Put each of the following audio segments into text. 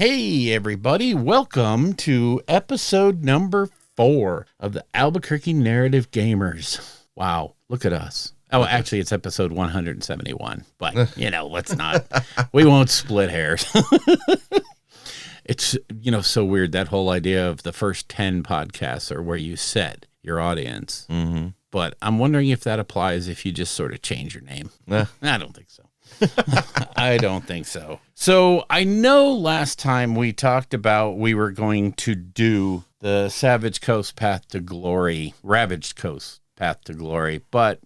Hey, everybody. Welcome to episode number 4 of the Albuquerque Narrative Gamers. Wow, look at us. Oh, actually, it's episode 171, but, let's not. We won't split hairs. It's, so weird, that whole idea of the first 10 podcasts are where you set your audience. Mm-hmm. But I'm wondering if that applies if you just sort of change your name. I don't think so. I don't think so. So I know last time we talked about we were going to do the Ravaged Coast Path to Glory, but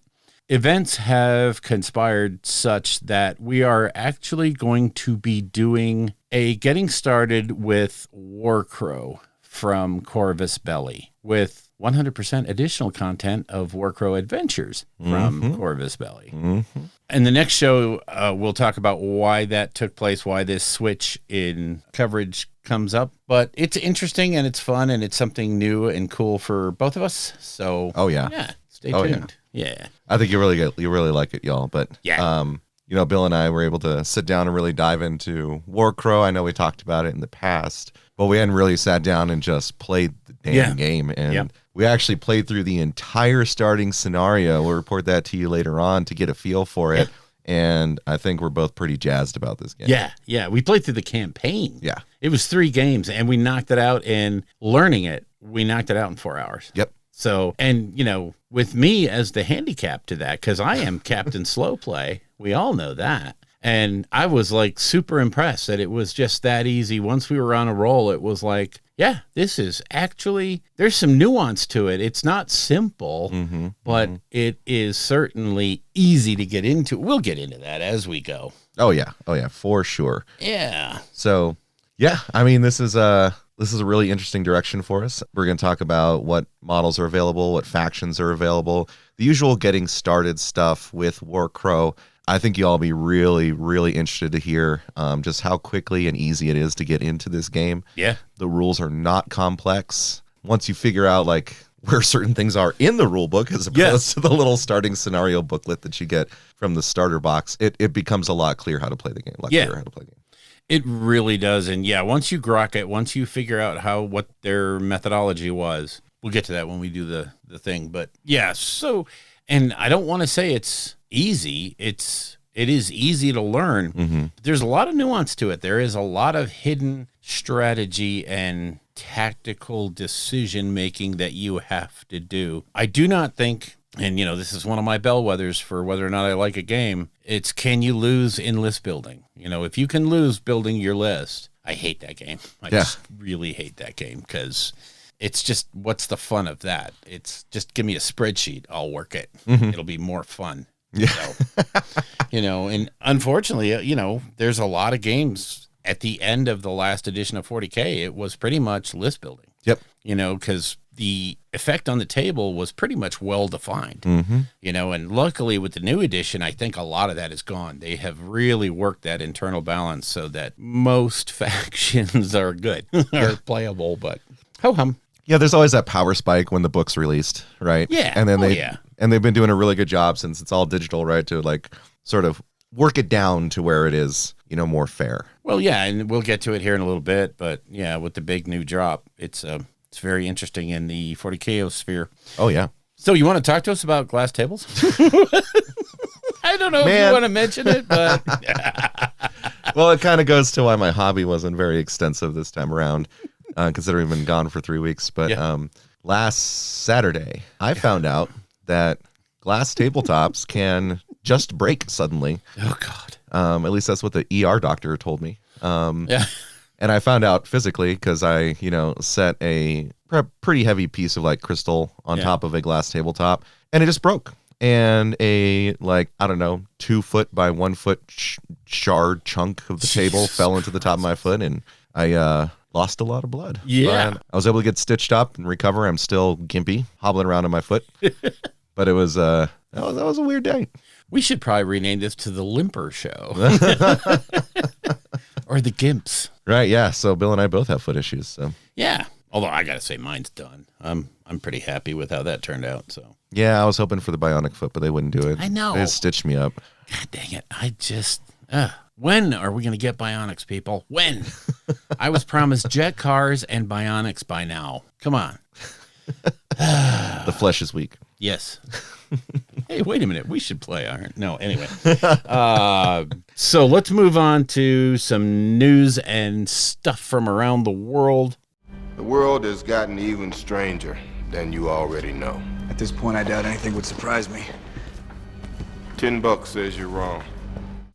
events have conspired such that we are actually going to be doing a getting started with Warcrow from Corvus Belli with 100% additional content of Warcrow adventures from Corvus Belli. Mm-hmm. And the next show, we'll talk about why that took place, why this switch in coverage comes up. But it's interesting and it's fun and it's something new and cool for both of us. So, yeah, stay tuned. Yeah. I think you really like it, y'all. But Bill and I were able to sit down and really dive into Warcrow. I know we talked about it in the past, but we hadn't really sat down and just played the damn game. And we actually played through the entire starting scenario. We'll report that to you later on to get a feel for it. And I think we're both pretty jazzed about this game. Yeah. We played through the campaign. Yeah. It was 3 games, and we knocked it out in learning it. We knocked it out in 4 hours. Yep. So, and, with me as the handicap to that, because I am Captain Slow Play, we all know that. And I was like super impressed that it was just that easy. Once we were on a roll, it was like, yeah, this is actually, there's some nuance to it. It's not simple, but it is certainly easy to get into. We'll get into that as we go. Oh yeah, for sure. Yeah. So, this is a really interesting direction for us. We're going to talk about what models are available, what factions are available, the usual getting started stuff with Warcrow. I think you all be really, really interested to hear just how quickly and easy it is to get into this game. Yeah. The rules are not complex. Once you figure out where certain things are in the rule book as opposed to the little starting scenario booklet that you get from the starter box, it becomes a lot clearer how to play the game. Clearer how to play the game. It really does. And once you grok it, once you figure out what their methodology was, we'll get to that when we do the thing. But and I don't want to say it's easy. It is easy to learn. There's a lot of nuance to it. There is a lot of hidden strategy and tactical decision making that you have to do. I do not think, and this is one of my bellwethers for whether or not I like a game, it's can you lose in list building? If you can lose building your list, I hate that game. I just really hate that game because it's just, what's the fun of that? It's just give me a spreadsheet. I'll work it. It'll be more fun. Yeah. So, and unfortunately, there's a lot of games at the end of the last edition of 40K. It was pretty much list building. Yep. Because the effect on the table was pretty much well defined. And luckily with the new edition, I think a lot of that is gone. They have really worked that internal balance so that most factions are good, are playable, but ho-hum. Yeah, there's always that power spike when the book's released, right? Yeah. And then they've been doing a really good job since it's all digital, right? To sort of work it down to where it is, more fair. Well, yeah, and we'll get to it here in a little bit, but with the big new drop, it's very interesting in the 40K sphere. Oh yeah. So you want to talk to us about glass tables? I don't know if you want to mention it, but well, it kind of goes to why my hobby wasn't very extensive this time around. Considering I've been gone for 3 weeks. But last Saturday, I found out that glass tabletops can just break suddenly. Oh, God. At least that's what the ER doctor told me. And I found out physically because I, set a pretty heavy piece of crystal on top of a glass tabletop, and it just broke. And a 2 foot by 1 foot shard chunk of the table fell into the top of my foot, and I lost a lot of blood. Yeah. But I was able to get stitched up and recover. I'm still gimpy, hobbling around on my foot. But it was that was a weird day. We should probably rename this to the Limper Show. Or the Gimps. Right, yeah. So Bill and I both have foot issues. So yeah. Although I gotta say mine's done. I'm pretty happy with how that turned out. So yeah, I was hoping for the bionic foot, but they wouldn't do it. I know. They just stitched me up. God dang it. I just When are we going to get bionics, people? When? I was promised jet cars and bionics by now. Come on. The flesh is weak. Yes. Hey, wait a minute. We should play Iron. No, anyway. So let's move on to some news and stuff from around the world. The world has gotten even stranger than you already know. At this point, I doubt anything would surprise me. $10 says you're wrong.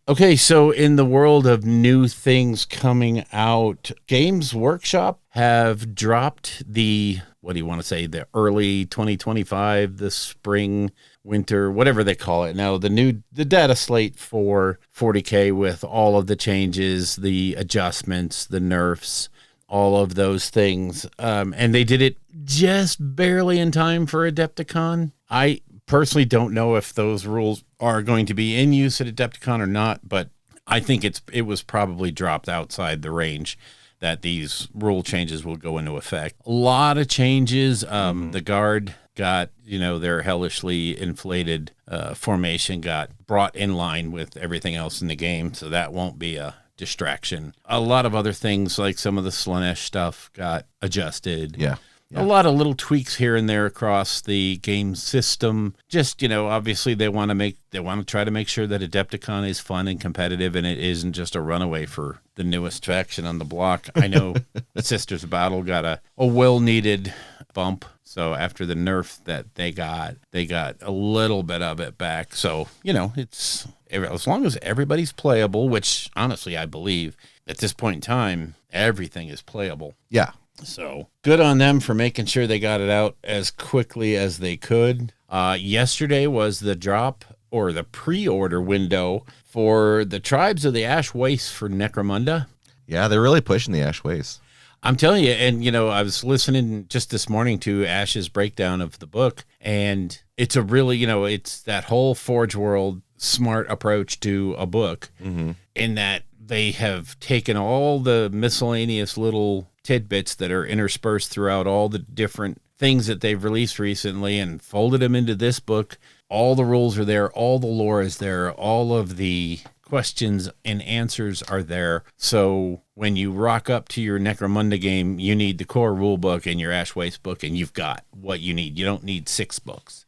Okay, so in the world of new things coming out, Games Workshop have dropped the, what do you want to say, the early 2025, the spring, winter, whatever they call it now, the data slate for 40K with all of the changes, the adjustments, the nerfs, all of those things. And they did it just barely in time for Adepticon. I personally don't know if those rules are going to be in use at Adepticon or not, but I think it was probably dropped outside the range that these rule changes will go into effect. A lot of changes. The guard got, their hellishly inflated formation got brought in line with everything else in the game, so that won't be a distraction. A lot of other things, like some of the Slanesh stuff, got adjusted. Yeah. A lot of little tweaks here and there across the game system. Just, obviously they want to try to make sure that Adepticon is fun and competitive, and it isn't just a runaway for the newest faction on the block. I know Sisters of Battle got a well-needed bump. So after the nerf that they got a little bit of it back. So, it's, as long as everybody's playable, which honestly I believe at this point in time, everything is playable. Yeah. So good on them for making sure they got it out as quickly as they could. Yesterday was the drop or the pre-order window for the Tribes of the Ash Waste for Necromunda. Yeah, they're really pushing the Ash Waste. I'm telling you, and I was listening just this morning to Ash's breakdown of the book, and it's a really, it's that whole Forge World smart approach to a book, in that they have taken all the miscellaneous little tidbits that are interspersed throughout all the different things that they've released recently and folded them into this book. All the rules are there. All the lore is there. All of the questions and answers are there. So when you rock up to your Necromunda game, you need the core rule book and your Ash Waste book, and you've got what you need. You don't need 6 books.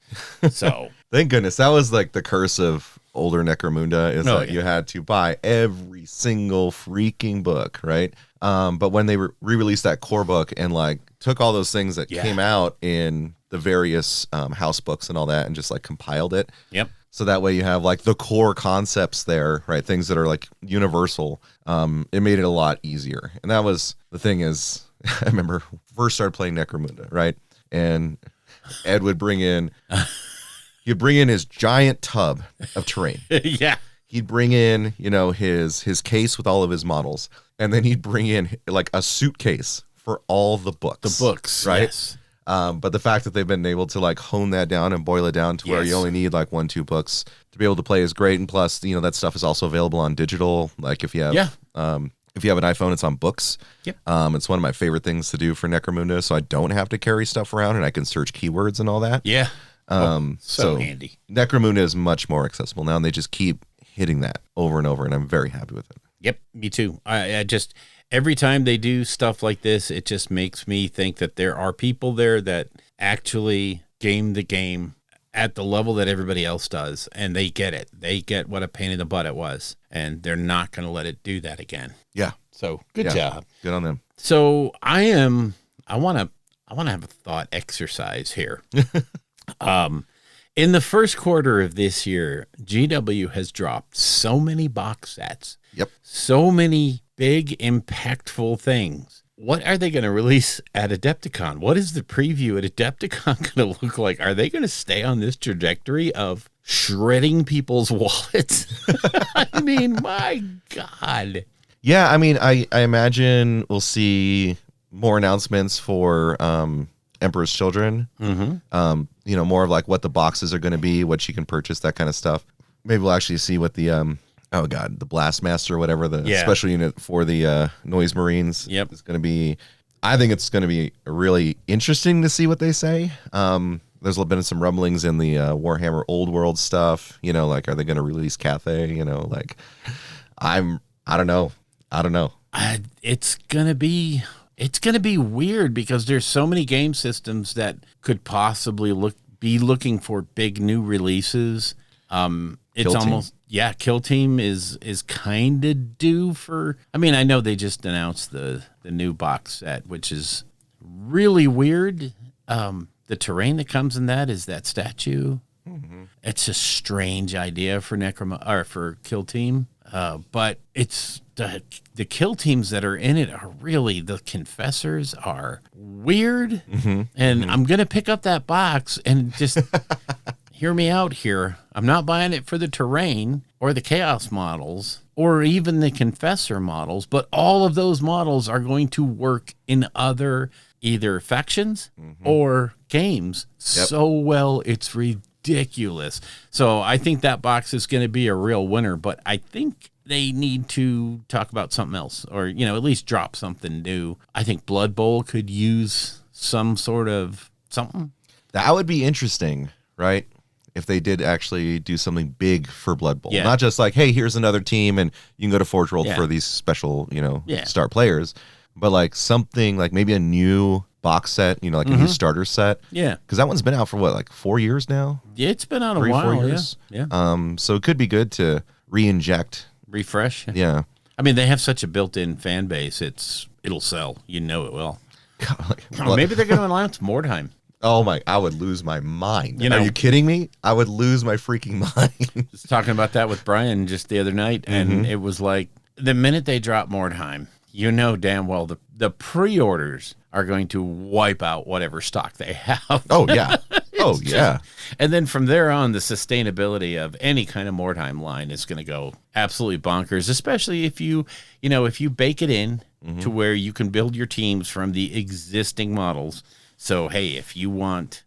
So thank goodness. That was like the curse of older Necromunda, is that you had to buy every single freaking book, right? But when they re-released that core book and like took all those things that came out in the various house books and all that and just like compiled it. Yep. So that way you have like the core concepts there, right? Things that are like universal. It made it a lot easier. And that was, the thing is, I remember first started playing Necromunda, right? And Ed would bring in, he'd bring in his giant tub of terrain. Yeah. He'd bring in, his case with all of his models. And then he'd bring in like a suitcase for all the books. The books, right? Yes. But the fact that they've been able to like hone that down and boil it down to where you only need like 1-2 books to be able to play is great. And plus, that stuff is also available on digital. Like if you have, if you have an iPhone, it's on books. Yep. It's one of my favorite things to do for Necromunda, so I don't have to carry stuff around and I can search keywords and all that. Yeah. So handy. Necromunda is much more accessible now, and they just keep hitting that over and over, and I'm very happy with it. Yep, me too. I just, every time they do stuff like this, it just makes me think that there are people there that actually game the game at the level that everybody else does, and they get it. They get what a pain in the butt it was, and they're not going to let it do that again. Yeah. So good job. Good on them. So I want to have a thought exercise here. In the first quarter of this year, GW has dropped so many box sets. Yep. So many big, impactful things. What are they going to release at Adepticon? What is the preview at Adepticon going to look like? Are they going to stay on this trajectory of shredding people's wallets? I mean, my God. Yeah, I mean, I imagine we'll see more announcements for Emperor's Children. More of like what the boxes are going to be, what you can purchase, that kind of stuff. Maybe we'll actually see what the the Blastmaster or whatever, the special unit for the Noise Marines is going to be. I think it's going to be really interesting to see what they say. There's been some rumblings in the Warhammer Old World stuff, like, are they going to release Cathay? I'm I don't know. It's gonna be weird because there's so many game systems that could possibly be looking for big new releases. It's almost Kill Team is kind of due for. I mean, I know they just announced the new box set, which is really weird. The terrain that comes in that is that statue. Mm-hmm. It's a strange idea for Kill Team, but it's the kill teams that are in it are really, the confessors are weird. Mm-hmm. And I'm gonna pick up that box and just hear me out here. I'm not buying it for the terrain or the chaos models or even the confessor models, but all of those models are going to work in other either factions or games so well, it's ridiculous. So I think that box is going to be a real winner, but I think they need to talk about something else, or, you know, at least drop something new. I think Blood Bowl could use some sort of something. That would be interesting, right? If they did actually do something big for Blood Bowl. Not just like, hey, here's another team and you can go to Forge World for these special, star players. But like something like maybe a new box set, a new starter set. Yeah. Because that one's been out for what, like 4 years now? Yeah, it's been out a while. 4 years. Yeah. So it could be good to refresh. Yeah. I mean, they have such a built-in fan base. It'll sell. You know it will. God, maybe they're going to announce Mordheim. Oh my! I would lose my mind. Are you kidding me? I would lose my freaking mind. Just talking about that with Brian just the other night, and it was like the minute they drop Mordheim, you know damn well the pre-orders are going to wipe out whatever stock they have. Oh yeah. Oh yeah. And then from there on, the sustainability of any kind of Mordheim line is going to go absolutely bonkers, especially if you bake it in to where you can build your teams from the existing models. So, hey, if you want,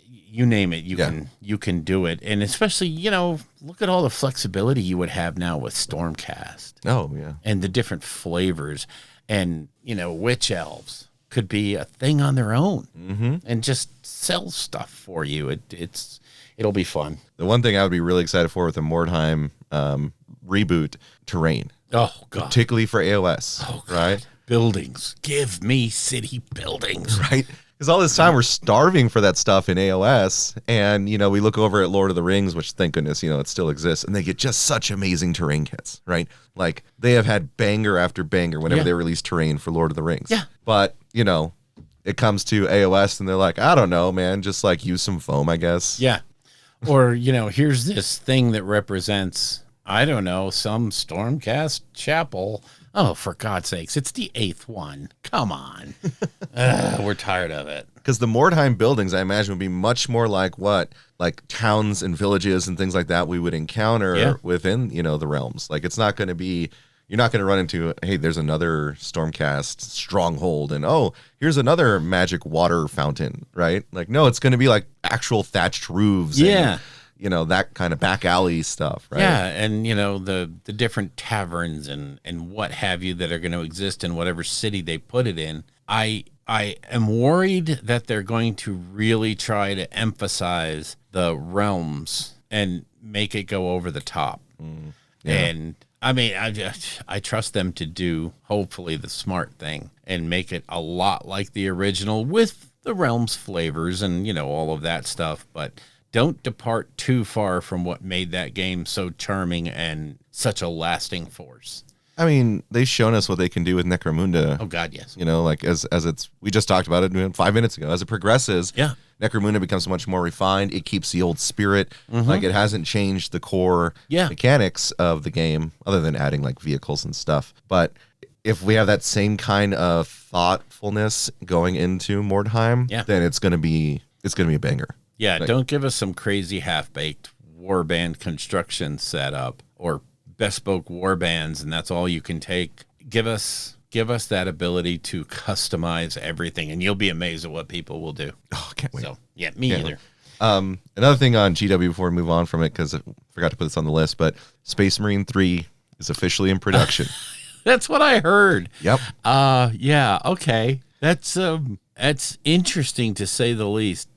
you name it, you can do it. And especially, look at all the flexibility you would have now with Stormcast. Oh, yeah. And the different flavors. And, witch elves could be a thing on their own and just sell stuff for you. It'll be fun. The one thing I would be really excited for with the Mordheim reboot, terrain. Oh, God. Particularly for AOS, right? Buildings. Give me city buildings. Right? Because all this time we're starving for that stuff in AOS, and we look over at Lord of the Rings, which thank goodness it still exists, and they get just such amazing terrain kits, right? Like they have had banger after banger whenever they release terrain for Lord of the Rings. Yeah. But it comes to AOS, and they're like, I don't know, man, just like use some foam, I guess. Yeah. Or here's this thing that represents, I don't know, some Stormcast chapel. Oh, for God's sakes, it's the 8th one. Come on. We're tired of it. Because the Mordheim buildings, I imagine, would be much more like like towns and villages and things like that we would encounter within, the realms. Like, it's not going to be, you're not going to run into, hey, there's another Stormcast stronghold, and oh, here's another magic water fountain, right? Like, no, it's going to be like actual thatched roofs. Yeah. And, that kind of back alley stuff, right? Yeah, and, the different taverns and what have you that are going to exist in whatever city they put it in. I am worried that they're going to really try to emphasize the realms and make it go over the top. Yeah. And, I mean, I trust them to do, hopefully, the smart thing and make it a lot like the original with the realms flavors and, all of that stuff, but don't depart too far from what made that game so charming and such a lasting force. I mean, they've shown us what they can do with Necromunda. Oh, God, yes. Like as it's, we just talked about it 5 minutes ago. As it progresses, Necromunda becomes much more refined. It keeps the old spirit. Like, it hasn't changed the core mechanics of the game, other than adding like vehicles and stuff. But if we have that same kind of thoughtfulness going into Mordheim, then it's gonna be a banger. Yeah, don't give us some crazy half-baked warband construction setup or bespoke warbands, and that's all you can take. Give us that ability to customize everything, and you'll be amazed at what people will do. Oh, can't wait. So, yeah, me either. Another thing on GW before we move on from it, because I forgot to put this on the list, but Space Marine 3 is officially in production. That's what I heard. Yep. Yeah, okay. That's interesting to say the least.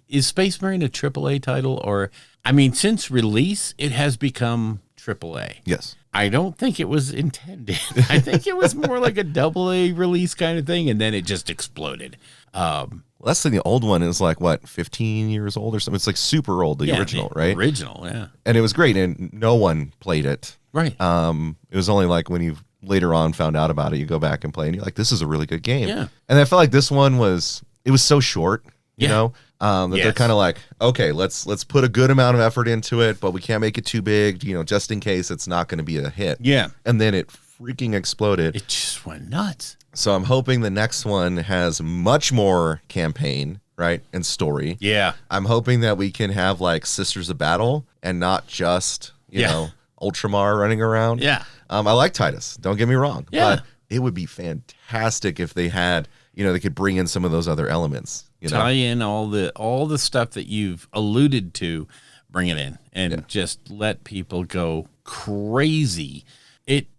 Is Space Marine a AAA title, or I mean, since release it has become AAA. Yes. I don't think it was intended. I think it was more like a AA release kind of thing, and then it just exploded. Well, that's the old one is like, what, 15 years old or something? It's like super old, the original, right? Original, yeah. And it was great, and no one played it. Right. It was only like when you later on found out about it, you go back and play, and you're like, this is a really good game. Yeah. And I felt like this one was so short, you know, that Yes. they're kind of like, okay, let's put a good amount of effort into it, but we can't make it too big, you know, just in case it's not going to be a hit. Yeah. And then it freaking exploded. It just went nuts. So I'm hoping the next one has much more campaign, right, and story. Yeah. I'm hoping that we can have like Sisters of Battle and not just, you know, Ultramar running around. Yeah. I like Titus, don't get me wrong. Yeah. But it would be fantastic if they had, you know, they could bring in some of those other elements. You know? Tie in all the stuff that you've alluded to, bring it in, and just let people go crazy.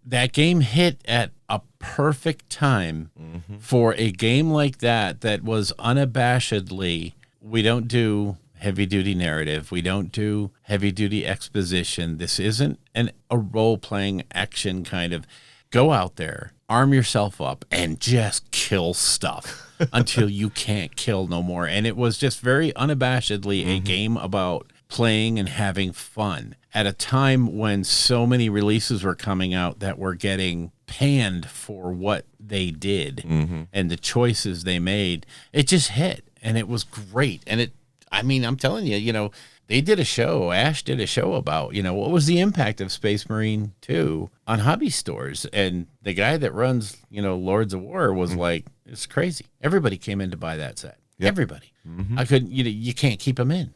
That game hit at a perfect time for a game like that was unabashedly, we don't do heavy duty narrative, we don't do heavy duty exposition. This isn't a role playing action kind of. Go out there, arm yourself up, and just kill stuff until you can't kill no more. And it was just very unabashedly a game about playing and having fun at a time when so many releases were coming out that were getting panned for what they did and the choices they made. It just hit, and it was great. And I'm telling you, you know, they did a show, Ash did a show about, you know, what was the impact of Space Marine 2 on hobby stores. And the guy that runs, you know, Lords of War was like, it's crazy. Everybody came in to buy that set. Yep. Everybody. I couldn't, you can't keep them in.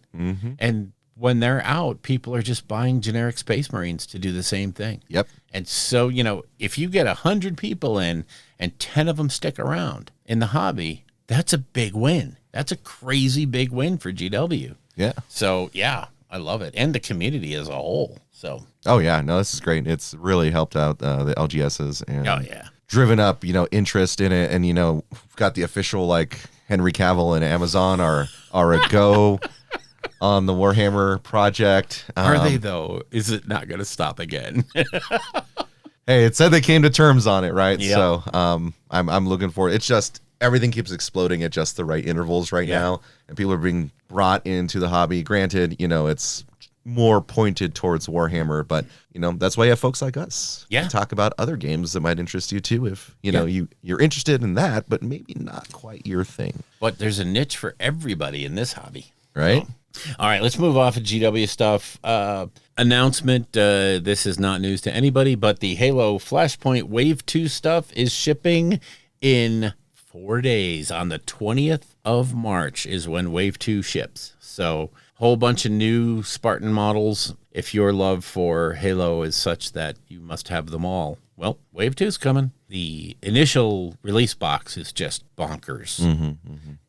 And when they're out, people are just buying generic Space Marines to do the same thing. Yep. And so, you know, if you get 100 people in and 10 of them stick around in the hobby, that's a big win. That's a crazy big win for GW. Yeah. So, yeah, I love it. And the community as a whole. So. Oh, yeah. No, this is great. It's really helped out the LGSs and driven up, you know, interest in it. And, you know, we've got the official, like, Henry Cavill and Amazon are a go on the Warhammer project. Are they, though? Is it not going to stop again? Hey, it said they came to terms on it, right? Yep. So I'm looking for it. It's just everything keeps exploding at just the right intervals right now, and people are being brought into the hobby. Granted, you know, it's more pointed towards Warhammer, but you know, that's why you have folks like us to talk about other games that might interest you too, if you know you're interested in that, but maybe not quite your thing. But there's a niche for everybody in this hobby, right? So, all right, let's move off of GW stuff. Announcement, this is not news to anybody, but the Halo Flashpoint Wave 2 stuff is shipping in 4 days. On the 20th of March is when Wave 2 ships. So whole bunch of new Spartan models. If your love for Halo is such that you must have them all, well, Wave 2 is coming. The initial release box is just bonkers.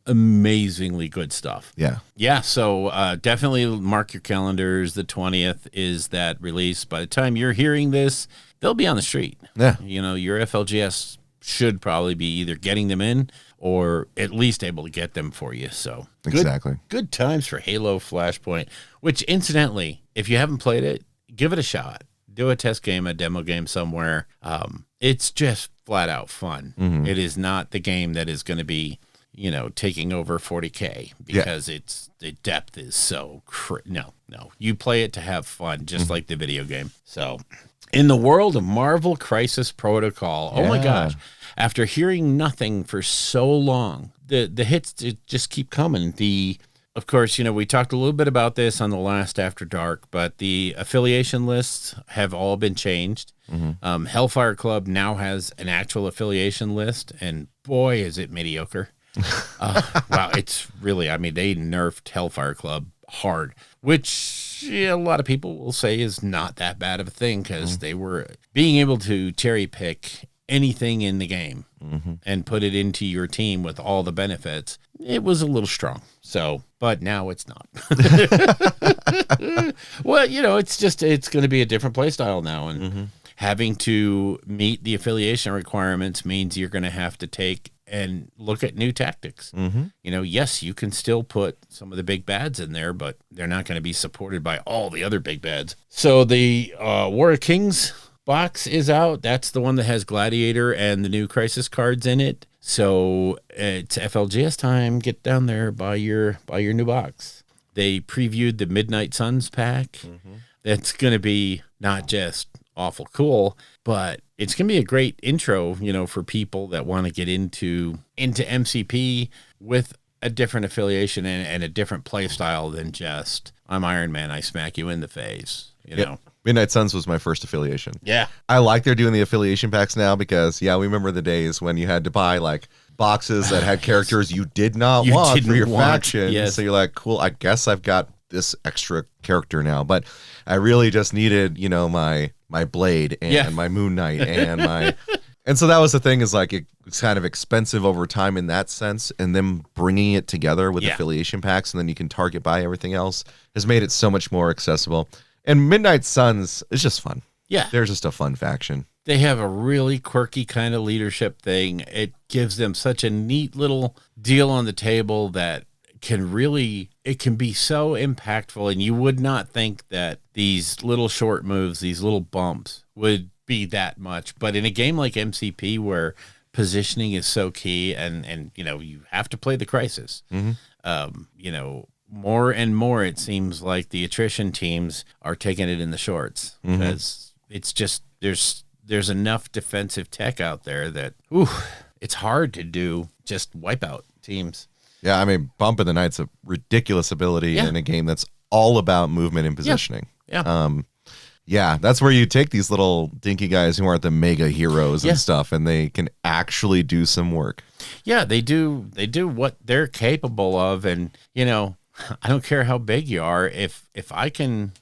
Amazingly good stuff. Yeah, so definitely mark your calendars. The 20th is that release. By the time you're hearing this, they'll be on the street. Yeah. You know, your FLGS should probably be either getting them in or at least able to get them for you. So good times for Halo Flashpoint, which incidentally, if you haven't played it, give it a shot. Do a test game, a demo game somewhere. It's just flat out fun. It is not the game that is going to be, you know, taking over 40K because the depth is so no. You play it to have fun, just like the video game. So in the world of Marvel Crisis Protocol, oh my gosh, after hearing nothing for so long, the hits just keep coming. Of course, you know, we talked a little bit about this on the last After Dark, but the affiliation lists have all been changed. Hellfire Club now has an actual affiliation list, and boy, is it mediocre. Wow, it's really, I mean, they nerfed Hellfire Club hard, which a lot of people will say is not that bad of a thing because they were being able to cherry pick anything in the game and put it into your team with all the benefits. It was a little strong. So, but now it's not. Well, you know, it's going to be a different play style now. And having to meet the affiliation requirements means you're going to have to take and look at new tactics. You know, yes, you can still put some of the big bads in there, but they're not going to be supported by all the other big bads. So the War of Kings box is out. That's the one that has Gladiator and the new Crisis cards in it. So it's FLGS time. Get down there, buy your new box. They previewed the Midnight Suns pack. That's going to be not just awful cool, but it's going to be a great intro, for people that want to get into MCP with a different affiliation and a different play style than just, I'm Iron Man, I smack you in the face, know. Midnight Suns was my first affiliation. Yeah. I like they're doing the affiliation packs now because, we remember the days when you had to buy like boxes that had characters you did not want for your faction. Yes. So you're like, cool, I guess I've got this extra character now. But I really just needed, my Blade and my Moon Knight and my... And so that was the thing, is like it's kind of expensive over time in that sense, and then bringing it together with affiliation packs, and then you can target buy everything else, has made it so much more accessible. And Midnight Suns is just fun. Yeah. They're just a fun faction. They have a really quirky kind of leadership thing. It gives them such a neat little deal on the table that it can be so impactful, and you would not think that these little short moves, these little bumps would be that much. But in a game like MCP where positioning is so key and you have to play the Crisis, more and more it seems like the attrition teams are taking it in the shorts because it's just there's enough defensive tech out there that it's hard to do just wipe out teams. Yeah, I mean, Bump in the Night's a ridiculous ability in a game that's all about movement and positioning. Yeah, that's where you take these little dinky guys who aren't the mega heroes and stuff, and they can actually do some work. Yeah, they do what they're capable of, and I don't care how big you are. If I can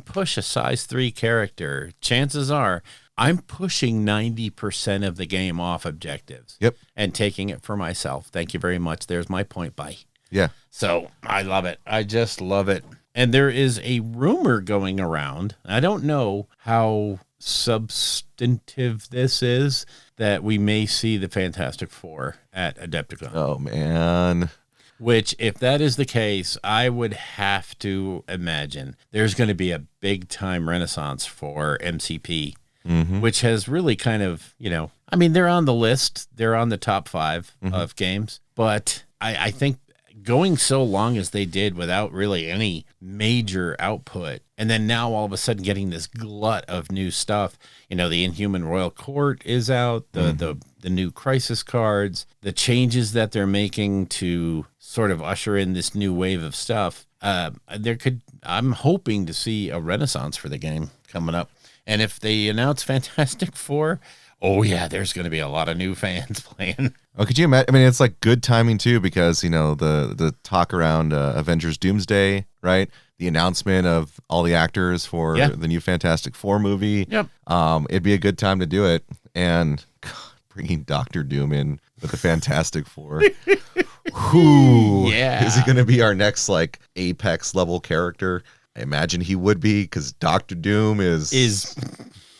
push a size 3 character, chances are I'm pushing 90% of the game off objectives. Yep. And taking it for myself. Thank you very much. There's my point. Bye. Yeah. So I love it. I just love it. And there is a rumor going around. I don't know how substantive this is, that we may see the Fantastic Four at Adepticon. Oh, man. Which, if that is the case, I would have to imagine there's going to be a big time renaissance for MCP, which has really kind of, they're on the list. They're on the top 5 of games. But I think going so long as they did without really any major output, and then now all of a sudden getting this glut of new stuff, the Inhuman Royal Court is out, the new Crisis cards, the changes that they're making to sort of usher in this new wave of stuff. I'm hoping to see a renaissance for the game coming up. And if they announce Fantastic Four, oh yeah, there's going to be a lot of new fans playing. Oh, could you imagine? I mean, it's like good timing too, because the talk around Avengers Doomsday, right? The announcement of all the actors for the new Fantastic Four movie. Yep. It'd be a good time to do it, and God, bringing Doctor Doom in with the Fantastic Four. Who is he going to be our next like Apex level character? I imagine he would be, because Doctor Doom is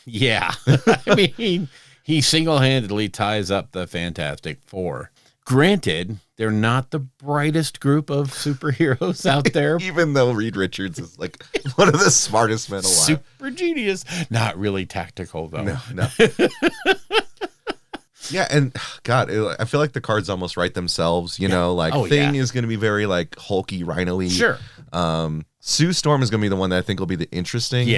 yeah. I mean, he single-handedly ties up the Fantastic Four. Granted, they're not the brightest group of superheroes out there. Even though Reed Richards is like one of the smartest men alive. Super genius. Not really tactical, though. No. Yeah, and God, I feel like the cards almost write themselves, Thing is going to be very like hulky, rhino-y. Sure. Sue Storm is going to be the one that I think will be the interesting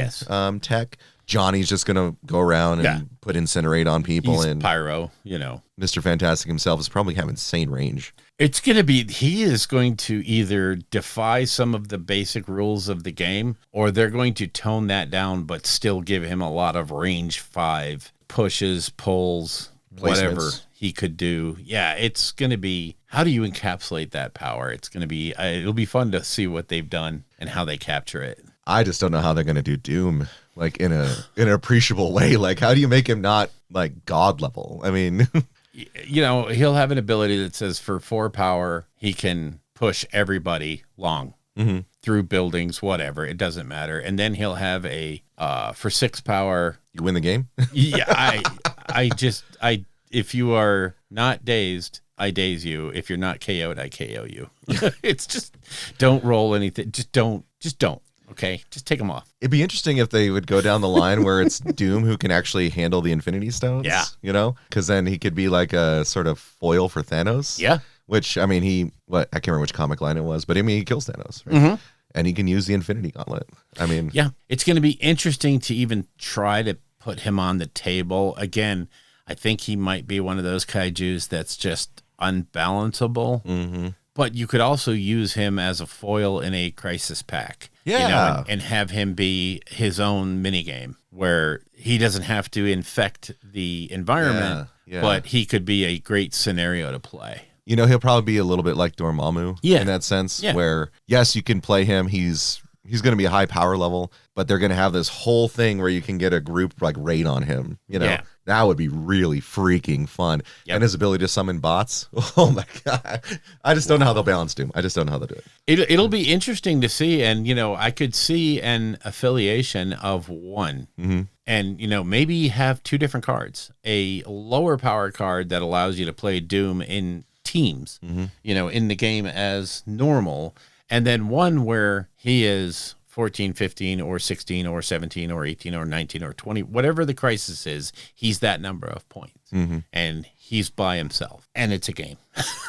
tech. Johnny's just going to go around and put Incinerate on people. He's and pyro, Mr. Fantastic himself is probably have insane range. It's going to be, he is going to either defy some of the basic rules of the game, or they're going to tone that down, but still give him a lot of range 5 pushes, pulls, whatever he could do. Yeah, it's going to be, how do you encapsulate that power? It's going to be, it'll be fun to see what they've done and how they capture it. I just don't know how they're going to do Doom, like in an appreciable way. Like, how do you make him not like God level? I mean, he'll have an ability that says for 4 power, he can push everybody long through buildings, whatever. It doesn't matter. And then he'll have a, for 6 power. You win the game? Yeah. If you are not dazed, I daze you. If you're not KO'd, I KO you. It's just, don't roll anything. Just don't. Okay, just take them off. It'd be interesting if they would go down the line where it's Doom who can actually handle the Infinity Stones. Yeah. You know? Because then he could be like a sort of foil for Thanos. Yeah. Which, I mean, I can't remember which comic line it was, but I mean, he kills Thanos. Right? Mm-hmm. And he can use the Infinity Gauntlet. I mean. Yeah. It's going to be interesting to even try to put him on the table. Again, I think he might be one of those kaijus that's just unbalanceable. Mm-hmm. But you could also use him as a foil in a crisis pack. Yeah. You know, and have him be his own minigame where he doesn't have to infect the environment, but he could be a great scenario to play. You know, he'll probably be a little bit like Dormammu in that sense, Yeah. where, yes, you can play him. He's going to be a high power level, but they're going to have this whole thing where you can get a group like raid on him. You know, that would be really freaking fun. Yep. And his ability to summon bots. Oh my God. I just don't know how they'll balance Doom. I just don't know how they'll do it. It'll be interesting to see. And, you know, I could see an affiliation of one. Mm-hmm. And, you know, maybe have two different cards. A lower power card that allows you to play Doom in teams, you know, in the game as normal. And then one where he is 14, 15, or 16, or 17, or 18, or 19, or 20, whatever the crisis is, he's that number of points. And he's by himself. And it's a game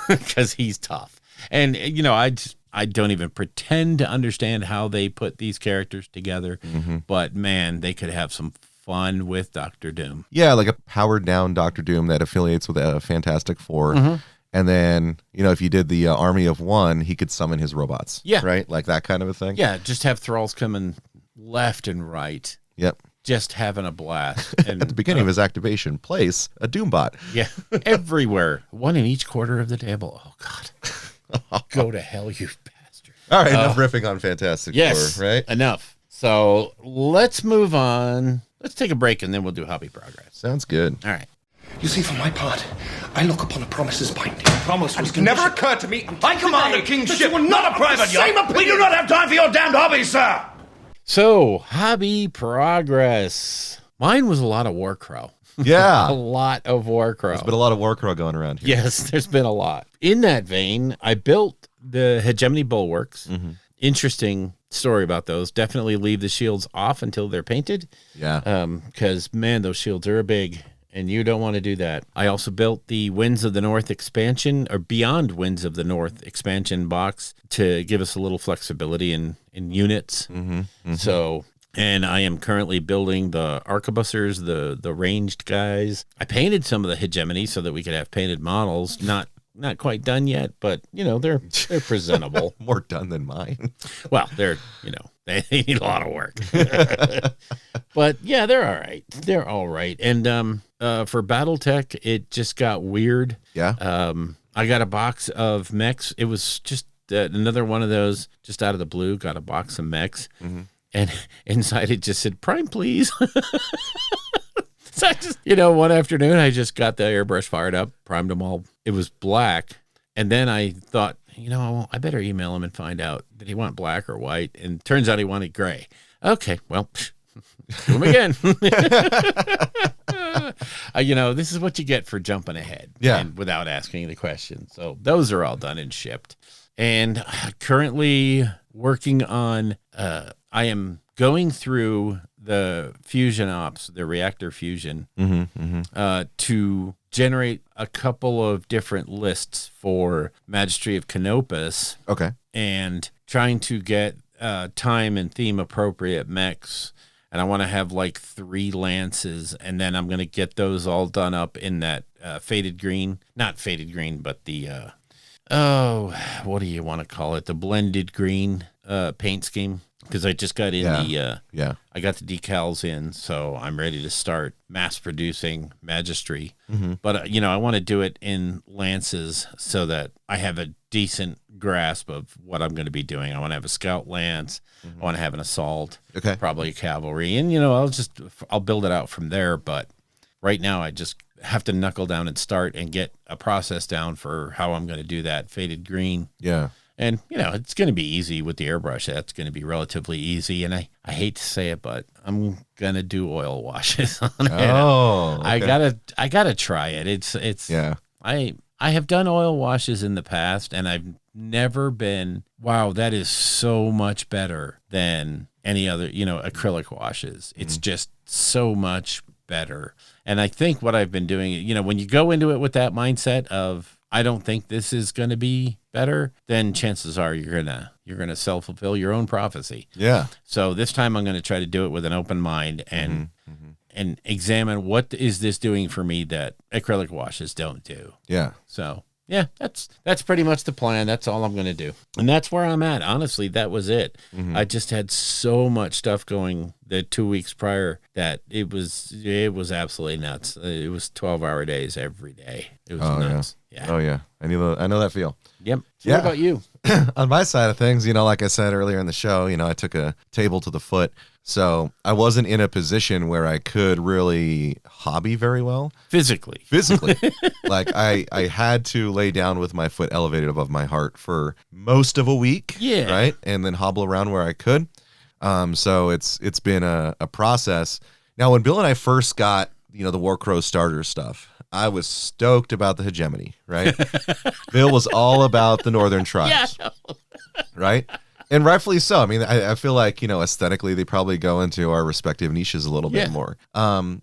because he's tough. And, you know, I don't even pretend to understand how they put these characters together. But, man, they could have some fun with Dr. Doom. Yeah, like a powered down Doctor Doom that affiliates with a Fantastic Four. And then, you know, if you did the Army of One, he could summon his robots. Yeah. Right? Like that kind of a thing. Yeah, just have thralls coming left and right. Yep. Just having a blast. And At the beginning of his activation, place a Doombot. yeah, everywhere. One in each quarter of the table. Oh, God. Go to hell, you bastard. All right, enough riffing on Fantastic Four, right? Enough. So let's move on. Let's take a break, and then we'll do hobby progress. Sounds good. All right. You see, for my part, I look upon a promise as binding. Promise was never occurred to me. I command the king's ship, not a private yacht. Same opinion. We do not have time for your damned hobbies, sir. So, hobby progress. Mine was a lot of Warcrow. Yeah. A lot of Warcrow. There's been a lot of Warcrow going around here. Yes, there's been a lot. In that vein, I built the hegemony bulwarks. Interesting story about those. Definitely leave the shields off until they're painted. Yeah. Because, man, those shields are big, and you don't want to do that. I also built the Winds of the North expansion, or Beyond Winds of the North expansion box to give us a little flexibility in units. So, and I am currently building the arquebusiers, the ranged guys. I painted some of the hegemony so that we could have painted models. Not quite done yet, but, you know, they're presentable. More done than mine. Well, they're, you know, they need a lot of work. But yeah, they're all right. They're all right. And for Battletech, it just got weird. Yeah. I got a box of mechs. It was just another one of those, just out of the blue, got a box of mechs. And inside it just said, "Prime, please." So I just, you know, one afternoon I just got the airbrush fired up, primed them all. It was black. And then I thought, you know, I better email him and find out, did he want black or white? And turns out he wanted gray. Okay, well, do him again. You know, this is what you get for jumping ahead. Yeah. And without asking the question. So those are all done and shipped. And currently working on, I am going through the fusion ops, the reactor fusion, to generate a couple of different lists for Magistry of Canopus. Okay. And trying to get time and theme appropriate mechs. And I want to have like 3 lances, and then I'm going to get those all done up in that faded green. Not faded green, but the, what do you want to call it? The blended green paint scheme. Because I just got in I got the decals in, so I'm ready to start mass producing Magistry. But, you know, I want to do it in lances so that I have a decent grasp of what I'm going to be doing. I want to have a scout lance. I want to have an assault. Okay. Probably a cavalry. And, you know, I'll build it out from there. But right now I just have to knuckle down and start and get a process down for how I'm going to do that faded green. Yeah. And, you know, it's going to be easy with the airbrush. That's going to be relatively easy. And I hate to say it, but I'm going to do oil washes on it. Oh, okay. I gotta try it. It's yeah. I I have done oil washes in the past, and I've never been, wow, that is so much better than any other, acrylic washes. It's just so much better. And I think what I've been doing, when you go into it with that mindset of, I don't think this is going to be better, then chances are you're going to self-fulfill your own prophecy. Yeah. So this time I'm going to try to do it with an open mind and examine what is this doing for me that acrylic washes don't do. Yeah. So yeah, that's pretty much the plan. That's all I'm going to do. And that's where I'm at. Honestly, that was it. I just had so much stuff going the 2 weeks prior that it was absolutely nuts. It was 12-hour days every day. It was nuts. Yeah. Oh yeah. I know that feel. Yep. So what about you? On my side of things, like I said earlier in the show, I took a table to the foot. So I wasn't in a position where I could really hobby very well. Physically. Like I had to lay down with my foot elevated above my heart for most of a week. Yeah. Right. And then hobble around where I could. So it's been a process. Now, when Bill and I first got, the Warcrow starter stuff, I was stoked about the hegemony, right? Bill was all about the Northern Tribes, right? And rightfully so. I mean, I feel like, aesthetically, they probably go into our respective niches a little bit more.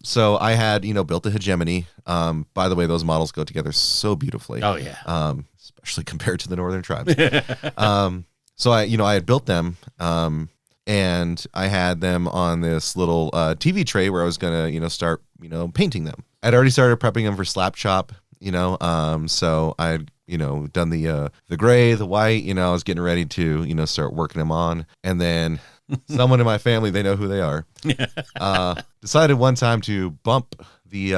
So I had, built the hegemony. By the way, those models go together so beautifully. Oh, yeah. Especially compared to the Northern Tribes. So I had built them. And I had them on this little TV tray where I was going to, start, painting them. I'd already started prepping them for slap chop, so I'd, done the gray, the white, I was getting ready to, start working them on. And then someone in my family, they know who they are, decided one time to bump the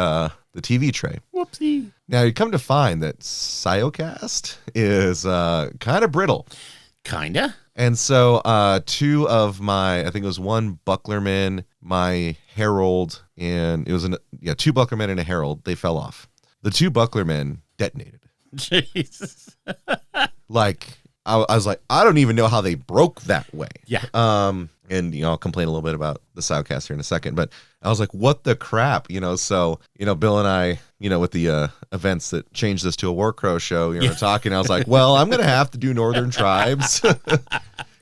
TV tray. Whoopsie. Now you come to find that Siocast is kind of brittle. Kinda. And so two of my, I think it was one Bucklerman, my Herald, and it was two Bucklermen and a Herald. They fell off. The two Bucklermen detonated. Jesus. Like, I was like, I don't even know how they broke that way. Yeah. And, I'll complain a little bit about the Siocast here in a second, but I was like, what the crap? So, Bill and I, with the events that changed this to a Warcrow show, we're talking, I was like, well, I'm going to have to do Northern Tribes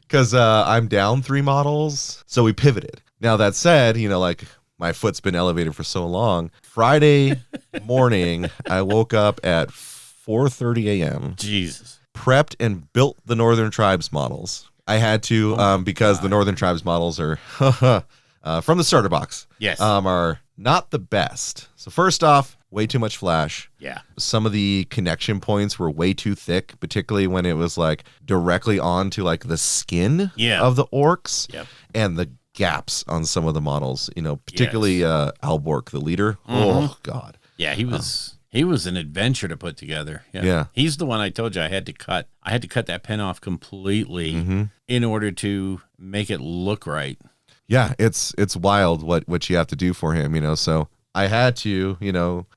because I'm down 3 models. So we pivoted. Now, that said, like my foot's been elevated for so long. Friday morning, I woke up at 4:30 a.m. Jesus. Prepped and built the Northern Tribes models. I had to because the Northern Tribes models are from the starter box. Yes. Are not the best. So first off, way too much flash. Yeah. Some of the connection points were way too thick, particularly when it was like directly onto like the skin of the orcs. Yep. And the gaps on some of the models, particularly Albork, the leader. Oh God. Yeah, he was an adventure to put together. Yeah. He's the one I told you I had to cut. I had to cut that pen off completely in order to make it look right. Yeah, it's wild what you have to do for him, so I had to,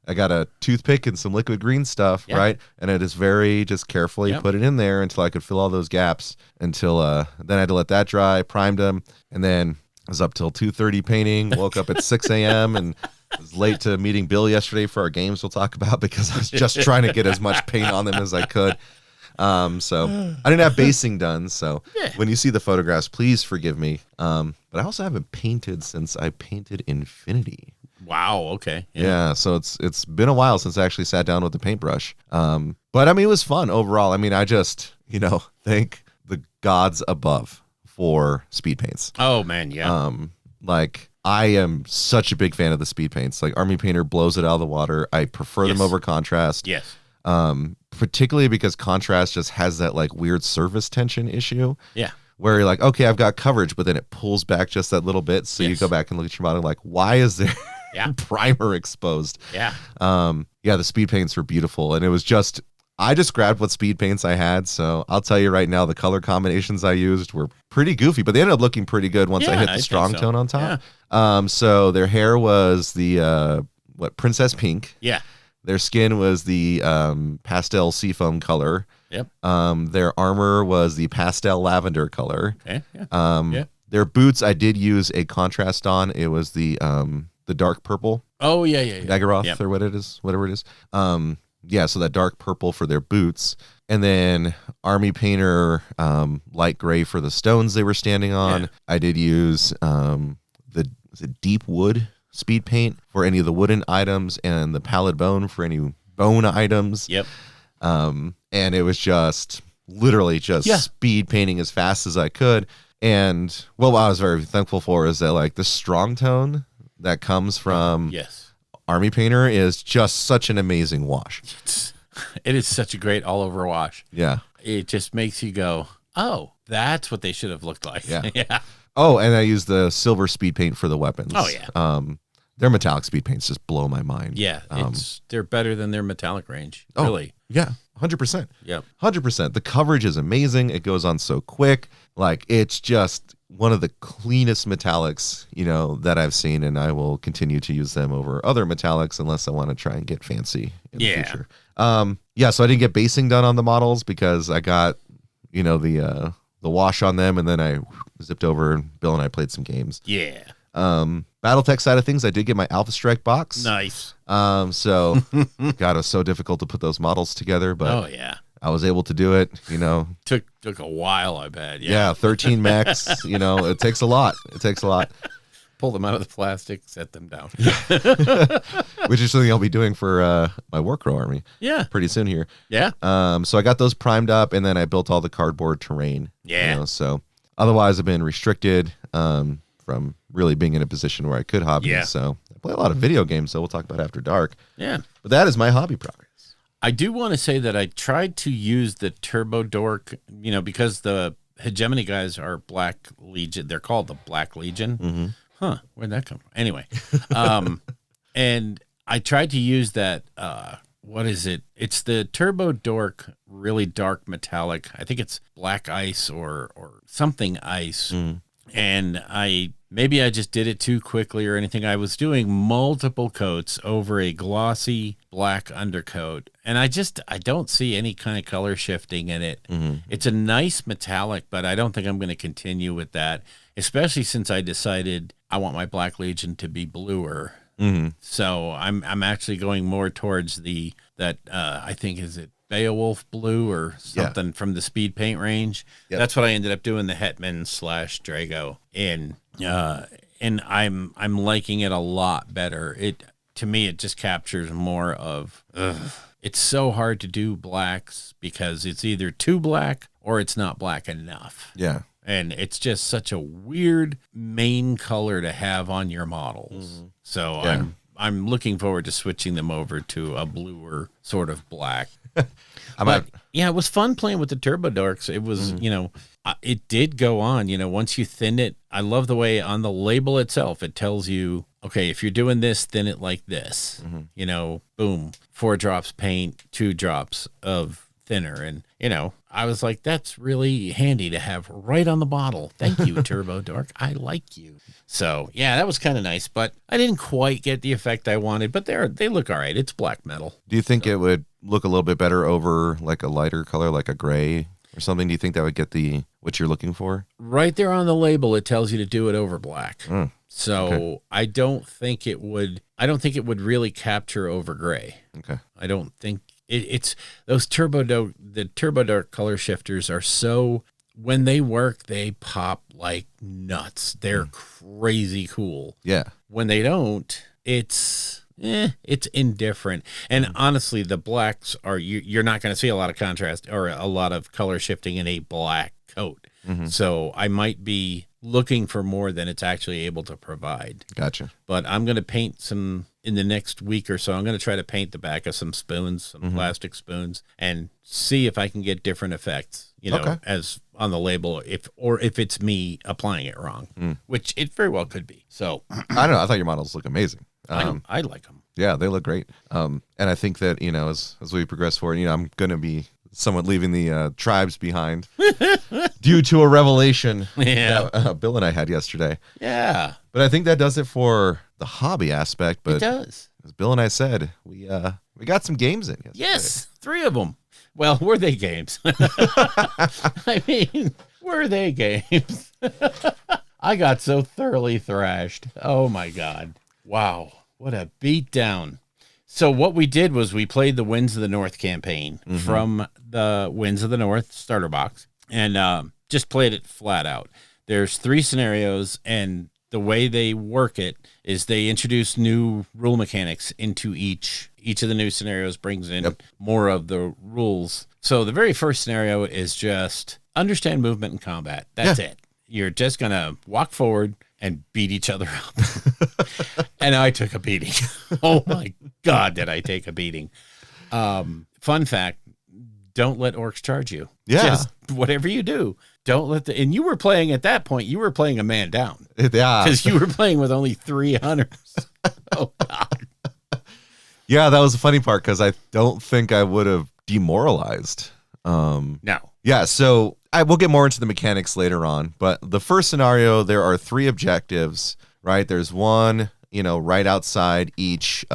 I got a toothpick and some liquid green stuff, right? And I just very carefully put it in there until I could fill all those gaps until then I had to let that dry, primed them, and then I was up till 2:30 painting, woke up at 6 a.m. and was late to meeting Bill yesterday for our games we'll talk about because I was just trying to get as much paint on them as I could. So I didn't have basing done. So when you see the photographs, please forgive me. But I also haven't painted since I painted Infinity. Wow. Okay. Yeah. So it's been a while since I actually sat down with the paintbrush. But I mean, it was fun overall. I mean, I just, thank the gods above for speed paints. Oh man. Yeah. Like I am such a big fan of the speed paints. Like Army Painter blows it out of the water. I prefer them over contrast. Yes. Particularly because contrast just has that like weird surface tension issue. Yeah. Where you're like, okay, I've got coverage, but then it pulls back just that little bit. So you go back and look at your model like, why is there primer exposed? Yeah. The speed paints were beautiful. And it was just, I just grabbed what speed paints I had. So I'll tell you right now, the color combinations I used were pretty goofy, but they ended up looking pretty good once I hit the strong tone on top. Yeah. So their hair was the, Princess Pink. Yeah. Their skin was the pastel seafoam color. Yep. Their armor was the pastel lavender color. Okay. Yeah. Their boots, I did use a contrast on. It was the dark purple. Oh yeah. Nagaroth or whatever it is. yeah, so that dark purple for their boots, and then army painter light gray for the stones they were standing on. Yeah. I did use the deep wood speed paint for any of the wooden items, and the pallid bone for any bone items. Yep. And it was just literally just speed painting as fast as I could. And what I was very thankful for is that like the strong tone that comes from Army Painter is just such an amazing wash. It is such a great all over wash. Yeah. It just makes you go, oh, that's what they should have looked like. Yeah. Yeah. Oh, and I used the silver speed paint for the weapons. Oh, yeah. Their metallic speed paints just blow my mind. Yeah. They're better than their metallic range. Really. Yeah. 100%. Yep. 100%. The coverage is amazing. It goes on so quick. Like, it's just one of the cleanest metallics, you know, that I've seen, and I will continue to use them over other metallics unless I want to try and get fancy in the future. So I didn't get basing done on the models because I got, you know, the wash on them, and then I zipped over, and Bill and I played some games. Yeah. Battletech side of things, I did get my Alpha Strike box. Nice. So God, it was so difficult to put those models together, but I was able to do it, you know. Took a while, I bet. Yeah, 13 mechs, you know, it takes a lot. Pull them out of the plastic, set them down. Which is something I'll be doing for my Warcrow army. Yeah. Pretty soon here. Yeah. So I got those primed up, and then I built all the cardboard terrain. Yeah. You know, so otherwise I've been restricted from really being in a position where I could hobby. Yeah. So I play a lot of video games, so we'll talk about after dark. Yeah. But that is my hobby progress. I do want to say that I tried to use the Turbo Dork, you know, because the Hegemony guys are Black Legion. They're called the Black Legion. Mm-hmm. Huh. Where'd that come from? Anyway. And I tried to use that, what is it? It's the Turbo Dork, really dark metallic. I think it's black ice or something ice. Mm. And maybe I just did it too quickly or anything. I was doing multiple coats over a glossy black undercoat, and I don't see any kind of color shifting in it. Mm-hmm. It's a nice metallic, but I don't think I'm going to continue with that, especially since I decided I want my Black Legion to be bluer. Mm-hmm. So I'm actually going more towards I think, is it Beowulf blue or something from the speed paint range. Yep. That's what I ended up doing, the Hetman / Drago in. And I'm liking it a lot better. To me, it just captures more of, it's so hard to do blacks because it's either too black or it's not black enough. Yeah. And it's just such a weird main color to have on your models. Mm-hmm. So I'm looking forward to switching them over to a bluer sort of black. It was fun playing with the Turbo Dorks. It was, you know, it did go on, you know, once you thin it. I love the way on the label itself, it tells you, okay, if you're doing this, thin it like this, you know, boom, 4 drops paint, 2 drops of thinner. And, you know, I was like, that's really handy to have right on the bottle. Thank you, Turbo Dork. I like you. So, yeah, that was kind of nice, but I didn't quite get the effect I wanted, but they look all right. It's black metal. Do you think it would look a little bit better over like a lighter color, like a gray or something? Do you think that would get what you're looking for? Right there on the label, it tells you to do it over black. So okay. I don't think it would really capture over gray. Okay. I don't think it's those the Turbo Dark color shifters are so, when they work, they pop like nuts. They're crazy cool. Yeah. When they don't, it's indifferent. And honestly, the blacks are, you're not going to see a lot of contrast or a lot of color shifting in a black coat. Mm-hmm. So I might be looking for more than it's actually able to provide. Gotcha. But I'm going to paint some in the next week or so. I'm going to try to paint the back of some spoons, some plastic spoons, and see if I can get different effects, you know, as on the label, if it's me applying it wrong, which it very well could be. So I don't know. I thought your models look amazing. I like them. Yeah, they look great. And I think that, you know, as we progress forward, you know, I'm going to be somewhat leaving the tribes behind due to a revelation that Bill and I had yesterday. Yeah. But I think that does it for the hobby aspect. But it does. As Bill and I said, we got some games in yesterday. Yes, 3 of them. Well, were they games? I mean, were they games? I got so thoroughly thrashed. Oh, my God. Wow. What a beatdown. So what we did was we played the Winds of the North campaign from the Winds of the North starter box and just played it flat out. There's 3 scenarios, and the way they work it is they introduce new rule mechanics into each of the new scenarios, brings in more of the rules. So the very first scenario is just understand movement and combat. That's it. You're just going to walk forward and beat each other up. And I took a beating. Oh my God, did I take a beating. Fun fact, don't let orcs charge you. Yeah. Just whatever you do, don't let and you were playing at that point, you were playing a man down. Yeah. Because you were playing with only 3 hunters. Oh God. Yeah, that was the funny part because I don't think I would have demoralized. No. Yeah, so I will get more into the mechanics later on, but the first scenario, there are 3 objectives, right? There's one, right outside each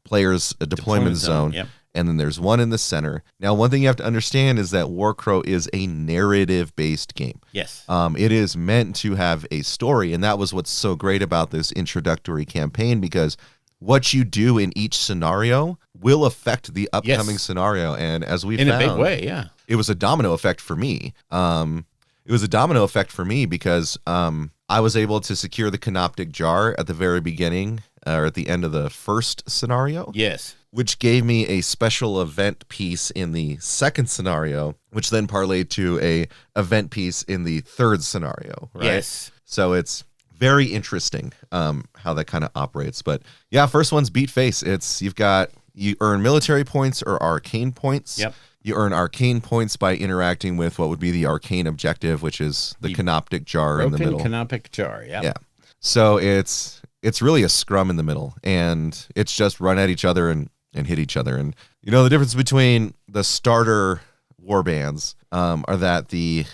player's deployment zone. Yep. And then there's one in the center. Now, one thing you have to understand is that Warcrow is a narrative-based game. Yes. It is meant to have a story, and that was what's so great about this introductory campaign, because what you do in each scenario will affect the upcoming scenario. And as we found, in a big way, yeah. It was a domino effect for me. It was a domino effect for me because I was able to secure the Canoptic Jar at the very beginning, or at the end of the first scenario. Yes. Which gave me a special event piece in the second scenario, which then parlayed to a event piece in the third scenario. Right? Yes. So it's very interesting how that kind of operates. But yeah, first one's beat face. You earn military points or arcane points. Yep. You earn arcane points by interacting with what would be the arcane objective, which is the Canoptic Jar in the middle. Canoptic Jar, Yeah. So it's really a scrum in the middle, and it's just run at each other and hit each other. And the difference between the starter warbands are that the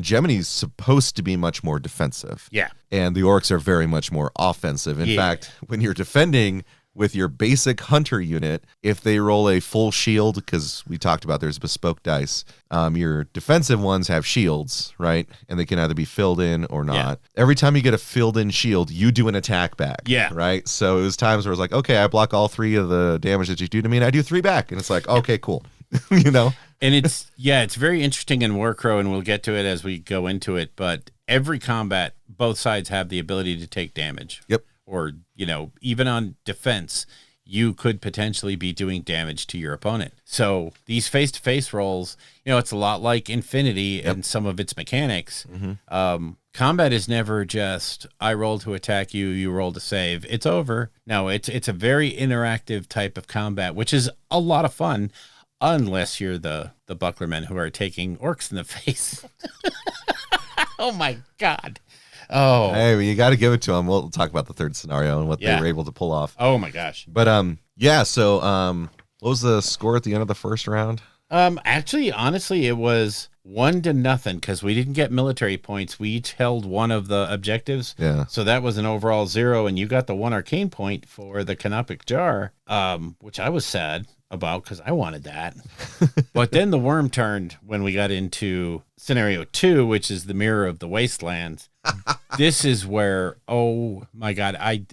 Gemini's supposed to be much more defensive. Yeah. And the orcs are very much more offensive. In fact, when you're defending with your basic hunter unit, if they roll a full shield, because we talked about there's bespoke dice, your defensive ones have shields, right? And they can either be filled in or not. Yeah. Every time you get a filled in shield, you do an attack back. Yeah. Right? So it was times where it was like, okay, I block all 3 of the damage that you do to me, and I do 3 back. And it's like, okay, cool. And it's very interesting in Warcrow, and we'll get to it as we go into it, but every combat, both sides have the ability to take damage. Yep. Or, even on defense, you could potentially be doing damage to your opponent. So these face-to-face rolls, it's a lot like Infinity and some of its mechanics. Mm-hmm. Combat is never just, I roll to attack you, you roll to save. It's over. No, it's a very interactive type of combat, which is a lot of fun, unless you're the bucklermen who are taking orcs in the face. Oh, my God. Oh, hey, well, you got to give it to them. We'll talk about the third scenario and what they were able to pull off. Oh my gosh! But so what was the score at the end of the first round? Actually, honestly, it was 1-0 because we didn't get military points. We each held one of the objectives. Yeah. So that was an overall 0, and you got the 1 arcane point for the Canoptic Jar, which I was sad about because I wanted that. But then the worm turned when we got into scenario 2, which is the Mirror of the Wastelands. This is where, oh my God, I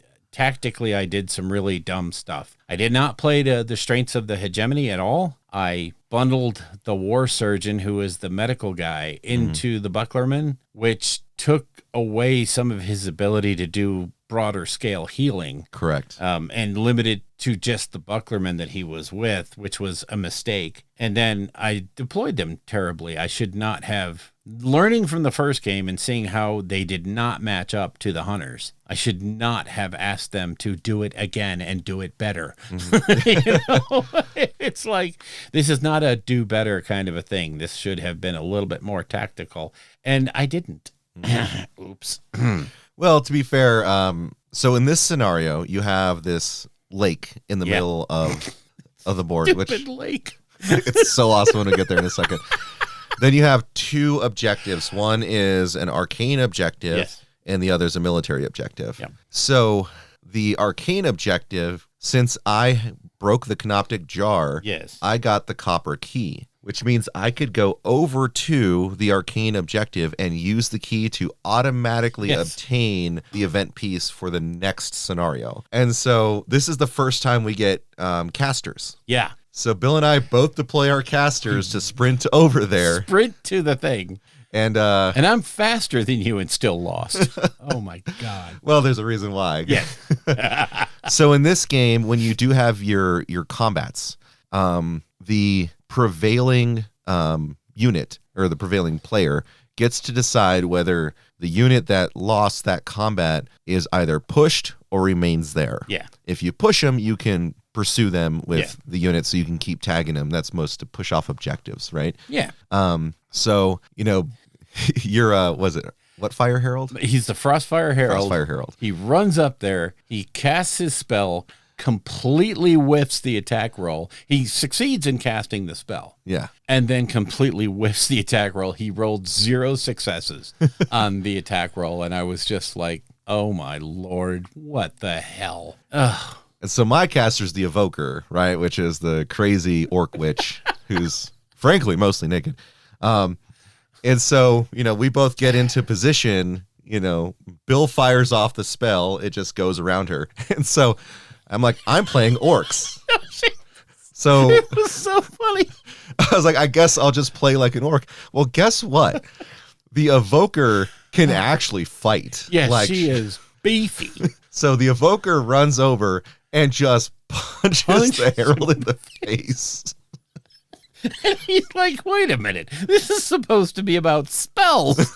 did some really dumb stuff. I did not play the strengths of the hegemony at all. I bundled the war surgeon, who is the medical guy, into the bucklerman, which took away some of his ability to do broader scale healing. Correct. And limited to just the bucklerman that he was with, which was a mistake. And then I deployed them terribly. I should not have. Learning from the first game and seeing how they did not match up to the hunters, I should not have asked them to do it again and do it better. It's like, this is not a do better kind of a thing. This should have been a little bit more tactical, and I didn't. Oops. Well, to be fair, so in this scenario, you have this lake in the middle of the board. Stupid lake. It's so awesome when we get there in a second. Then you have 2 objectives. One is an arcane objective, and the other is a military objective. Yep. So the arcane objective, since I broke the Canoptic Jar, I got the copper key. which means I could go over to the arcane objective and use the key to automatically obtain the event piece for the next scenario. And so this is the first time we get casters. Yeah. So Bill and I both deploy our casters to sprint over there. Sprint to the thing. And I'm faster than you and still lost. Oh my God. Well, there's a reason why. Yeah. So in this game, when you do have your combats, the prevailing unit or the prevailing player gets to decide whether the unit that lost that combat is either pushed or remains there. Yeah. If you push them, you can pursue them with the unit so you can keep tagging them. That's most to push off objectives, right? Yeah. So, you're what Fire Herald? He's the Frostfire Herald. Frostfire Herald. He runs up there, he casts his spell, completely whiffs the attack roll. He succeeds in casting the spell. Yeah. And then completely whiffs the attack roll. He rolled 0 successes on the attack roll. And I was just like, oh my Lord, what the hell? Ugh. And so my caster's the Evoker, right? Which is the crazy orc witch who's frankly mostly naked. And so, we both get into position, Bill fires off the spell. It just goes around her. And so I'm like, I'm playing orcs. So it was so funny. I was like, I guess I'll just play like an orc. Well, guess what? The Evoker can actually fight. Yeah, she is beefy. So the Evoker runs over and just punches the Herald in the face. And he's like, wait a minute. This is supposed to be about spells.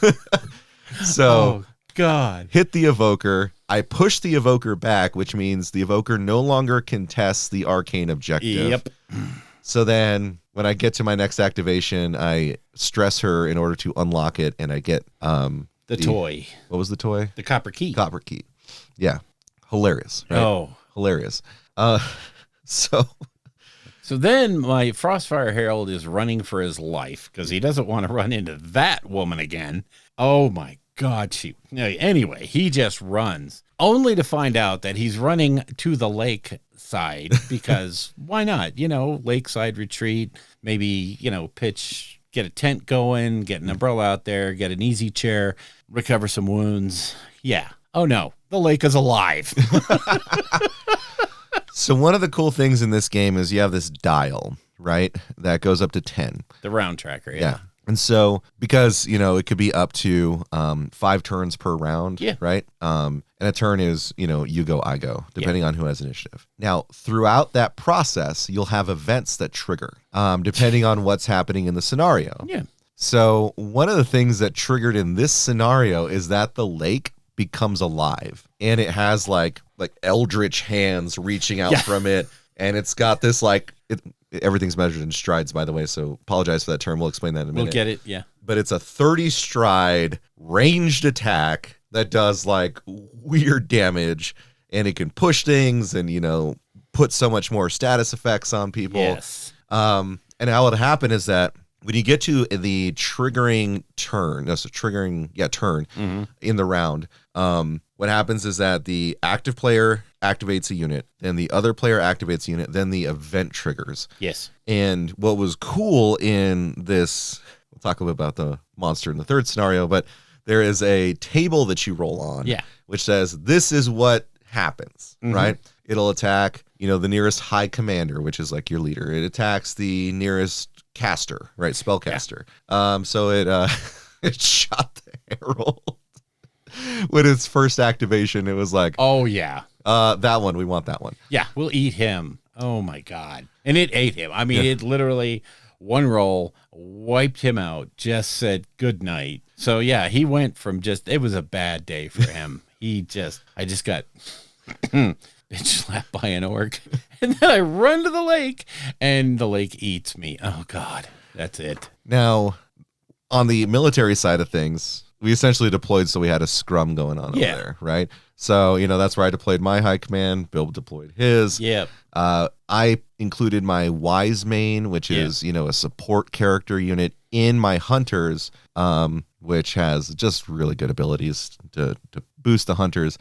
So, oh, God. Hit the Evoker. I push the Evoker back, which means the Evoker no longer contests the arcane objective. Yep. So then when I get to my next activation, I stress her in order to unlock it, and I get the toy. What was the toy? The copper key. Copper key. Yeah. Hilarious. Right? Oh. Hilarious. So then my Frostfire Herald is running for his life because he doesn't want to run into that woman again. Oh my God. Anyway, he just runs only to find out that he's running to the lake side because why not? Lakeside retreat, maybe, get a tent going, get an umbrella out there, get an easy chair, recover some wounds. Yeah. Oh no, the lake is alive. So one of the cool things in this game is you have this dial, right? That goes up to 10. The round tracker, yeah. And so because, it could be up to 5 turns per round, right? And a turn is, you go, I go, depending on who has initiative. Now, throughout that process, you'll have events that trigger, depending on what's happening in the scenario. Yeah. So one of the things that triggered in this scenario is that the lake becomes alive, and it has like eldritch hands reaching out from it, and it's got this everything's measured in strides, by the way, so apologize for that term. We'll explain that in a minute. We'll get it. Yeah. But it's a 30 stride ranged attack that does weird damage, and it can push things and put so much more status effects on people. Yes. And how would happen is that when you get to the triggering turn, turn in the round, what happens is that the active player activates a unit, then the other player activates a unit, then the event triggers. Yes. And what was cool in this, we'll talk a little bit about the monster in the third scenario, but there is a table that you roll on, which says this is what happens, right? It'll attack, the nearest high commander, which is like your leader. It attacks the nearest caster, right? Spellcaster. So it shot the Herald with its first activation. It was like, oh yeah, that one, we want that one. Yeah, we'll eat him. Oh my God. And it ate him. I mean, it literally one roll wiped him out, just said good night. So yeah, he went from it was a bad day for him. I just got bitch slapped by an orc. And then I run to the lake and the lake eats me. Oh God, that's it. Now, on the military side of things, we essentially deployed, so we had a scrum going on over there, right? So, that's where I deployed my high command. Bill deployed his. Yep. I included my wise main, which is, a support character unit in my hunters, which has just really good abilities to boost the hunters.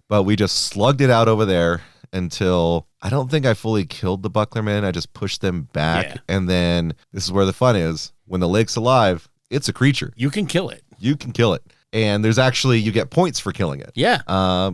But we just slugged it out over there until I don't think I fully killed the Bucklermen. I just pushed them back. Yeah. And then this is where the fun is. When the lake's alive, it's a creature. You can kill it. You can kill it. And there's actually, you get points for killing it. Yeah.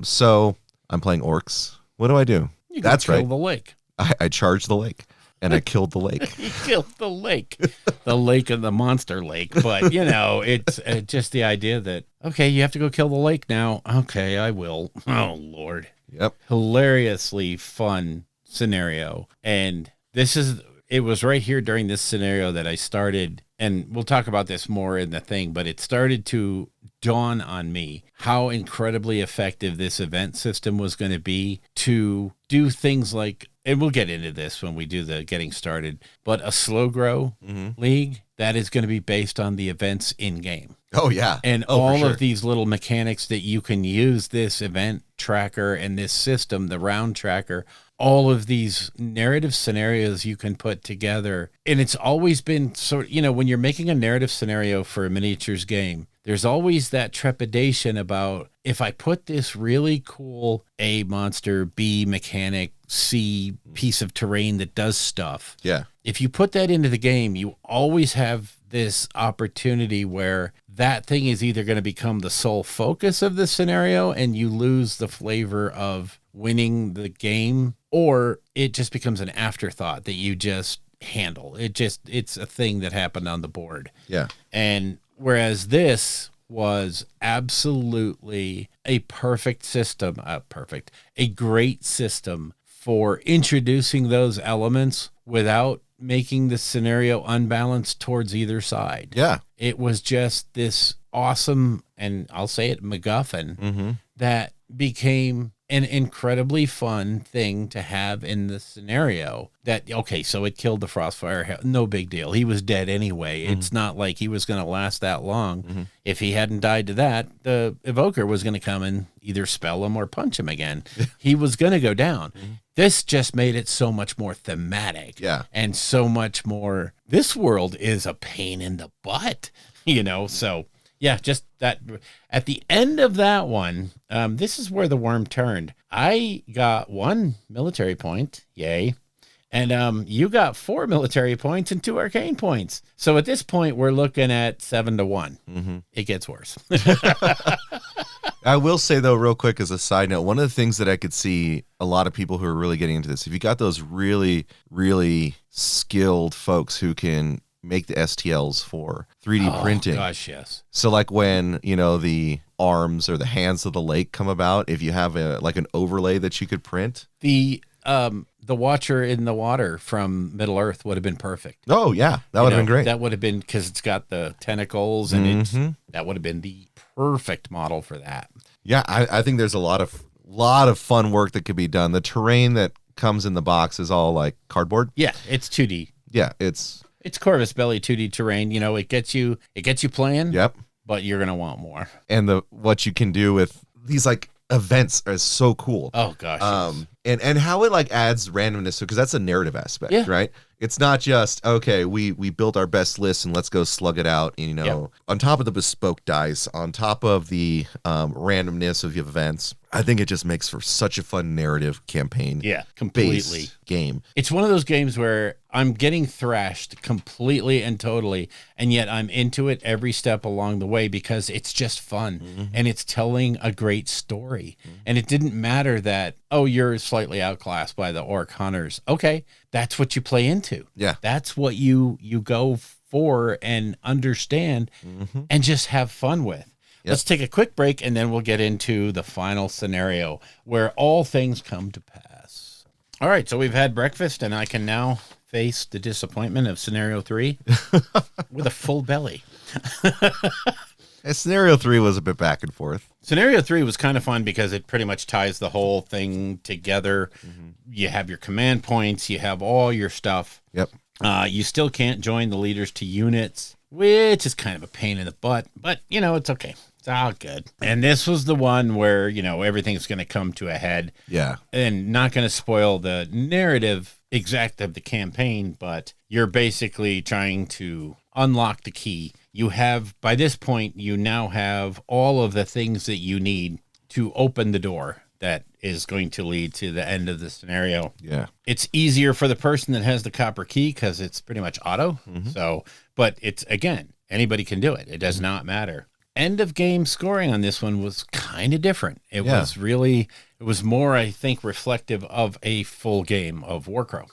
So I'm playing orcs. What do I do? You That's kill right. the lake. I charged the lake and I killed the lake. You killed the lake. The lake of the monster lake. But, it's just the idea that, okay, you have to go kill the lake now. Okay, I will. Oh, Lord. Yep. Hilariously fun scenario. And it was right here during this scenario that I started, and we'll talk about this more in the thing, but it started to dawn on me how incredibly effective this event system was going to be to do things like, and we'll get into this when we do the getting started, but a slow grow league that is going to be based on the events in game. Oh, yeah. And all of these little mechanics that you can use this event tracker and this system, the round tracker, all of these narrative scenarios you can put together. And it's always been when you're making a narrative scenario for a miniatures game, there's always that trepidation about, if I put this really cool A monster, B mechanic, C piece of terrain that does stuff. Yeah. If you put that into the game, you always have this opportunity where that thing is either going to become the sole focus of the scenario and you lose the flavor of winning the game, or it just becomes an afterthought that you just handle. It's a thing that happened on the board. Yeah. And whereas this was absolutely a perfect system, a great system for introducing those elements without making the scenario unbalanced towards either side. Yeah. It was just this awesome, and I'll say it, MacGuffin, that became an incredibly fun thing to have in the scenario. That, okay, so it killed the Frostfire, no big deal. He was dead anyway. It's not like he was going to last that long. If he hadn't died to that, the Evoker was going to come and either spell him or punch him again. He was going to go down. This just made it so much more thematic. Yeah. And so much more, this world is a pain in the butt, so... Yeah, just that at the end of that one, this is where the worm turned. I got 1 military point, yay. And you got 4 military points and 2 arcane points. So at this point, we're looking at 7-1. It gets worse. I will say, though, real quick, as a side note, one of the things that I could see a lot of people who are really getting into this, if you got those really, really skilled folks who can make the STLs for 3D printing. Gosh, yes. So like when, the arms or the hands of the lake come about, if you have an overlay that you could print. The Watcher in the water from Middle Earth would have been perfect. Oh, yeah. That would have been great. That would have been, because it's got the tentacles and that would have been the perfect model for that. Yeah, I think there's a lot of fun work that could be done. The terrain that comes in the box is all like cardboard. Yeah, it's 2D. Yeah, it's Corvus Belli 2D terrain. It gets you playing. Yep. But you're gonna want more. And what you can do with these like events is so cool. Oh gosh. And how it like adds randomness, because that's a narrative aspect, right? It's not just, okay, we built our best list and let's go slug it out, on top of the bespoke dice, on top of the randomness of events. I think it just makes for such a fun narrative campaign. Yeah, completely. Game. It's one of those games where I'm getting thrashed completely and totally, and yet I'm into it every step along the way because it's just fun and it's telling a great story. And it didn't matter that, oh, you're slightly outclassed by the orc hunters. Okay, that's what you play into. Yeah. That's what you go for and understand and just have fun with. Yep. Let's take a quick break, and then we'll get into the final scenario where all things come to pass. All right, so we've had breakfast, and I can now face the disappointment of Scenario 3 with a full belly. Scenario 3 was a bit back and forth. Scenario 3 was kind of fun because it pretty much ties the whole thing together. You have your command points. You have all your stuff. Yep. You still can't join the leaders to units, which is kind of a pain in the butt, but, it's okay. It's all good. And this was the one where, everything's going to come to a head. Yeah. And not going to spoil the narrative exact of the campaign, but you're basically trying to unlock the key. You have, by this point, you now have all of the things that you need to open the door that is going to lead to the end of the scenario. Yeah. It's easier for the person that has the copper key because it's pretty much auto. So, but it's, again, anybody can do it. It does not matter. End of game scoring on this one was kind of different. It was more, I think, reflective of a full game of Warcrow.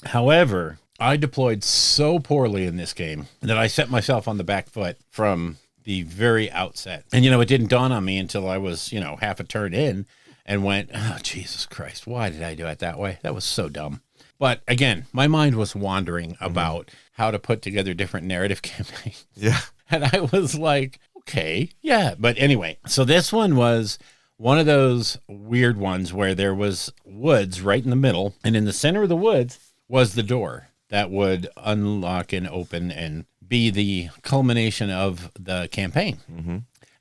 However, I deployed so poorly in this game that I set myself on the back foot from the very outset. And, it didn't dawn on me until I was, half a turn in and went, oh, Jesus Christ, why did I do it that way? That was so dumb. But again, my mind was wandering about how to put together different narrative campaigns. Yeah. And I was like, okay, yeah. But anyway, so this one was one of those weird ones where there was woods right in the middle. And in the center of the woods was the door that would unlock and open and be the culmination of the campaign.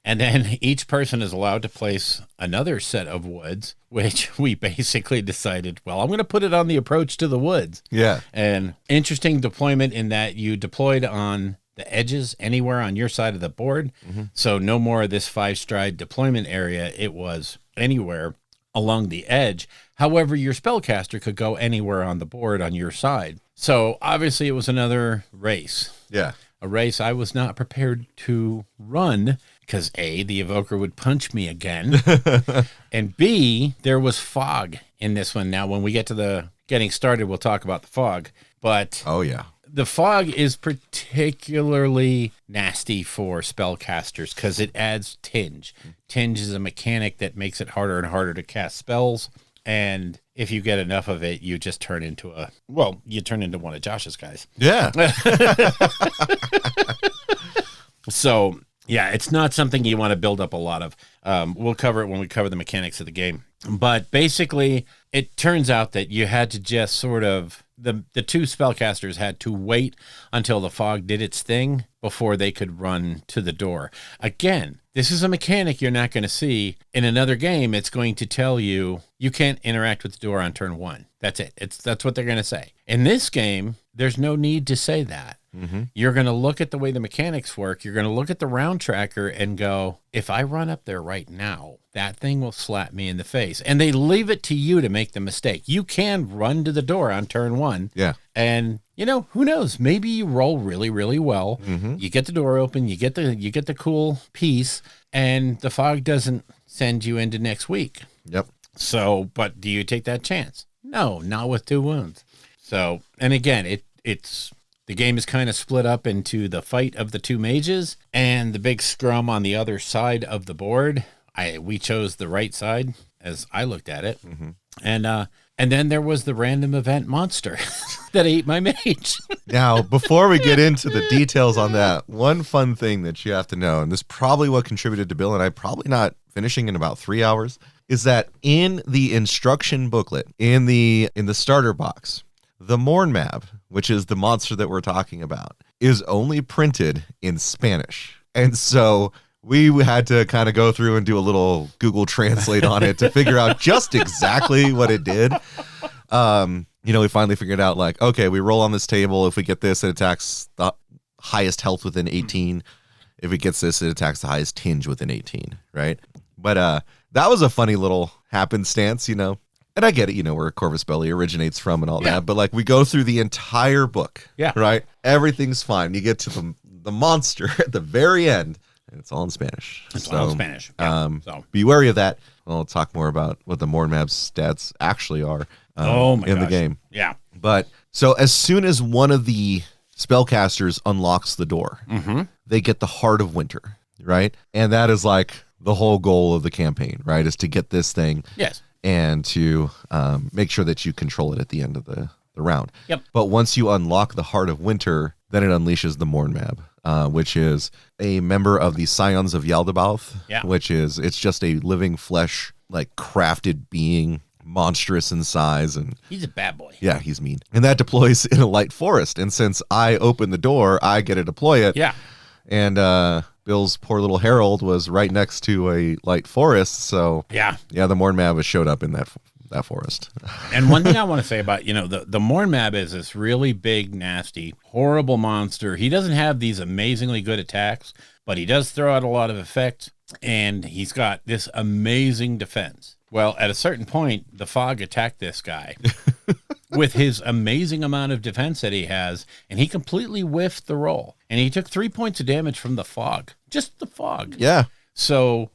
And then each person is allowed to place another set of woods, which we basically decided, well, I'm going to put it on the approach to the woods. Yeah. And interesting deployment in that you deployed on the edges anywhere on your side of the board. So no more of this 5-stride deployment area. It was anywhere along the edge. However, your spellcaster could go anywhere on the board on your side. So obviously it was another race. Yeah. A race I was not prepared to run because A, the evoker would punch me again. And B, there was fog in this one. Now, when we get to the getting started, we'll talk about the fog. But Oh, yeah. the fog is particularly nasty for spellcasters because it adds tinge. Tinge is a mechanic that makes it harder and harder to cast spells. And if you get enough of it, you just turn into you turn into one of Josh's guys. Yeah. So, yeah, it's not something you want to build up a lot of. We'll cover it when we cover the mechanics of the game. But basically, it turns out that you had to just sort of, the two spellcasters had to wait until the fog did its thing before they could run to the door. Again, this is a mechanic you're not going to see. In another game, it's going to tell you can't interact with the door on turn 1. That's it. That's what they're going to say. In this game, there's no need to say that. You're going to look at the way the mechanics work. You're going to look at the round tracker and go, if I run up there right now, that thing will slap me in the face. And they leave it to you to make the mistake. You can run to the door on turn 1. Yeah. And, who knows? Maybe you roll really, really well. You get the door open, you get the cool piece, and the fog doesn't send you into next week. Yep. So, but do you take that chance? No, not with 2 wounds. So, and again, it's the game is kind of split up into the fight of the 2 mages and the big scrum on the other side of the board. We chose the right side as I looked at it. And then there was the random event monster that ate my mage. Now, before we get into the details on that, one fun thing that you have to know, and this is probably what contributed to Bill and I probably not finishing in about 3 hours, is that in the instruction booklet, in the starter box, the Mornmab, which is the monster that we're talking about, is only printed in Spanish. And so we had to kind of go through and do a little Google Translate on it to figure out just exactly what it did. We finally figured out, like, okay, we roll on this table. If we get this, it attacks the highest health within 18. If it gets this, it attacks the highest tinge within 18, right? But that was a funny little happenstance, And I get it, where Corvus Belli originates from and all that. But, like, we go through the entire book, right? Everything's fine. You get to the monster at the very end, and it's all in Spanish. It's all in Spanish. Yeah. Be wary of that. We'll talk more about what the Mornmab's stats actually are in the game. Yeah. But so as soon as one of the spellcasters unlocks the door, they get the Heart of Winter, right? And that is like the whole goal of the campaign, right? Is to get this thing. Yes. And to make sure that you control it at the end of the round. Yep. But once you unlock the Heart of Winter, then it unleashes the Mornmab, which is a member of the Scions of Yaldabaoth, which is, it's just a living flesh, like crafted being, monstrous in size. And he's a bad boy. Yeah, he's mean. And that deploys in a light forest. And since I open the door, I get to deploy it. Yeah. And Bill's poor little Harold was right next to a light forest. So the Mornmab has showed up in that forest. And one thing I want to say about, the Mornmab is this really big, nasty, horrible monster. He doesn't have these amazingly good attacks, but he does throw out a lot of effects, and he's got this amazing defense. Well, at a certain point, the fog attacked this guy with his amazing amount of defense that he has, and he completely whiffed the roll. And he took 3 points of damage from the fog. Just the fog. Yeah. So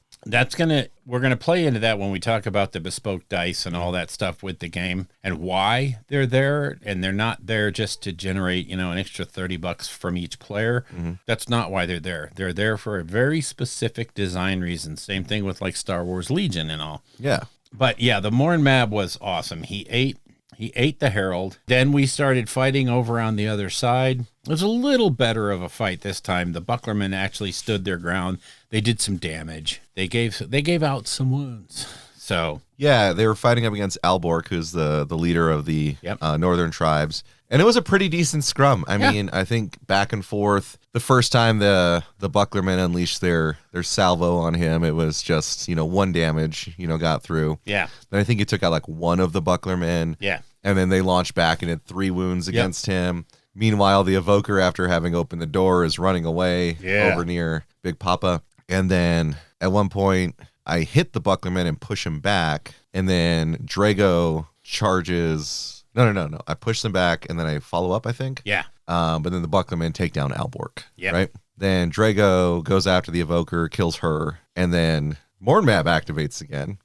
we're gonna play into that when we talk about the bespoke dice and all that stuff with the game and why they're there. And they're not there just to generate, an extra $30 from each player. That's not why they're there. They're there for a very specific design reason. Same thing with like Star Wars Legion and all. Yeah. But yeah, the Morn Mab was awesome. He ate the Herald. Then we started fighting over on the other side. It was a little better of a fight this time. The Bucklermen actually stood their ground. They did some damage. They gave out some wounds. So yeah, they were fighting up against Alborg, who's the leader of the northern tribes. And it was a pretty decent scrum. I mean, I think back and forth. The first time the Bucklermen unleashed their salvo on him, it was just, 1 damage, got through. Yeah. Then I think he took out like 1 of the Bucklermen. Yeah. And then they launched back and had 3 wounds against him. Meanwhile, the Evoker, after having opened the door, is running away over near Big Papa. And then at one point, I hit the Bucklerman and push him back. And then Drago charges... No. I push them back and then I follow up, I think. Yeah. But then the Bucklermen take down Alborg. Yeah. Right? Then Drago goes after the Evoker, kills her. And then Mornmab activates again.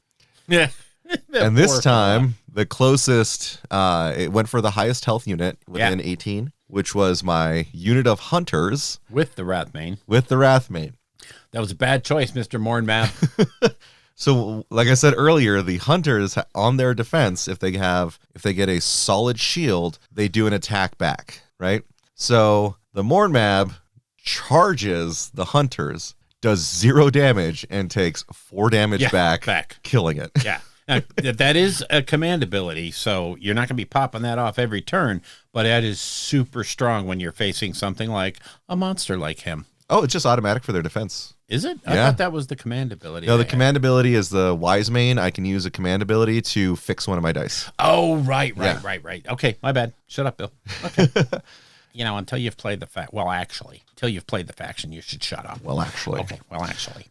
Yeah. And this time, the closest, it went for the highest health unit within 18, which was my unit of hunters. With the Wrathmane. That was a bad choice, Mr. Mornmap. So, like I said earlier, the hunters on their defense, if they get a solid shield, they do an attack back, right? So the Mornmab charges the hunters, does 0 damage, and takes 4 damage back, killing it. Yeah. Now, that is a command ability, so you're not going to be popping that off every turn, but that is super strong when you're facing something like a monster like him. Oh, it's just automatic for their defense. Is it? I thought that was the command ability. No, the command ability is the Wisemane. I can use a command ability to fix one of my dice. Oh, right. Okay, my bad. Shut up, Bill. Okay. Until you've played until you've played the faction, you should shut up. Okay, well, actually.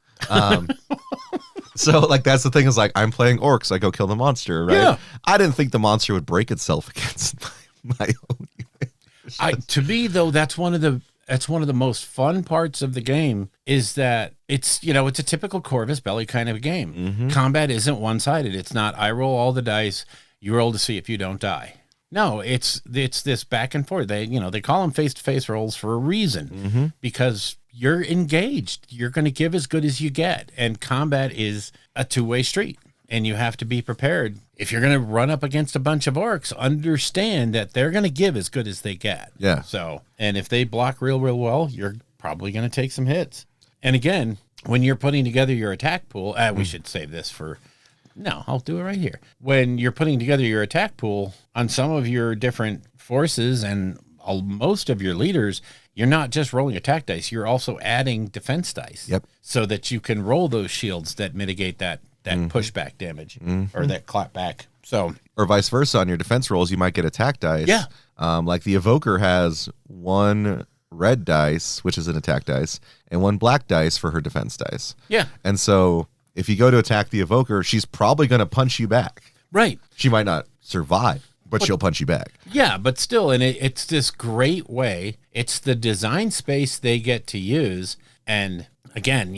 So, like, that's the thing is, like, I'm playing orcs. I go kill the monster, right? Yeah. I didn't think the monster would break itself against my own unit. To me, though, that's one of the most fun parts of the game is that it's a typical Corvus Belli kind of a game. Mm-hmm. Combat isn't one-sided. It's not I roll all the dice, you roll to see if you don't die. No, it's this back and forth. They call them face-to-face rolls for a reason because you're engaged. You're going to give as good as you get, and combat is a two-way street. And you have to be prepared. If you're going to run up against a bunch of orcs, understand that they're going to give as good as they get. Yeah. So, and if they block real well, you're probably going to take some hits. And again, when you're putting together your attack pool, we should save this for... No, I'll do it right here. When you're putting together your attack pool on some of your different forces and most of your leaders, you're not just rolling attack dice. You're also adding defense dice. Yep. So that you can roll those shields that mitigate that pushback damage or that clap back. So, or vice versa, on your defense rolls, you might get attack dice. Yeah. Like the Evoker has 1 red dice, which is an attack dice, and 1 black dice for her defense dice. Yeah. And so if you go to attack the Evoker, she's probably going to punch you back. Right. She might not survive, but she'll punch you back. Yeah, but still, and it's this great way. It's the design space they get to use. And again,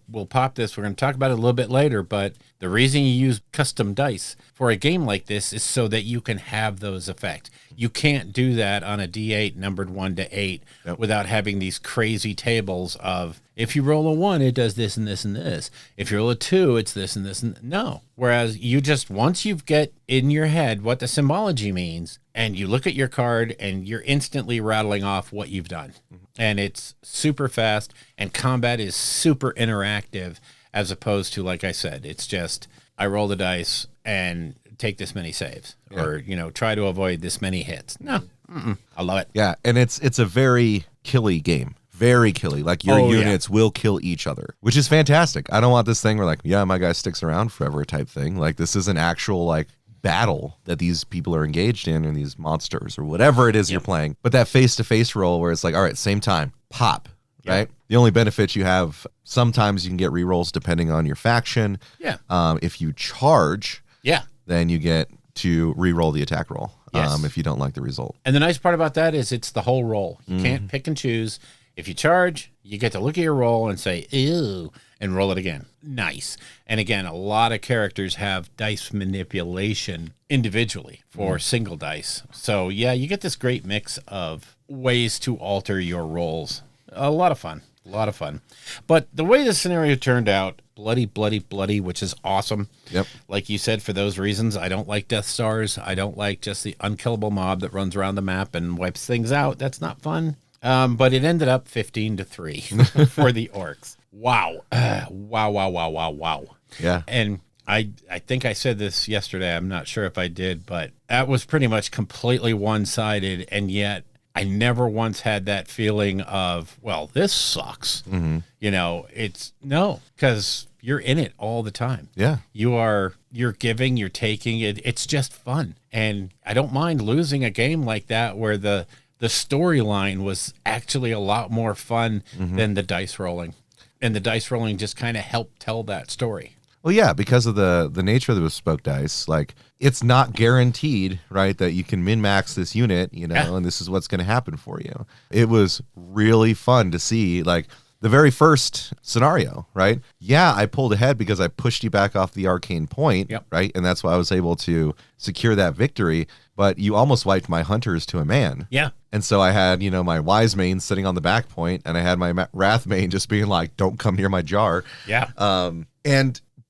we'll pop this. We're going to talk about it a little bit later, but the reason you use custom dice for a game like this is so that you can have those effects. You can't do that on a D8 numbered 1 to 8 without having these crazy tables of, if you roll a 1, it does this and this and this. If you roll a 2, it's this and this and no. Whereas you just, once you've get in your head what the symbology means, and you look at your card and you're instantly rattling off what you've done. And it's super fast, and combat is super interactive, as opposed to, like I said, it's just, I roll the dice and take this many saves, or, try to avoid this many hits. No, I love it. Yeah, and it's a very killy game. Very killy. Like, your units will kill each other, which is fantastic. I don't want this thing where, like, my guy sticks around forever type thing. Like, this is an actual, like, battle that these people are engaged in, or these monsters, or whatever it is you're playing. But that face-to-face roll where it's like, all right, same time, pop, right? The only benefit you have, sometimes you can get rerolls depending on your faction. Yeah. If you charge, Yeah. then you get to reroll the attack roll. Yes. If you don't like the result. And the nice part about that is it's the whole roll. You can't pick and choose. If you charge, you get to look at your roll and say, ew, and roll it again. Nice. And again, a lot of characters have dice manipulation individually for single dice. So, yeah, you get this great mix of ways to alter your rolls. A lot of fun. A lot of fun. But the way the scenario turned out, bloody, bloody, bloody, which is awesome. Yep. Like you said, for those reasons, I don't like Death Stars. I don't like just the unkillable mob that runs around the map and wipes things out. That's not fun. But it ended up 15-3 for the orcs. Wow. Wow. Yeah. And I think I said this yesterday. I'm not sure if I did, but that was pretty much completely one-sided. And yet I never once had that feeling of, well, this sucks. You know, because you're in it all the time. Yeah. You're giving, you're taking it. It's just fun. And I don't mind losing a game like that where the storyline was actually a lot more fun than the dice rolling. And the dice rolling just kind of helped tell that story. Well, yeah, because of the nature of the bespoke dice, like it's not guaranteed, right, that you can min-max this unit, and this is what's going to happen for you. It was really fun to see, like, the very first scenario, right? Yeah, I pulled ahead because I pushed you back off the arcane point, right? And that's why I was able to secure that victory. But you almost wiped my hunters to a man. Yeah. And so I had, my wise main sitting on the back point, and I had my wrath main just being like, don't come near my jar. Yeah.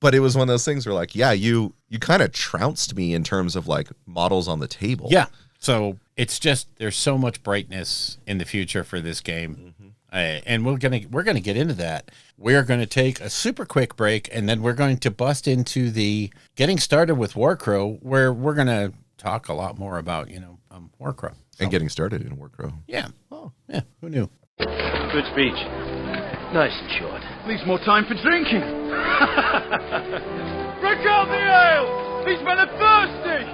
But it was one of those things where, like, yeah, you kind of trounced me in terms of, like, models on the table. Yeah. So it's just, there's so much brightness in the future for this game. And we're gonna get into that. We're gonna take a super quick break, and then we're going to bust into the getting started with Warcrow, where we're gonna talk a lot more about Warcrow and getting started in Warcrow. Yeah. Oh, yeah. Who knew? Good speech. Nice and short. Leaves more time for drinking. Break out the ale! These men are thirsty!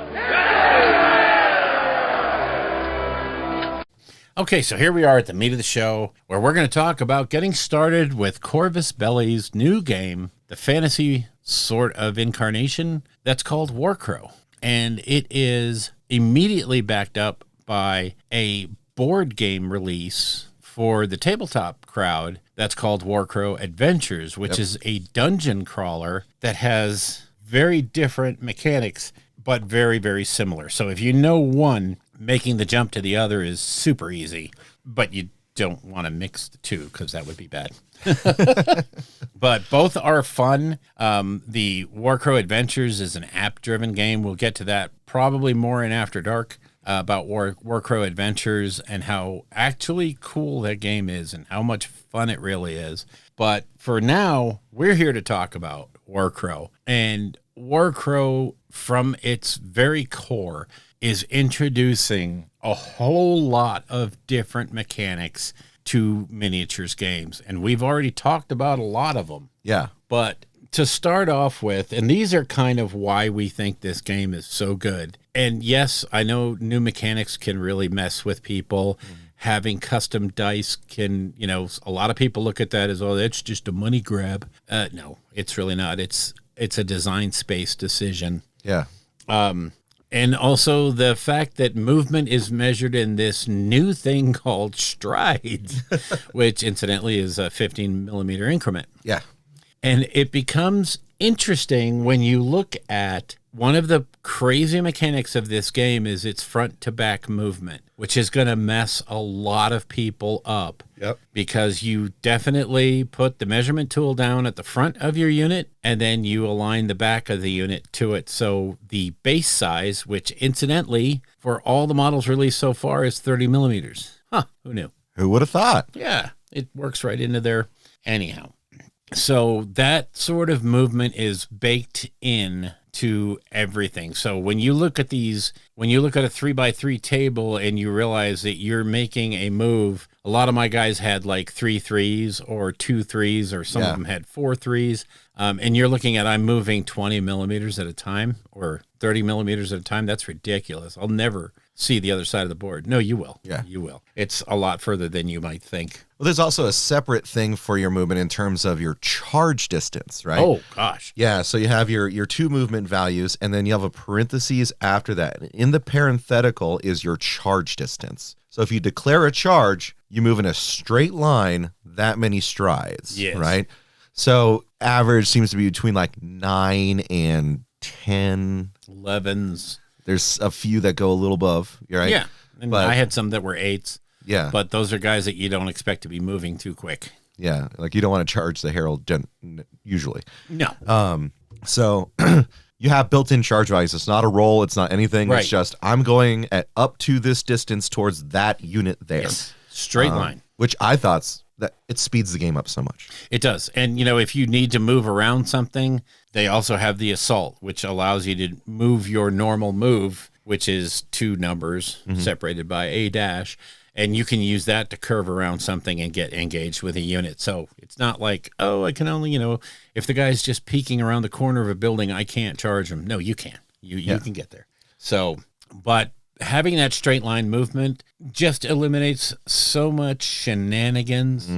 Okay, so here we are at the meat of the show, where we're going to talk about getting started with Corvus Belli's new game, the fantasy sort of incarnation that's called Warcrow. And it is immediately backed up by a board game release for the tabletop crowd that's called Warcrow Adventures, which is a dungeon crawler that has very different mechanics, but very, very similar. So if you know one, making the jump to the other is super easy, but you don't want to mix the two because that would be bad. But both are fun. The Warcrow Adventures is an app-driven game. We'll get to that probably more in After Dark about Warcrow Adventures and how actually cool that game is and how much fun it really is. But for now, we're here to talk about Warcrow. And Warcrow, from its very core, is introducing a whole lot of different mechanics to miniatures games. And we've already talked about a lot of them. Yeah. But to start off with, and these are kind of why we think this game is so good. And yes, I know new mechanics can really mess with people. Having custom dice can, a lot of people look at that as, oh, that's just a money grab. No, it's really not. It's a design space decision. Yeah. And also the fact that movement is measured in this new thing called strides, which incidentally is a 15 millimeter increment. Yeah. And it becomes interesting when you look at one of the crazy mechanics of this game is its front to back movement, which is going to mess a lot of people up. Yep. Because you definitely put the measurement tool down at the front of your unit, and then you align the back of the unit to it. So the base size, which incidentally, for all the models released so far, is 30 millimeters. Huh, who knew? Who would have thought? Yeah, it works right into there. Anyhow, so that sort of movement is baked in to everything. So when you look at a 3x3 table and you realize that you're making a move, a lot of my guys had like 3 3s or 2 3s, or some of them had 4 3s. And you're looking at, I'm moving 20 millimeters at a time or 30 millimeters at a time. That's ridiculous. I'll never see the other side of the board. No, you will. Yeah. You will. It's a lot further than you might think. Well, there's also a separate thing for your movement in terms of your charge distance, right? Oh, gosh. Yeah, so you have your 2 movement values, and then you have a parentheses after that. In the parenthetical is your charge distance. So if you declare a charge, you move in a straight line that many strides, Yes. right? So average seems to be between like 9 and 10. 11s. There's a few that go a little above, right? Yeah. And But- I had some that were 8s. Yeah. But those are guys that you don't expect to be moving too quick. Yeah, like you don't want to charge the herald usually. No. So you have built-in charge values. It's not a roll. It's not anything. Right. It's just I'm going at up to this distance towards that unit there. Yes. Straight line. Which I thought that it speeds the game up so much. It does. And, if you need to move around something, they also have the assault, which allows you to move your normal move, which is 2 numbers separated by a dash. And you can use that to curve around something and get engaged with a unit. So it's not like, oh, I can only, if the guy's just peeking around the corner of a building, I can't charge him. No, you can. You can get there. So, but having that straight line movement just eliminates so much shenanigans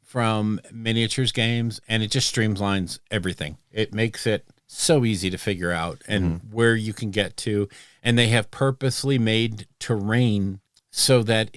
from miniatures games, and it just streamlines everything. It makes it so easy to figure out and where you can get to. And they have purposely made terrain so that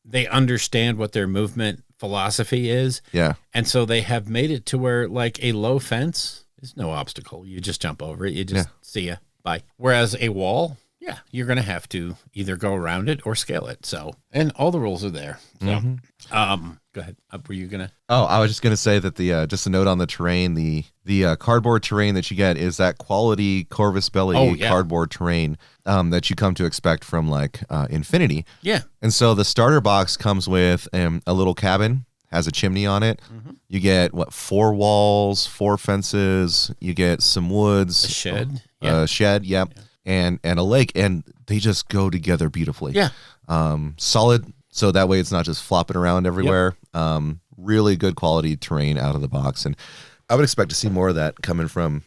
they understand what their movement philosophy is. Yeah. And so they have made it to where like a low fence is no obstacle. You just jump over it. You just see ya. Bye. Whereas a wall, yeah, you're going to have to either go around it or scale it. So, and all the rules are there. So, go ahead. Were you going to? Oh, I was just going to say that the just a note on the terrain, the cardboard terrain that you get is that quality Corvus Belli cardboard terrain that you come to expect from like Infinity. Yeah. And so the starter box comes with a little cabin, has a chimney on it. You get 4 walls, 4 fences. You get some woods, A shed. a shed, yeah. And a lake, and they just go together beautifully. Yeah. Solid. So that way it's not just flopping around everywhere. Really good quality terrain out of the box. And I would expect to see more of that coming from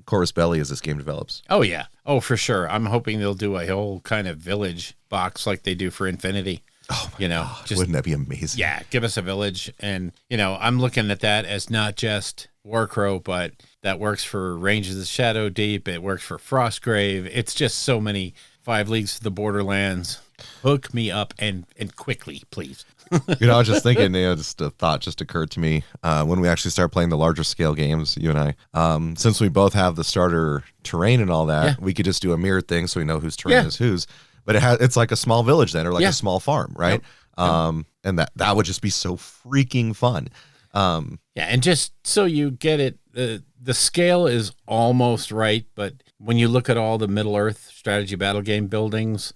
Corvus Belli as this game develops. Oh, yeah. Oh, for sure. I'm hoping they'll do a whole kind of village box like they do for Infinity. Oh, my God. Wouldn't that be amazing? Yeah, give us a village. And, I'm looking at that as not just Warcrow, but that works for Ranges of the Shadow Deep. It works for Frostgrave. It's just so many 5 Leagues to the Borderlands. Hook me up and quickly, please. I was just thinking, just a thought just occurred to me when we actually start playing the larger scale games, you and I. Since we both have the starter terrain and all that, we could just do a mirrored thing so we know whose terrain is whose. But it's like a small village then, or like a small farm, right? Yep. And that would just be so freaking fun. And just so you get it, the scale is almost right, but when you look at all the Middle-earth strategy battle game buildings,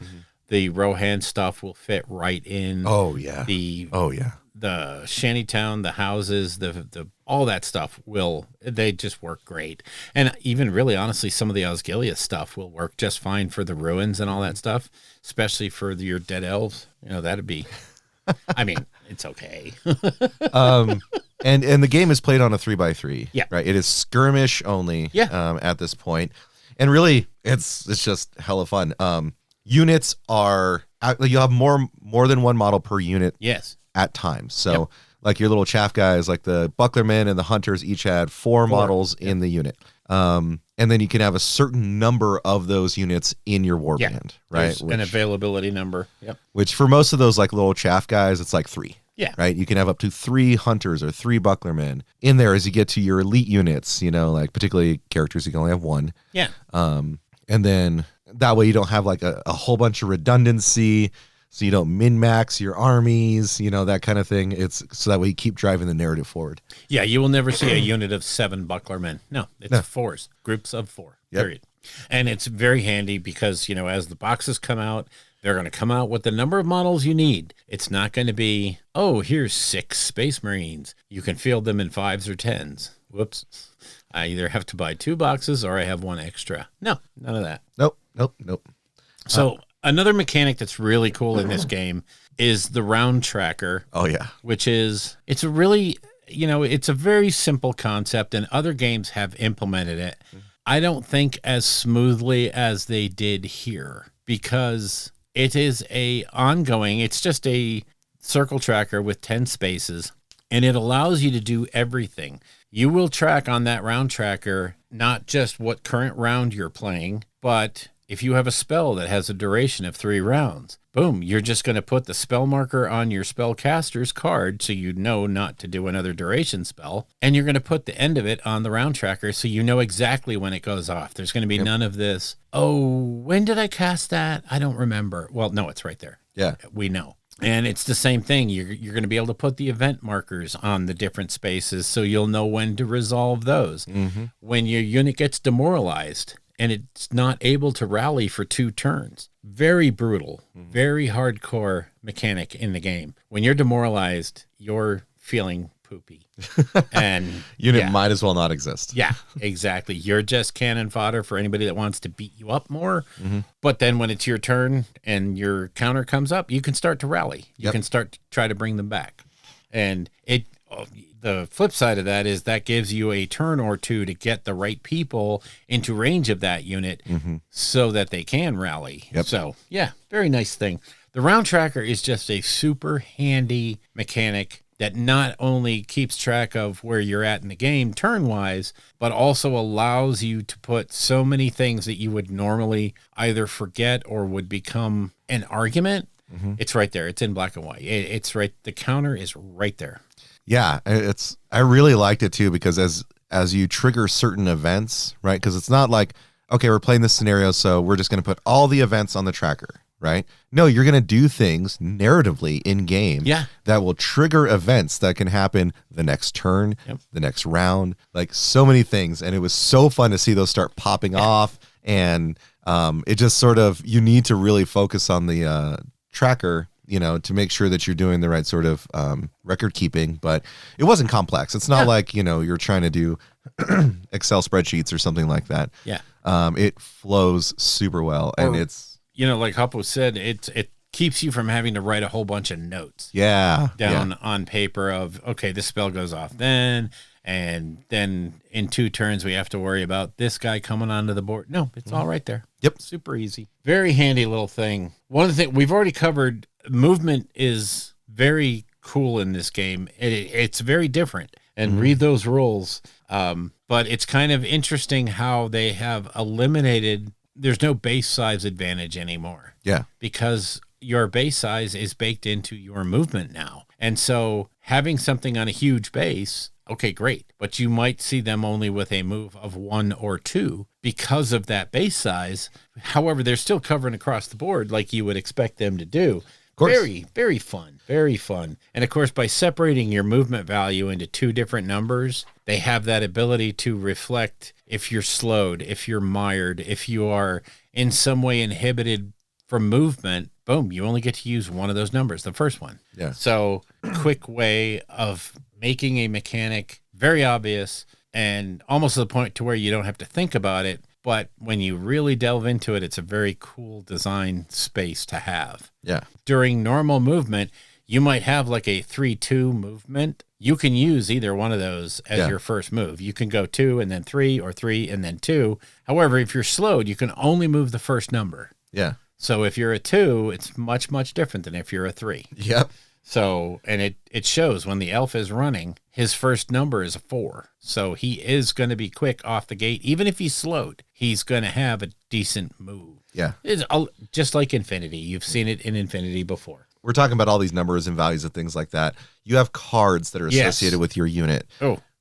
the Rohan stuff will fit right in. Oh, yeah. The shantytown, the houses, the all that stuff they just work great. And even really, honestly, some of the Osgiliath stuff will work just fine for the ruins and all that stuff, especially for your dead elves. That'd be, I mean, it's okay. And the game is played on a 3x3. Yeah. Right. It is skirmish only. Yeah. At this point, and really, it's just hella fun. Units are you have more than one model per unit. Yes. At times. So like your little chaff guys, like the Bucklermen and the Hunters each had 4 models in the unit. And then you can have a certain number of those units in your warband, right? An availability number. Yep. Which for most of those like little chaff guys, it's like 3. Yeah. Right. You can have up to 3 Hunters or 3 Bucklermen in there as you get to your elite units, like particularly characters you can only have 1. Yeah. And then that way you don't have like a whole bunch of redundancy. So you don't min-max your armies, that kind of thing. It's so that way you keep driving the narrative forward. Yeah, you will never see a unit of 7 Bucklermen. No, it's 4s, groups of 4, period. And it's very handy because, as the boxes come out, they're going to come out with the number of models you need. It's not going to be, oh, here's 6 Space Marines. You can field them in 5s or 10s. Whoops. I either have to buy 2 boxes or I have 1 extra. No, none of that. Nope. So another mechanic that's really cool in this game is the round tracker. Oh, yeah. Which is, it's a really, it's a very simple concept, and other games have implemented it. I don't think as smoothly as they did here. because it is it's just a circle tracker with 10 spaces, and it allows you to do everything. You will track on that round tracker not just what current round you're playing, but if you have a spell that has a duration of 3 rounds, boom, you're just going to put the spell marker on your spellcaster's card so you know not to do another duration spell, and you're going to put the end of it on the round tracker so you know exactly when it goes off. There's going to be none of this, oh, when did I cast that? I don't remember. Well, no, it's right there. Yeah. We know. And it's the same thing. You're going to be able to put the event markers on the different spaces so you'll know when to resolve those. Mm-hmm. When your unit gets demoralized and it's not able to rally for 2 turns, very brutal, very hardcore mechanic in the game. When you're demoralized, you're feeling poopy. And unit might as well not exist. Yeah, exactly. You're just cannon fodder for anybody that wants to beat you up more. But then when it's your turn and your counter comes up, you can start to rally. You can start to try to bring them back. And the flip side of that is that gives you a turn or 2 to get the right people into range of that unit so that they can rally. So, yeah, very nice thing. The round tracker is just a super handy mechanic that not only keeps track of where you're at in the game turn-wise, but also allows you to put so many things that you would normally either forget or would become an argument. It's right there. It's in black and white. It's right. The counter is right there. Yeah, I really liked it too, because as you trigger certain events, right? Because it's not like, okay, we're playing this scenario, so we're just going to put all the events on the tracker, right? No, you're going to do things narratively in game that will trigger events that can happen the next turn, the next round, like so many things. And it was so fun to see those start popping off. And it just sort of, you need to really focus on the tracker, to make sure that you're doing the right sort of record keeping. But it wasn't complex. It's not like, you're trying to do Excel spreadsheets or something like that. It flows super well. And it's, like Huppo said, it keeps you from having to write a whole bunch of notes down on paper of, okay, this spell goes off then, and then in 2 turns we have to worry about this guy coming onto the board. No, it's all right there. Super easy. Very handy little thing. One of the things we've already covered, movement is very cool in this game. It's very different, and read those rules. But it's kind of interesting how they have eliminated, there's no base size advantage anymore. Because your base size is baked into your movement now. And so having something on a huge base, okay, great. But you might see them only with a move of 1 or 2 because of that base size. However, they're still covering across the board like you would expect them to do. Very, very fun. Very fun. And of course, by separating your movement value into 2 different numbers, they have that ability to reflect if you're slowed, if you're mired, if you are in some way inhibited from movement. Boom, you only get to use one of those numbers, the first one. So quick way of making a mechanic very obvious and almost to the point to where you don't have to think about it. But when you really delve into it, it's a very cool design space to have. During normal movement, you might have like a 3-2 movement. You can use either one of those as your first move. You can go 2 and then 3, or 3 and then 2. However, if you're slowed, you can only move the first number. So if you're a 2, it's much, much different than if you're a 3. So, and it shows when the elf is running, his first number is a 4. So he is going to be quick off the gate. Even if he's slowed, he's going to have a decent move. It's just like Infinity. You've seen it in Infinity before. We're talking about all these numbers and values and things like that. You have cards that are associated with your unit.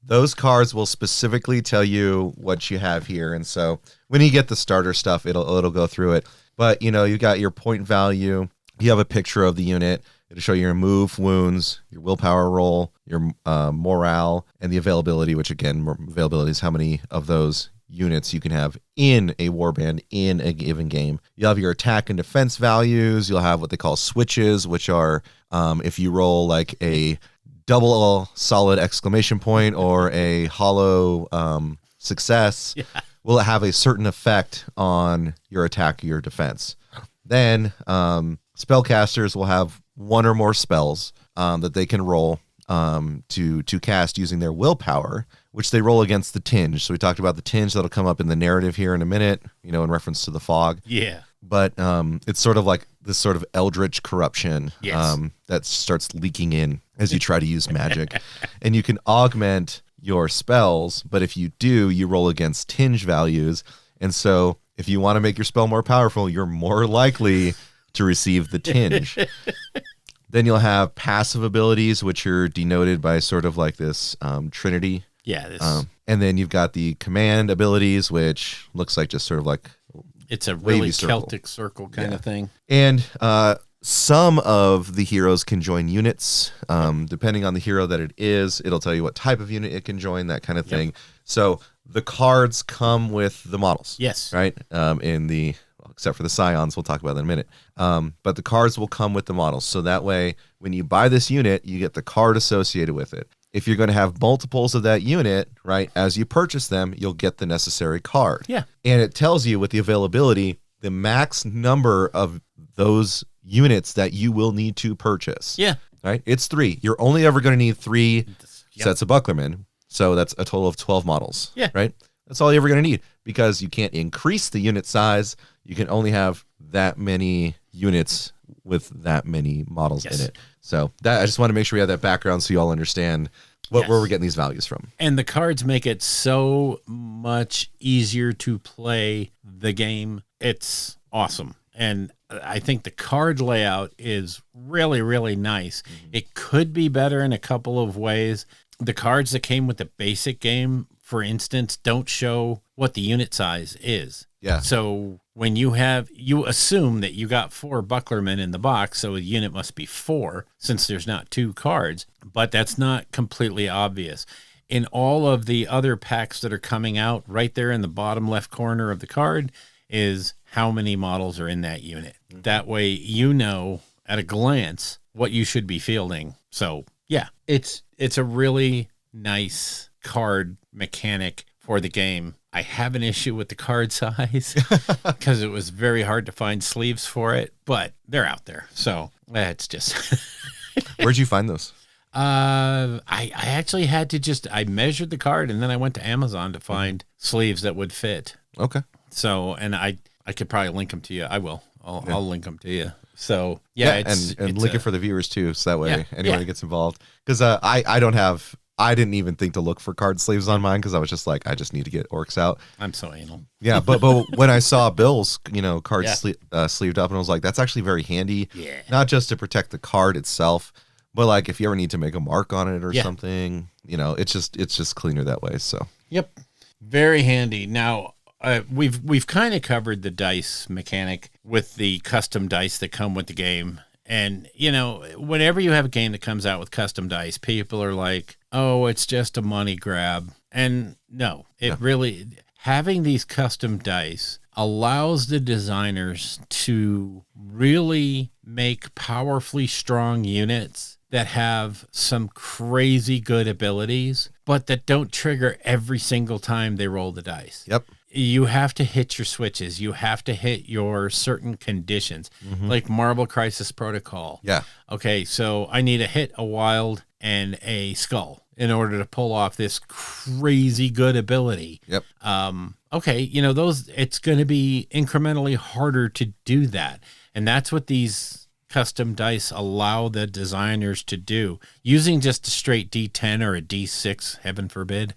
Those cards will specifically tell you what you have here. And so when you get the starter stuff, it'll go through it. But, you got your point value. You have a picture of the unit. It'll show your move, wounds, your willpower roll, your morale, and the availability, which again, availability is how many of those units you can have in a warband in a given game. You'll have your attack and defense values. You'll have what they call switches, which are if you roll like a double solid exclamation point or a hollow success, will it have a certain effect on your attack or your defense. Then spellcasters will have 1 or more spells that they can roll to cast using their willpower, which they roll against the tinge. So we talked about the tinge that'll come up in the narrative here in a minute, in reference to the fog. but it's sort of like this sort of eldritch corruption Yes. that starts leaking in as you try to use magic. And you can augment your spells, but if you do, you roll against tinge values. And so if you want to make your spell more powerful, you're more likely to receive the tinge. Then you'll have passive abilities, which are denoted by sort of like this trinity. Yeah. This, And then you've got the command abilities, which looks like just sort of like it's a wavy really circle. Celtic circle kind of thing. And some of the heroes can join units. Depending on the hero that it is, it'll tell you what type of unit it can join, that kind of thing. So the cards come with the models. Yes. Right? Except for the scions, we'll talk about that in a minute. But the cards will come with the models. So that way, when you buy this unit, you get the card associated with it. If you're going to have multiples of that unit, right, as you purchase them, you'll get the necessary card. Yeah. And it tells you with the availability, the max number of those units that you will need to purchase. Yeah. Right? It's 3. You're only ever going to need 3 sets of bucklermen. So that's a total of 12 models. Yeah. Right? That's all you're ever going to need because you can't increase the unit size. You can only have that many units with that many models in it. So that I just want to make sure we have that background so you all understand where we're getting these values from. And the cards make it so much easier to play the game. It's awesome. And I think the card layout is really, really nice. It could be better in a couple of ways. The cards that came with the basic game, for instance, don't show what the unit size is. Yeah. So when you assume that you got 4 bucklermen in the box, so a unit must be 4 since there's not 2 cards, but that's not completely obvious. In all of the other packs that are coming out, right there in the bottom left corner of the card is how many models are in that unit. That way you know at a glance what you should be fielding. So yeah, it's a really nice card mechanic for the game. I have an issue with the card size because it was very hard to find sleeves for it, but they're out there. So it's just. Where'd you find those? I actually had to I measured the card and then I went to Amazon to find sleeves that would fit. Okay. So, and I could probably link them to you. I will. I'll link them to you. So yeah, and link it for the viewers too, so that way anyone who gets involved. Because I didn't even think to look for card sleeves on mine because I was just like, I just need to get orcs out. I'm so anal. Yeah, but when I saw Bill's, card sleeved up, and I was like, that's actually very handy. Yeah. Not just to protect the card itself, but like if you ever need to make a mark on it or something, it's just cleaner that way. So. Yep. Very handy. Now. We've kind of covered the dice mechanic with the custom dice that come with the game. And, whenever you have a game that comes out with custom dice, people are like, oh, it's just a money grab. And no, really, having these custom dice allows the designers to really make powerfully strong units that have some crazy good abilities, but that don't trigger every single time they roll the dice. Yep. You have to hit your switches. You have to hit your certain conditions, like Marble Crisis Protocol. Yeah. Okay, so I need a hit, a wild, and a skull in order to pull off this crazy good ability. Yep. Okay, it's going to be incrementally harder to do that. And that's what these custom dice allow the designers to do. Using just a straight D10 or a D6, heaven forbid,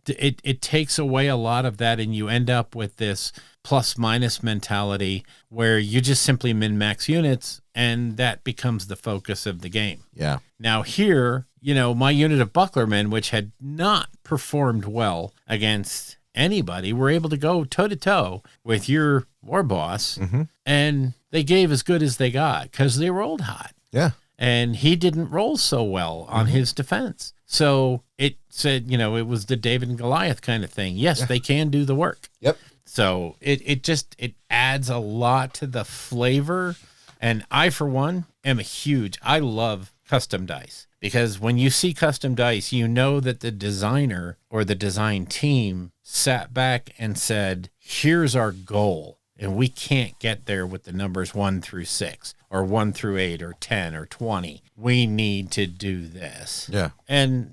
it takes away a lot of that, and you end up with this plus minus mentality where you just simply min-max units, and that becomes the focus of the game. Yeah. Now here, my unit of bucklermen, which had not performed well against anybody, were able to go toe-to-toe with your war boss, and they gave as good as they got because they rolled hot. Yeah. And he didn't roll so well on his defense. So it said, it was the David and Goliath kind of thing. Yes, they can do the work. Yep. So it adds a lot to the flavor. And I, for one, I love custom dice, because when you see custom dice, you know that the designer or the design team sat back and said, here's our goal. And we can't get there with the numbers 1 through 6 or 1 through 8 or 10 or 20. We need to do this. Yeah. And,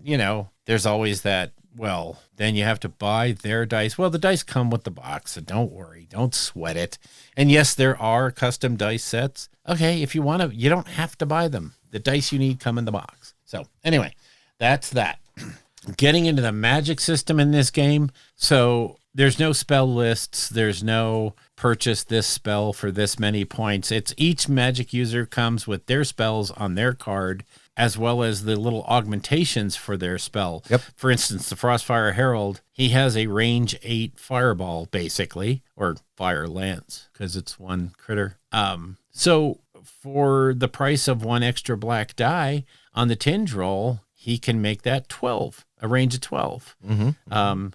there's always that well, then you have to buy their dice. Well, the dice come with the box, so don't worry. Don't sweat it. And yes, there are custom dice sets. Okay, if you want to, you don't have to buy them. The dice you need come in the box. So anyway, that's that. Getting into the magic system in this game. So there's no spell lists. There's no purchase this spell for this many points. It's each magic user comes with their spells on their card, as well as the little augmentations for their spell. Yep. For instance, the Frostfire Herald, he has a range 8 fireball, basically, or fire lance, because it's one critter. So for the price of 1 extra black die on the tinge roll, he can make that 12, a range of 12.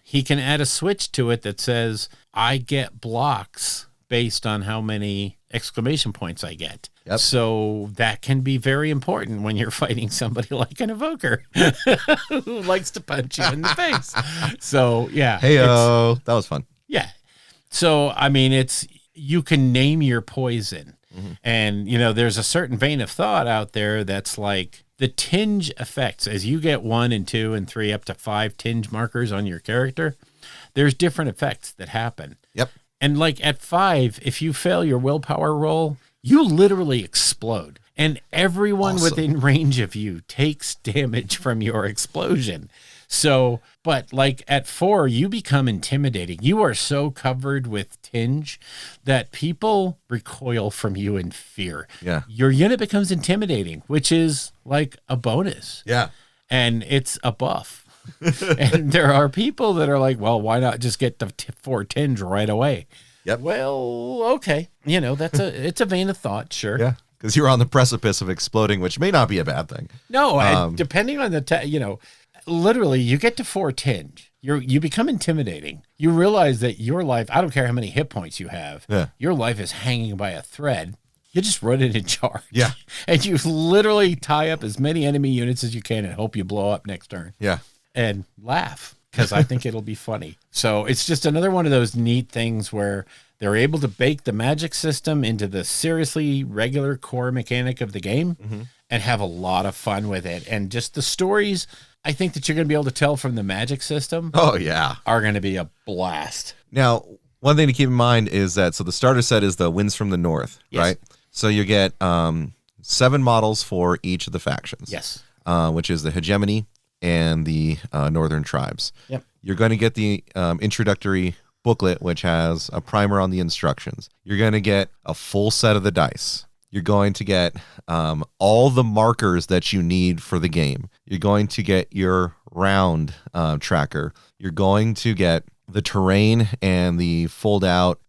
He can add a switch to it that says, I get blocks based on how many exclamation points I get. Yep. So that can be very important when you're fighting somebody like an evoker who likes to punch you in the face. So, yeah. Hey-o. That was fun. Yeah. So, I mean, you can name your poison. And, there's a certain vein of thought out there that's like the tinge effects. As you get 1 and 2 and 3 up to 5 tinge markers on your character, there's different effects that happen. Yep. And like at 5, if you fail your willpower roll, you literally explode. And everyone within range of you takes damage from your explosion. So, but like at 4, you become intimidating. You are so covered with tinge that people recoil from you in fear. Yeah. Your unit becomes intimidating, which is like a bonus. Yeah. And it's a buff. And there are people that are like, well, why not just get the 4 tinge right away? Yep. Well, okay. It's a vein of thought, sure. Yeah. Because you're on the precipice of exploding, which may not be a bad thing. No, and depending on literally you get to 4 tinge. You become intimidating. You realize that your life, I don't care how many hit points you have, your life is hanging by a thread. You just run it in charge. Yeah. And you literally tie up as many enemy units as you can and hope you blow up next turn. Yeah. And laugh, because I think it'll be funny. So it's just another one of those neat things where they're able to bake the magic system into the seriously regular core mechanic of the game and have a lot of fun with it. And just the stories, I think that you're going to be able to tell from the magic system. Oh, yeah. Are going to be a blast. Now, one thing to keep in mind is that, so the starter set is the Winds from the North, right? So you get 7 models for each of the factions. Yes. Which is the hegemony and the northern tribes. Yep. You're going to get the introductory booklet, which has a primer on the instructions. You're going to get a full set of the dice. You're going to get all the markers that you need for the game. You're going to get your round tracker. You're going to get the terrain and the fold out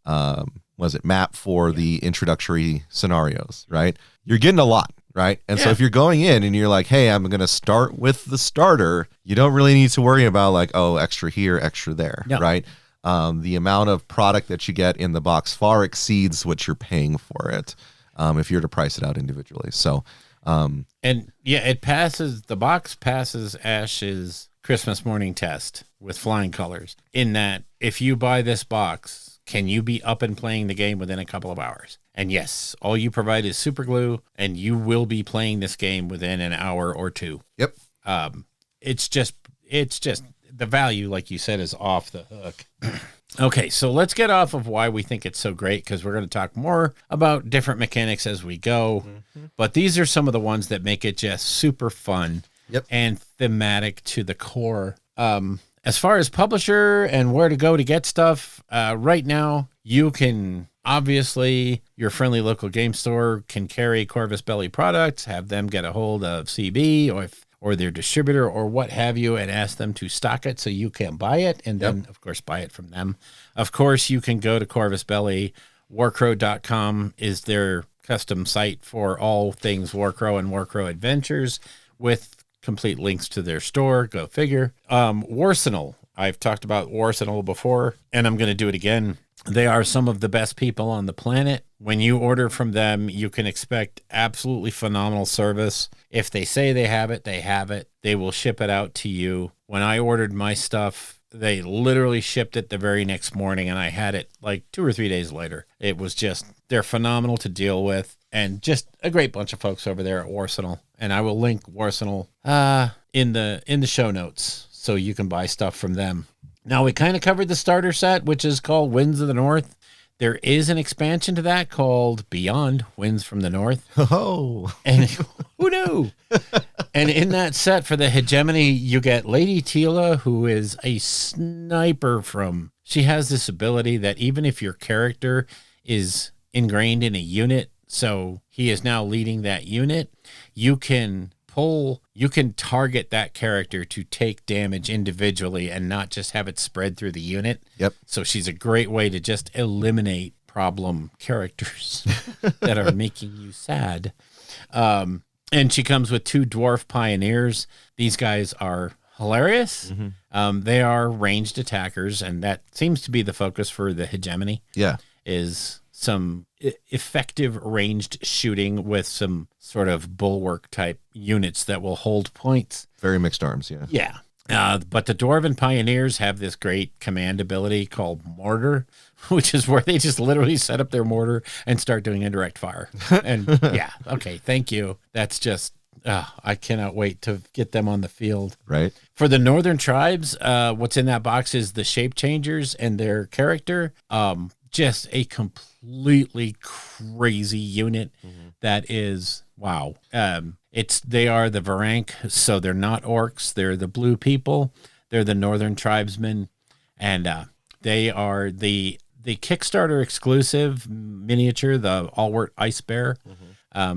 map for the introductory scenarios, right? You're getting a lot. Right. And so if you're going in and you're like, hey, I'm going to start with the starter, you don't really need to worry about like, oh, extra here, extra there. No. Right. The amount of product that you get in the box far exceeds what you're paying for it if you're to price it out individually. So the box passes Ash's Christmas morning test with flying colors in that if you buy this box, can you be up and playing the game within a couple of hours? And yes, all you provide is super glue, and you will be playing this game within an hour or 2. Yep. It's just the value, like you said, is off the hook. Okay, so let's get off of why we think it's so great, because we're going to talk more about different mechanics as we go. But these are some of the ones that make it just super fun and thematic to the core. As far as publisher and where to go to get stuff, right now you can... Obviously, your friendly local game store can carry Corvus Belli products, have them get a hold of CB or their distributor or what have you, and ask them to stock it so you can buy it, and then, of course, buy it from them. Of course, you can go to Corvus Belli. Warcrow.com is their custom site for all things Warcrow and Warcrow Adventures with complete links to their store. Go figure. Warsenal. I've talked about Warsenal before, and I'm going to do it again. They are some of the best people on the planet. When you order from them, you can expect absolutely phenomenal service. If they say they have it, they have it. They will ship it out to you. When I ordered my stuff, they literally shipped it the very next morning, and I had it like 2 or 3 days later. It was just, they're phenomenal to deal with, and just a great bunch of folks over there at Warsenal. And I will link Warsenal in the show notes. so you can buy stuff from them. Now, we kind of covered the starter set, which is called Winds of the North. There is an expansion to that called Beyond Winds from the North. Oh. And who knew? And in that set for the hegemony, you get Lady Tila, who is a sniper she has this ability that even if your character is ingrained in a unit, so he is now leading that unit, you can target that character to take damage individually and not just have it spread through the unit. Yep. So she's a great way to just eliminate problem characters that are making you sad. And she comes with 2 dwarf pioneers. These guys are hilarious. They are ranged attackers, and that seems to be the focus for the hegemony. Yeah. Is some effective ranged shooting with some sort of bulwark type units that will hold points. Very mixed arms, yeah. Yeah. But the Dwarven Pioneers have this great command ability called Mortar, which is where they just literally set up their mortar and start doing indirect fire. And yeah, okay, thank you. That's just, I cannot wait to get them on the field. Right. For the Northern Tribes, what's in that box is the Shape Changers and their character. Just a completely crazy unit that is, wow. They are the Varank, so they're not orcs. They're the blue people. They're the Northern Tribesmen, and they are the Kickstarter exclusive miniature. The Alwert Ice Bear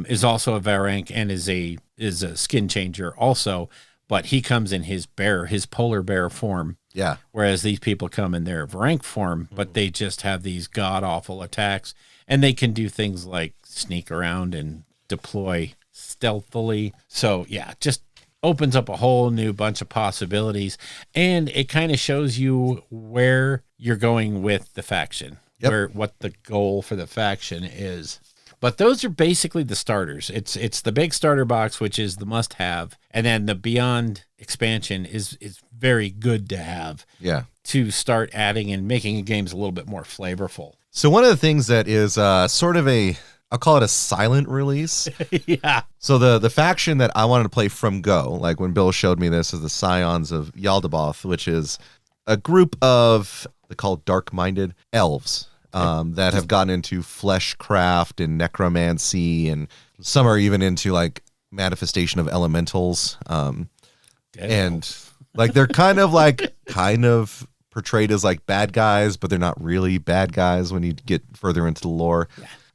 is also a Varank and is a skin changer also, but he comes in his polar bear form. Yeah. Whereas these people come in their Varank form, but they just have these god awful attacks, and they can do things like sneak around and deploy stealthily. So yeah, just opens up a whole new bunch of possibilities, and it kind of shows you where you're going with the faction, what the goal for the faction is. But those are basically the starters. It's the big starter box, which is the must-have, and then the Beyond expansion is very good to have. Yeah. To start adding and making the games a little bit more flavorful. So one of the things that is sort of I'll call it a silent release. Yeah. So the faction that I wanted to play from go, like when Bill showed me this, is the Scions of Yaldabaoth, which is a group of, they're called dark-minded elves. That have gotten into fleshcraft and necromancy, and some are even into like manifestation of elementals. And like they're kind of portrayed as like bad guys, but they're not really bad guys when you get further into the lore.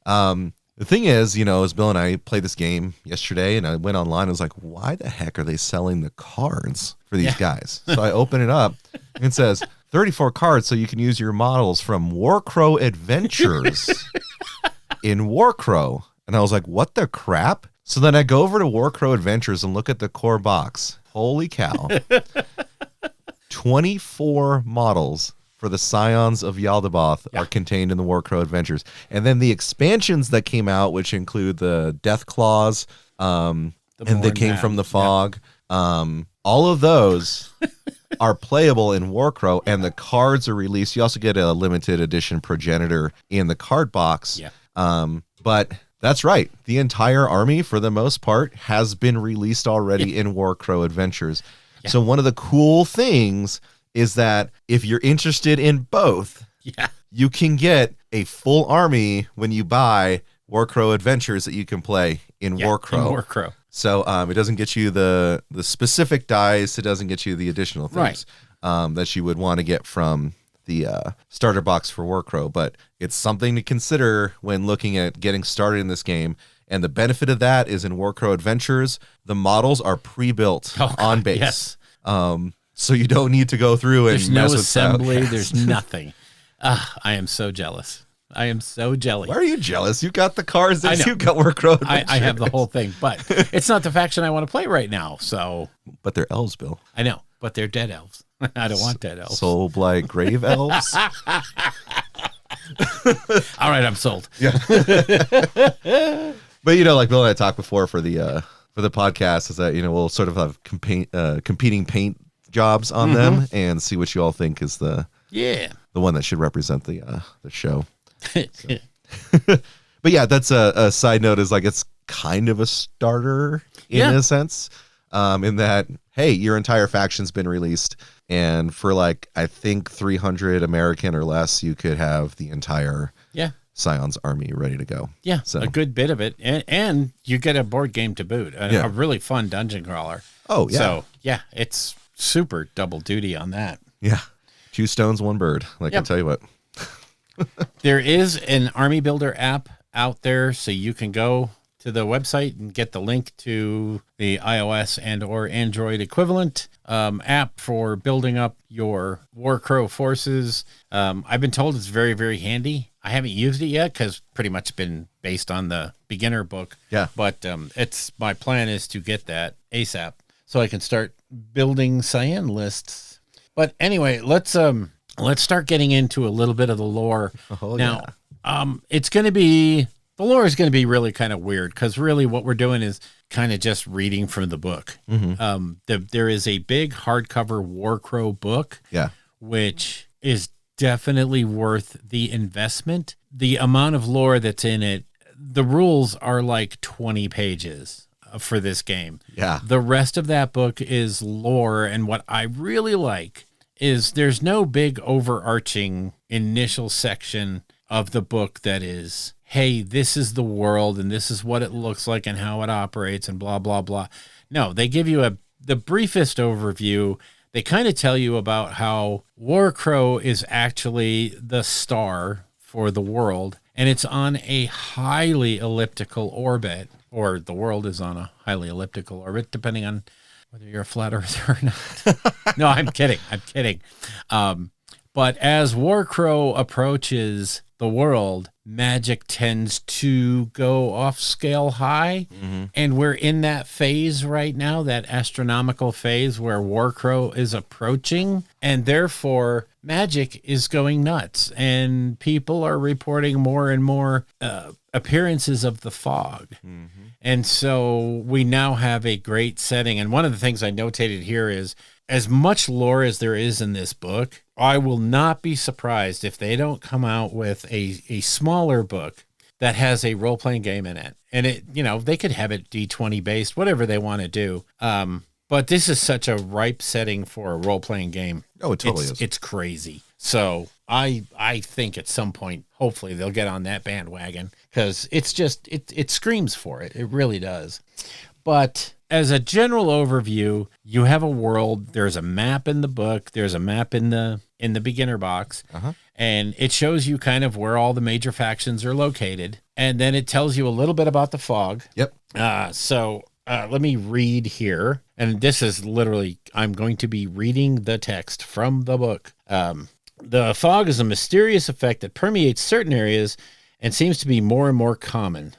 Yeah. The thing is, as Bill and I played this game yesterday, and I went online, I was like, why the heck are they selling the cards for these guys? So I open it up, and it says 34 cards so you can use your models from Warcrow Adventures in Warcrow. And I was like, what the crap? So then I go over to Warcrow Adventures and look at the core box. Holy cow. 24 models for the Scions of Yaldabaoth are contained in the Warcrow Adventures. And then the expansions that came out, which include the Death Claws, and they came from the Fog. All of those are playable in Warcrow, and the cards are released. You also get a limited edition progenitor in the card box. Yeah. But that's right. The entire army, for the most part, has been released already in Warcrow Adventures. Yeah. So one of the cool things is that if you're interested in both, you can get a full army when you buy Warcrow Adventures that you can play in Warcrow. In Warcrow. So it doesn't get you the specific dice. It doesn't get you the additional things that you would want to get from the starter box for Warcrow. But it's something to consider when looking at getting started in this game. And the benefit of that is in Warcrow Adventures, the models are pre-built on base. Yes. So you don't need to go through and there's no assembly. There's nothing. I am so jealous. I am so jealous. Why are you jealous? You got the cards that you got Warcrow Adventures. I have the whole thing, but it's not the faction I want to play right now. So, but they're elves, Bill. I know, but they're dead elves. I don't want dead elves. Soul Blight Grave elves. All right, I'm sold. Yeah. But like Bill and I talked before for the podcast, is that we'll sort of have competing paint jobs on them and see what you all think is the one that should represent the show. But yeah, that's a side note, is like it's kind of a starter in a sense, in that hey, your entire faction's been released. And for like, I think 300 American or less, you could have the entire Scion's army ready to go. Yeah, so a good bit of it. And you get a board game to boot, a really fun dungeon crawler. Oh, yeah. So, yeah, it's super double duty on that. Yeah. 2 stones, 1 bird. Like, I'll tell you what. There is an army builder app out there, so you can go to the website and get the link to the iOS and or Android equivalent app for building up your Warcrow forces. I've been told it's very, very handy. I haven't used it yet because pretty much been based on the beginner book. Yeah. But it's my plan is to get that ASAP so I can start building cyan lists. But anyway, let's start getting into a little bit of the lore. Oh, now, it's going to be... The lore is going to be really kind of weird because really what we're doing is kind of just reading from the book. There is a big hardcover Warcrow book, which is definitely worth the investment. The amount of lore that's in it, the rules are like 20 pages for this game. Yeah. The rest of that book is lore, and what I really like is there's no big overarching initial section of the book that is, hey, this is the world and this is what it looks like and how it operates and blah, blah, blah. No, they give you the briefest overview. They kind of tell you about how Warcrow is actually the star for the world, and it's on a highly elliptical orbit, or the world is on a highly elliptical orbit, depending on whether you're a flat earther or not. No, I'm kidding. But as Warcrow approaches the world, magic tends to go off scale high. And we're in that phase right now, that astronomical phase where Warcrow is approaching. And therefore, magic is going nuts. And people are reporting more and more appearances of the fog. And so we now have a great setting. And one of the things I notated here is, as much lore as there is in this book, I will not be surprised if they don't come out with a smaller book that has a role-playing game in it. And it, they could have it D20 based, whatever they want to do. But this is such a ripe setting for a role-playing game. Oh, it totally is. It's crazy. So I think at some point, hopefully they'll get on that bandwagon because it's just, it screams for it. It really does. But as a general overview, you have a world. There's a map in the book. There's a map in the beginner box. And it shows you kind of where all the major factions are located. And then it tells you a little bit about the fog. Yep. So let me read here. And this is literally, I'm going to be reading the text from the book. The fog is a mysterious effect that permeates certain areas and seems to be more and more common.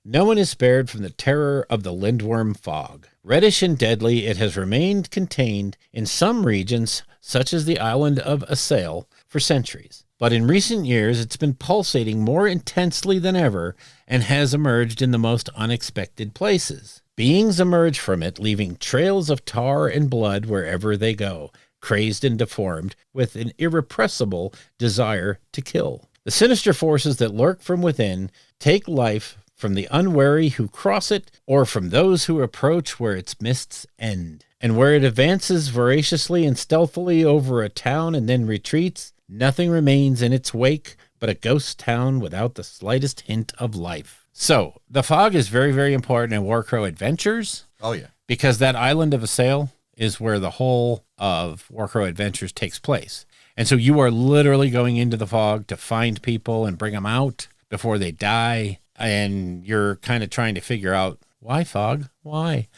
No one is spared from the terror of the lindworm fog. Reddish and deadly, it has remained contained in some regions, such as the island of Assail, for centuries. But in recent years, it's been pulsating more intensely than ever and has emerged in the most unexpected places. Beings emerge from it, leaving trails of tar and blood wherever they go, crazed and deformed, with an irrepressible desire to kill. The sinister forces that lurk from within take life from the unwary who cross it, or from those who approach where its mists end. And where it advances voraciously and stealthily over a town and then retreats, nothing remains in its wake but a ghost town without the slightest hint of life. So, the fog is very, very important in Warcrow Adventures. Oh, yeah. Because that island of Assail is where the whole of Warcrow Adventures takes place. And so you are literally going into the fog to find people and bring them out before they die. And you're kind of trying to figure out, why fog? Why?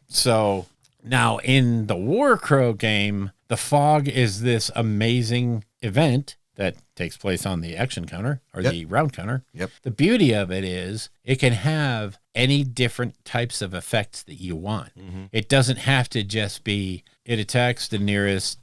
So now in the Warcrow game, the fog is this amazing event that takes place on the action counter or the round counter. Yep. The beauty of it is it can have any different types of effects that you want. It doesn't have to just be it attacks the nearest,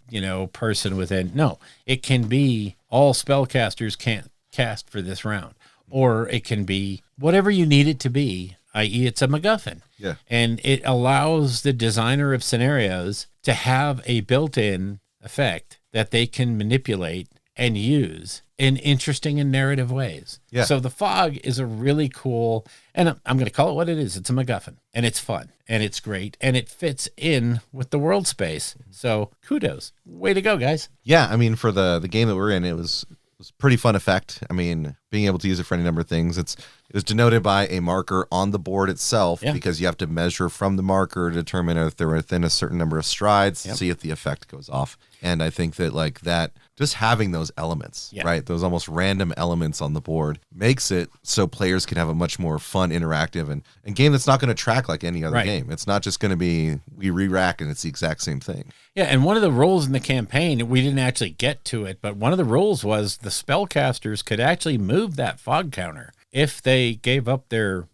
person within. No, it can be all spellcasters can't cast for this round. Or it can be whatever you need it to be, i.e. it's a MacGuffin. Yeah. And it allows the designer of scenarios to have a built-in effect that they can manipulate and use in interesting and narrative ways. Yeah. So the fog is a really cool, and I'm going to call it what it is. It's a MacGuffin, and it's fun, and it's great, and it fits in with the world space. So kudos. Way to go, guys. Yeah, I mean, for the game that we're in, it was a pretty fun effect. I mean, being able to use it for any number of things. It was denoted by a marker on the board itself, because you have to measure from the marker to determine if they're within a certain number of strides to see if the effect goes off. And I think that like that, just having those elements, right, those almost random elements on the board makes it so players can have a much more fun, interactive, and game that's not going to track like any other game. It's not just going to be we re-rack and it's the exact same thing. Yeah, and one of the rules in the campaign, we didn't actually get to it, but one of the rules was the spellcasters could actually move that fog counter if they gave up their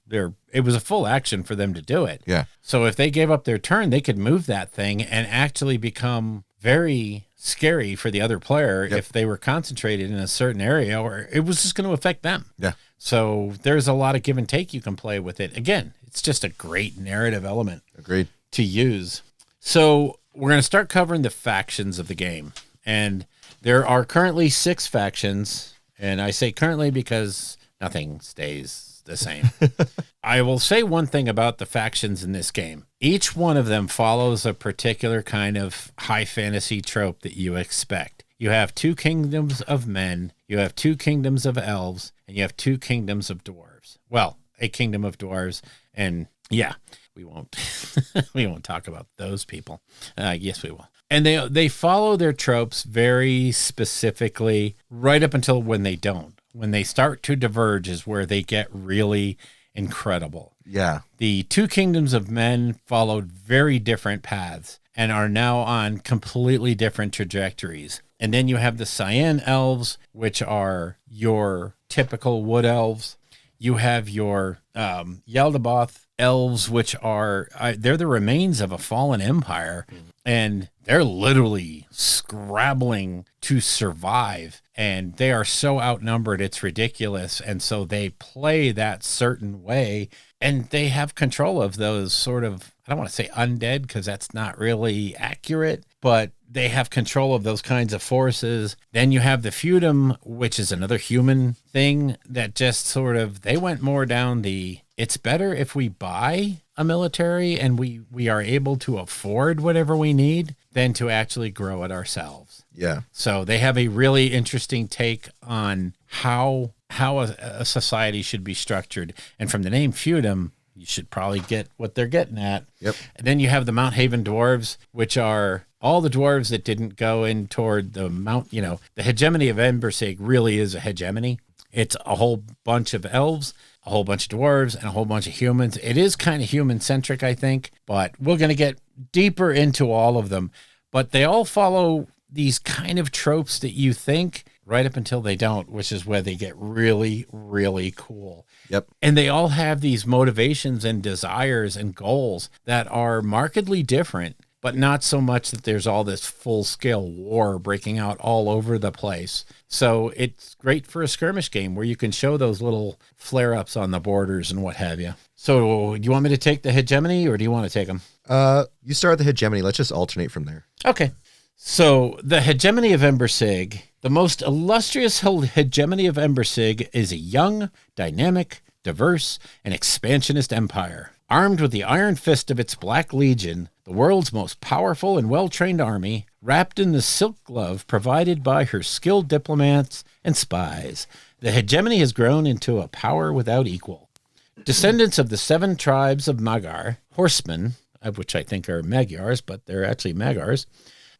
it was a full action for them to do it. Yeah. So if they gave up their turn, they could move that thing and actually become very scary for the other player if they were concentrated in a certain area, or it was just going to affect them. Yeah. So there's a lot of give and take you can play with it. Again, it's just a great narrative element. Agreed. To use. So we're going to start covering the factions of the game. And there are currently 6 factions. And I say currently because nothing stays the same. I will say one thing about the factions in this game. Each one of them follows a particular kind of high fantasy trope that you expect. You have 2 kingdoms of men, you have 2 kingdoms of elves, and you have 2 kingdoms of dwarves. Well, a kingdom of dwarves, and we won't we won't talk about those people. Yes, we will. And they follow their tropes very specifically right up until when they don't. When they start to diverge is where they get really incredible. Yeah. The 2 kingdoms of men followed very different paths and are now on completely different trajectories. And then you have the Cyan elves, which are your typical wood elves. You have your Yaldabaoth elves, which are they're the remains of a fallen empire, and they're literally scrabbling to survive, and they are so outnumbered it's ridiculous. And so they play that certain way, and they have control of those sort of, I don't want to say undead because that's not really accurate, but they have control of those kinds of forces. Then you have the feudum, which is another human thing that just sort of, they went more down the, it's better if we buy a military and we are able to afford whatever we need than to actually grow it ourselves. Yeah. So they have a really interesting take on how a society should be structured. And from the name feudum, you should probably get what they're getting at. Yep. And then you have the Mount Haven dwarves, which are all the dwarves that didn't go in toward the Mount, the hegemony of Embersig really is a hegemony. It's a whole bunch of elves, a whole bunch of dwarves, and a whole bunch of humans. It is kind of human-centric, I think, but we're going to get deeper into all of them. But they all follow these kind of tropes that you think right up until they don't, which is where they get really, really cool. Yep. And they all have these motivations and desires and goals that are markedly different, but not so much that there's all this full-scale war breaking out all over the place. So it's great for a skirmish game where you can show those little flare-ups on the borders and what have you. So do you want me to take the hegemony, or do you want to take them? You start the hegemony. Let's just alternate from there. Okay. So the hegemony of Embersig, the most illustrious hegemony of Embersig, is a young, dynamic, diverse, and expansionist empire. Armed with the iron fist of its Black Legion, the world's most powerful and well-trained army, wrapped in the silk glove provided by her skilled diplomats and spies, the hegemony has grown into a power without equal. Descendants of the 7 tribes of Magar, horsemen, of which I think are Magyars, but they're actually Magars,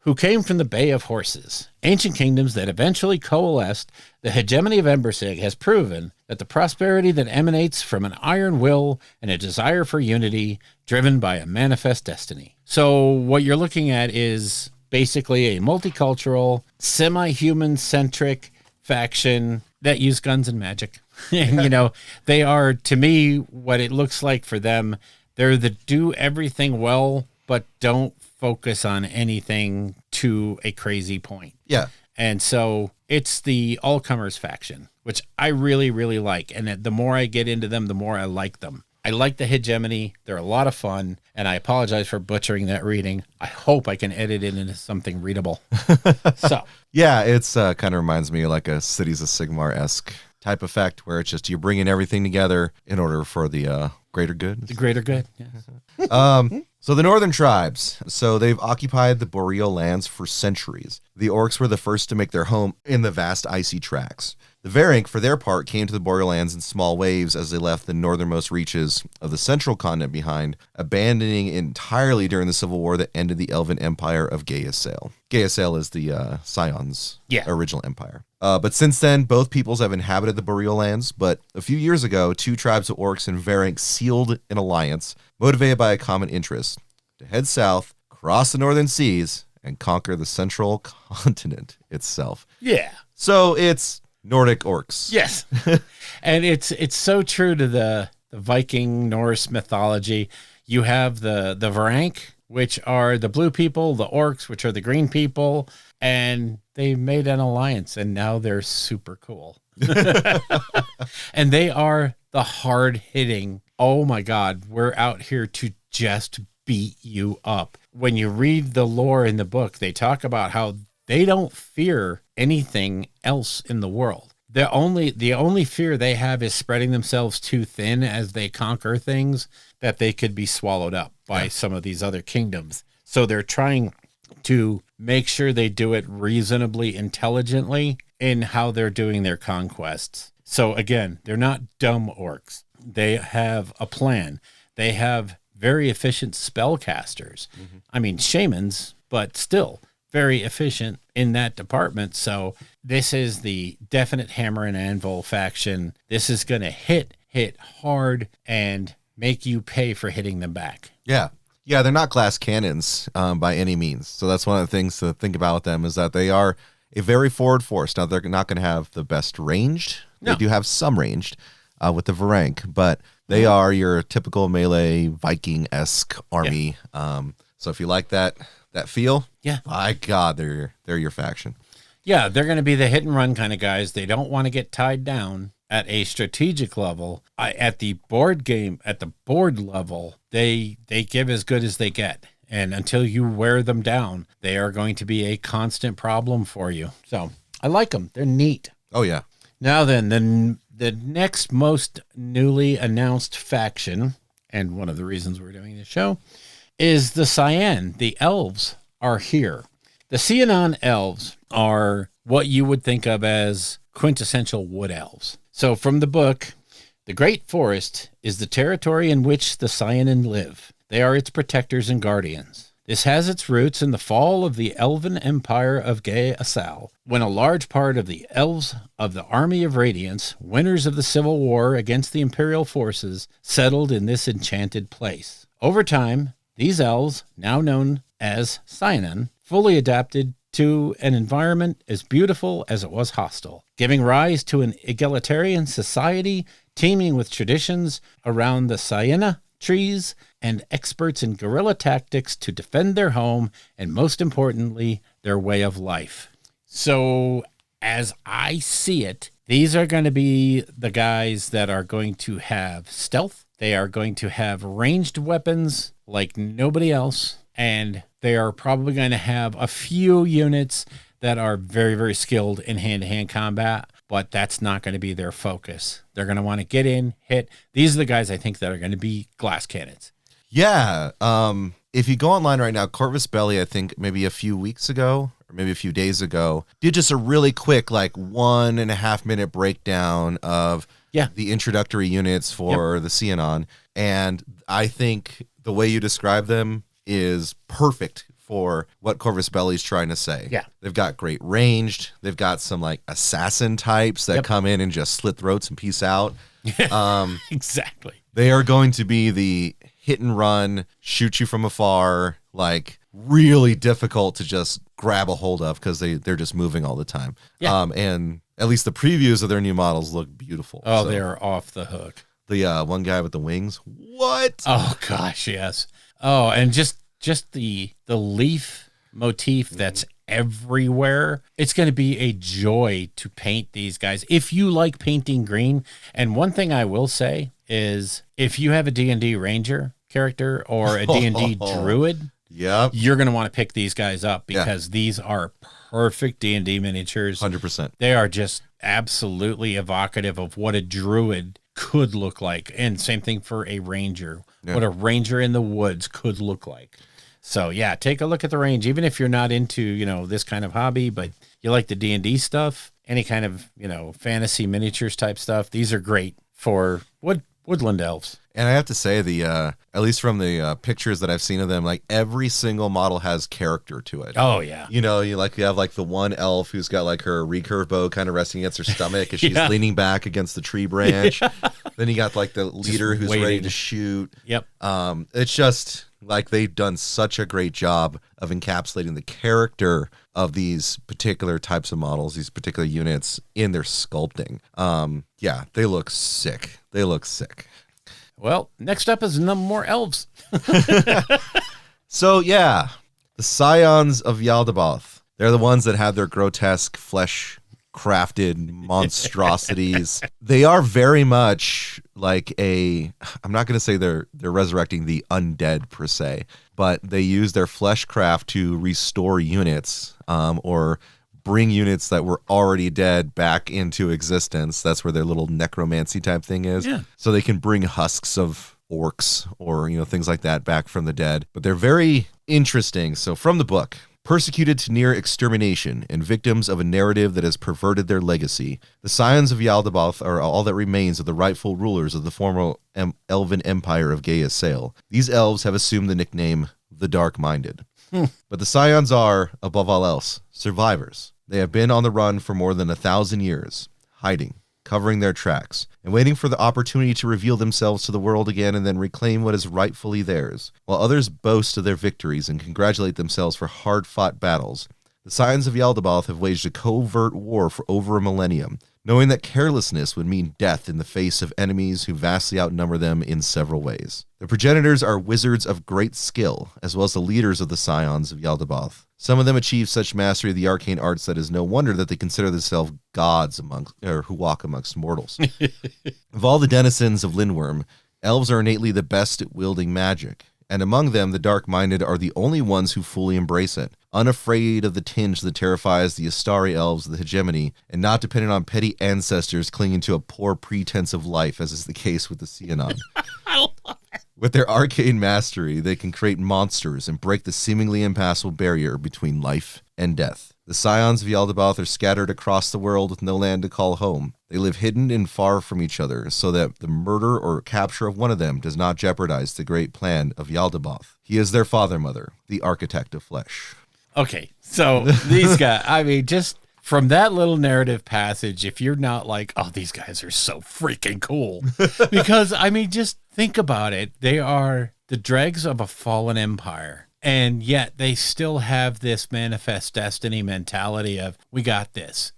who came from the Bay of Horses, ancient kingdoms that eventually coalesced, the hegemony of Embersig has proven that the prosperity that emanates from an iron will and a desire for unity, driven by a manifest destiny. So what you're looking at is basically a multicultural, semi-human-centric faction that use guns and magic. And, they are, to me, what it looks like for them, they're the do everything well, but don't focus on anything to a crazy point. Yeah. And so it's the all-comers faction, which I really, really like. And the more I get into them, the more I like them. I like the hegemony. They're a lot of fun, and I apologize for butchering that reading. I hope I can edit it into something readable. So yeah, it's kind of reminds me of like a Cities of Sigmar-esque type effect, where it's just you're bringing everything together in order for the greater good. The greater good, yes. So the northern tribes, so they've occupied the boreal lands for centuries. The orcs were the first to make their home in the vast icy tracts. The Varank, for their part, came to the boreal lands in small waves as they left the northernmost reaches of the central continent behind, abandoning entirely during the Civil War that ended the Elven Empire of Gaeasael. Gaeasael is the Scion's original empire. But since then, both peoples have inhabited the boreal lands, but a few years ago, 2 tribes of orcs and Varank sealed an alliance, motivated by a common interest, to head south, cross the northern seas, and conquer the central continent itself. Yeah. So it's Nordic orcs. Yes. And it's so true to the Viking Norse mythology. You have the Varank, which are the blue people, the orcs, which are the green people, and they made an alliance, and now they're super cool. And they are the hard-hitting, oh my God, we're out here to just beat you up. When you read the lore in the book, they talk about how they don't fear anything else in the world. The only fear they have is spreading themselves too thin as they conquer things, that they could be swallowed up by some of these other kingdoms. So they're trying to make sure they do it reasonably intelligently in how they're doing their conquests. So again, they're not dumb orcs. They have a plan. They have very efficient spellcasters. Mm-hmm. I mean, shamans, but still very efficient in that department. So this is the definite hammer and anvil faction. This is going to hit hard and make you pay for hitting them back. Yeah. Yeah, they're not glass cannons by any means. So that's one of the things to think about with them, is that they are a very forward force. Now, they're not going to have the best ranged. No. They do have some ranged with the Varank, but they are your typical melee Viking-esque army. Yeah. So if you like that feel, by God, they're your faction. Yeah, they're going to be the hit and run kind of guys. They don't want to get tied down at a strategic level. At the board level, they give as good as they get. And until you wear them down, they are going to be a constant problem for you. So I like them. They're neat. Oh, yeah. Now then, the next most newly announced faction, and one of the reasons we're doing this show, is the Cyan. The elves are here. The Cianon elves are what you would think of as quintessential wood elves. So from the book, the Great Forest is the territory in which the Cyanon live. They are its protectors and guardians. This has its roots in the fall of the Elven Empire of Gaeasael, when a large part of the elves of the Army of Radiance, winners of the Civil War against the Imperial forces, settled in this enchanted place. Over time, these elves, now known as Cyanon, fully adapted to an environment as beautiful as it was hostile, giving rise to an egalitarian society teeming with traditions around the Sienna trees and experts in guerrilla tactics to defend their home and, most importantly, their way of life. So, as I see it, these are going to be the guys that are going to have stealth. They are going to have ranged weapons like nobody else, and they are probably going to have a few units that are very, very skilled in hand-to-hand combat, but that's not going to be their focus. They're going to want to get in, hit. These are the guys I think that are going to be glass cannons. Yeah. If you go online right now, Corvus Belli, I think maybe a few weeks ago or maybe a few days ago, did just a really quick, like 1.5 minute breakdown of the introductory units for the Cianon. And I think the way you describe them is perfect for what Corvus Belli's trying to say. Yeah. They've got great ranged. They've got some like assassin types that come in and just slit throats and peace out. Exactly. They are going to be the hit and run, shoot you from afar, like really difficult to just grab a hold of because they're just moving all the time. Yeah. And at least the previews of their new models look beautiful. Oh, so they're off the hook. The one guy with the wings. What? Oh gosh, yes. Oh, and just the leaf motif that's everywhere. It's going to be a joy to paint these guys if you like painting green. And one thing I will say is if you have a D&D Ranger character or a D&D Druid, you're going to want to pick these guys up because these are perfect D&D miniatures. 100%. They are just absolutely evocative of what a Druid could look like. And same thing for a Ranger, what a Ranger in the woods could look like. So yeah, take a look at the range. Even if you're not into, you know, this kind of hobby, but you like the D&D stuff, any kind of, you know, fantasy miniatures type stuff, these are great for woodland elves. And I have to say, at least from the pictures that I've seen of them, like every single model has character to it. Oh yeah. You know, you have like the one elf who's got like her recurve bow kind of resting against her stomach as she's leaning back against the tree branch. Then you got like the leader who's ready to shoot. Yep. It's just like they've done such a great job of encapsulating the character of these particular types of models, these particular units in their sculpting. Yeah, they look sick. They look sick. Well, next up is more elves. So yeah, the Scions of Yaldabaoth. They're the ones that have their grotesque flesh crafted monstrosities. They are very much like I'm not going to say they're resurrecting the undead per se, but they use their flesh craft to restore units or bring units that were already dead back into existence. That's where their little necromancy type thing is. Yeah. So they can bring husks of orcs or, you know, things like that back from the dead. But they're very interesting. So from the book, persecuted to near extermination and victims of a narrative that has perverted their legacy, the Scions of Yaldabaoth are all that remains of the rightful rulers of the former elven empire of Gaia Sail. These elves have assumed the nickname the Dark-Minded. But the Scions are, above all else, survivors. They have been on the run for more than 1,000 years, hiding, covering their tracks, and waiting for the opportunity to reveal themselves to the world again and then reclaim what is rightfully theirs. While others boast of their victories and congratulate themselves for hard-fought battles, the Scions of Yaldabaoth have waged a covert war for over a millennium, knowing that carelessness would mean death in the face of enemies who vastly outnumber them in several ways. The progenitors are wizards of great skill, as well as the leaders of the Scions of Yaldabaoth. Some of them achieve such mastery of the arcane arts that it is no wonder that they consider themselves gods who walk amongst mortals. Of all the denizens of Lindworm, elves are innately the best at wielding magic, and among them the dark-minded are the only ones who fully embrace it, unafraid of the tinge that terrifies the Astari elves of the hegemony, and not dependent on petty ancestors clinging to a poor pretense of life, as is the case with the Seanon. I love it. With their arcane mastery, they can create monsters and break the seemingly impassable barrier between life and death. The Scions of Yaldabaoth are scattered across the world with no land to call home. They live hidden and far from each other, so that the murder or capture of one of them does not jeopardize the great plan of Yaldabaoth. He is their father-mother, the architect of flesh. Okay, so these guys, I mean, just from that little narrative passage, if you're not like, oh, these guys are so freaking cool, because, I mean, just think about it. They are the dregs of a fallen empire, and yet they still have this manifest destiny mentality of, we got this.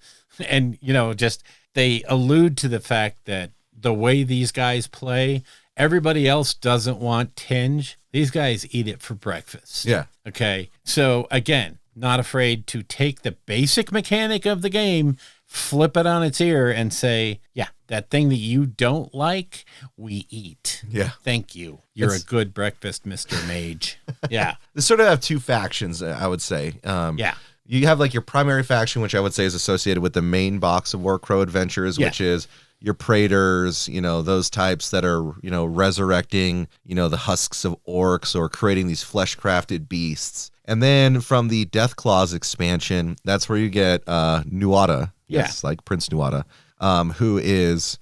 And, you know, just they allude to the fact that the way these guys play, everybody else doesn't want tinge. These guys eat it for breakfast. Yeah. Okay. So again, not afraid to take the basic mechanic of the game, flip it on its ear and say, yeah, that thing that you don't like, we eat. Yeah. Thank you. You're a good breakfast, Mr. Mage. Yeah. They sort of have two factions, I would say. Yeah. You have like your primary faction, which I would say is associated with the main box of Warcrow adventures, which is your Praetors, you know, those types that are, you know, resurrecting, you know, the husks of orcs or creating these flesh-crafted beasts. And then from the Deathclaws expansion, that's where you get Nuada. Yeah. Yes, like Prince Nuada,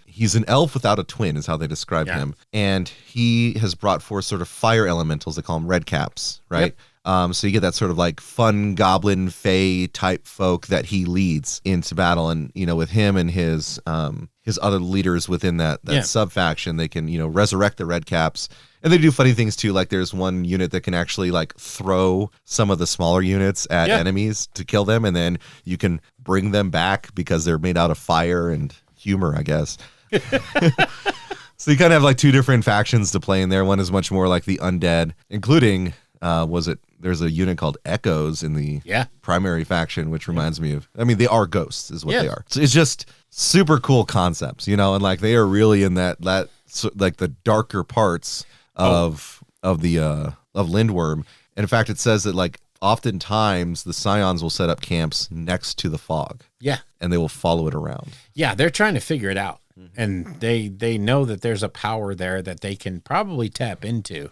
he's an elf without a twin is how they describe him. And he has brought forth sort of fire elementals. They call them red caps, right? Yep. So you get that sort of like fun goblin fae type folk that he leads into battle. And, you know, with him and his other leaders within that sub faction, they can, you know, resurrect the red caps. And they do funny things too. Like there's one unit that can actually like throw some of the smaller units at enemies to kill them. And then you can bring them back because they're made out of fire and humor, I guess. So you kind of have like two different factions to play in there. One is much more like the undead, including, there's a unit called Echoes in the primary faction, which reminds me of, I mean, they are ghosts is what they are. So it's just super cool concepts, you know, and like they are really in that like the darker parts of Lindworm. And in fact, it says that like oftentimes the Scions will set up camps next to the fog. Yeah. And they will follow it around. Yeah, they're trying to figure it out. And they know that there's a power there that they can probably tap into.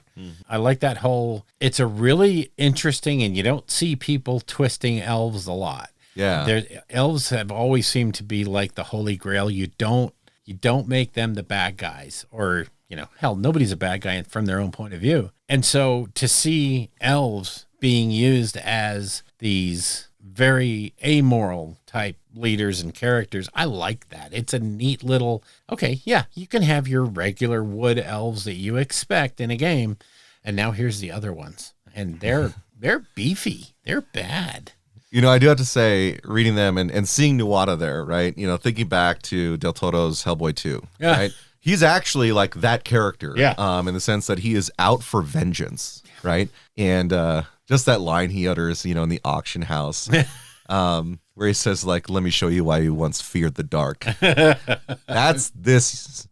I like that whole, it's a really interesting, and you don't see people twisting elves a lot. Yeah. Elves have always seemed to be like the holy grail. You don't make them the bad guys, or, hell, nobody's a bad guy from their own point of view. And so to see elves being used as these very amoral type leaders and characters, I like that. It's a neat little, okay, yeah, you can have your regular wood elves that you expect in a game, and now here's the other ones, and they're beefy, they're bad. I do have to say, reading them and seeing Nuada there, right? Thinking back to Del Toro's Hellboy 2, right? He's actually like that character, in the sense that he is out for vengeance, right? And just that line he utters, in the auction house, where he says, like, let me show you why you once feared the dark. That's this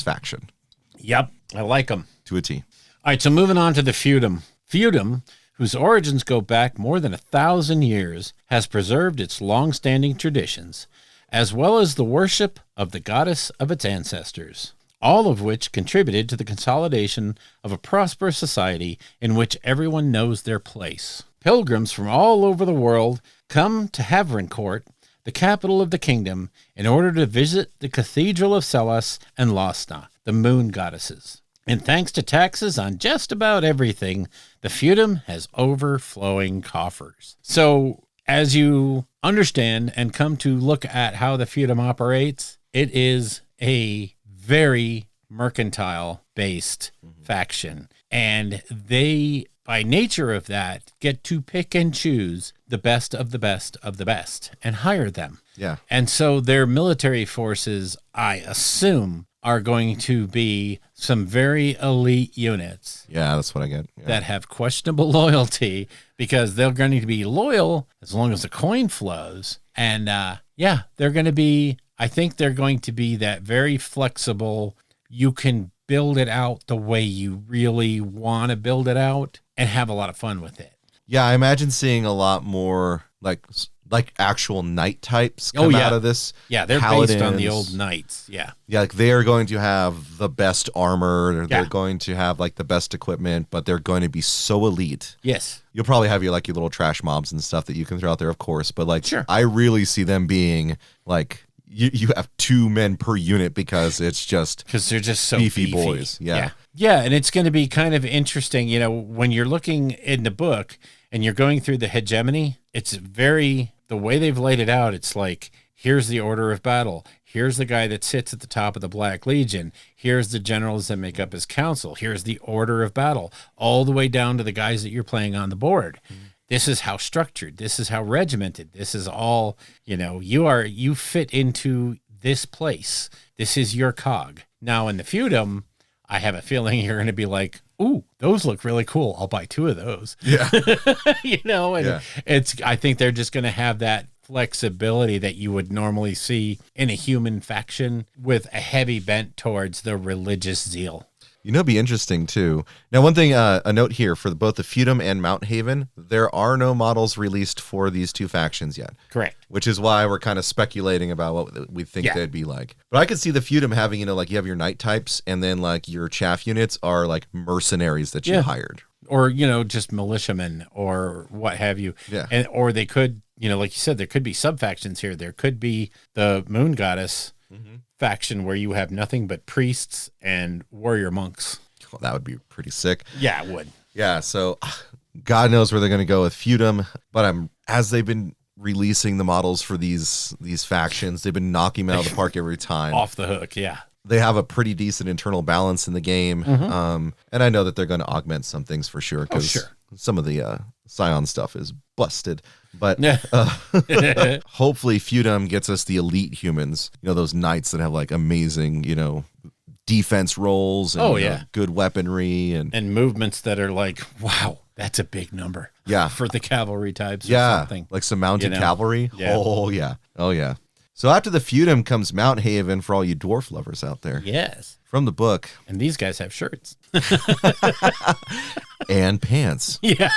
faction. Yep, I like them. To a T. All right, so moving on to the Feudum. Feudum, whose origins go back more than 1,000 years, has preserved its long-standing traditions, as well as the worship of the goddess of its ancestors, all of which contributed to the consolidation of a prosperous society in which everyone knows their place. Pilgrims from all over the world come to Havrincourt, the capital of the kingdom, in order to visit the Cathedral of Celas and Losna, the moon goddesses. And thanks to taxes on just about everything, the feudum has overflowing coffers. So, as you understand and come to look at how the feudum operates, it is a very mercantile-based faction. And they, by nature of that, get to pick and choose the best of the best of the best and hire them. Yeah. And so their military forces, I assume, are going to be some very elite units. Yeah, that's what I get. Yeah. That have questionable loyalty, because they're going to be loyal as long as the coin flows. And they're going to be, I think they're going to be that very flexible. You can build it out the way you really want to build it out and have a lot of fun with it. Yeah, I imagine seeing a lot more like actual knight types come out of this. Yeah, they're based on the old knights. Yeah. Yeah, like they are going to have the best armor. They're going to have like the best equipment, but they're going to be so elite. Yes. You'll probably have your little trash mobs and stuff that you can throw out there, of course. But like, sure. I really see them being like, you have 2 men per unit because they're just so beefy boys. Yeah. Yeah, and it's going to be kind of interesting, when you're looking in the book and you're going through the hegemony, it's the way they've laid it out, it's like, here's the order of battle. Here's the guy that sits at the top of the Black Legion. Here's the generals that make up his council. Here's the order of battle, all the way down to the guys that you're playing on the board. Mm-hmm. This is how structured. This is how regimented. This is all, you fit into this place. This is your cog. Now in the feudum, I have a feeling you're going to be like, ooh, those look really cool. I'll buy 2 of those. Yeah. I think they're just going to have that flexibility that you would normally see in a human faction with a heavy bent towards the religious zeal. It'd be interesting too. Now, one thing, a note here for both the Feudum and Mount Haven, there are no models released for these 2 factions yet. Correct. Which is why we're kind of speculating about what we think they'd be like. But I could see the Feudum having, like you have your knight types, and then like your chaff units are like mercenaries that you hired. Or, just militiamen or what have you. Yeah. Or they could, like you said, there could be sub-factions here. There could be the moon goddess faction where you have nothing but priests and warrior monks. Well, that would be pretty sick. Yeah, it would. Yeah, so God knows where they're going to go with feudum, but as they've been releasing the models for these factions, they've been knocking them out of the park every time. Off the hook, yeah. They have a pretty decent internal balance in the game, and I know that they're going to augment some things for sure, because some of the Scion stuff is busted. But hopefully feudum gets us the elite humans, those knights that have like amazing, defense rolls and good weaponry and movements that are like, wow, that's a big number. Yeah. For the cavalry types or something. Like some mounted cavalry. Yeah. Oh yeah. So after the feudum comes Mount Haven for all you dwarf lovers out there. Yes. From the book. And these guys have shirts. And pants. Yeah.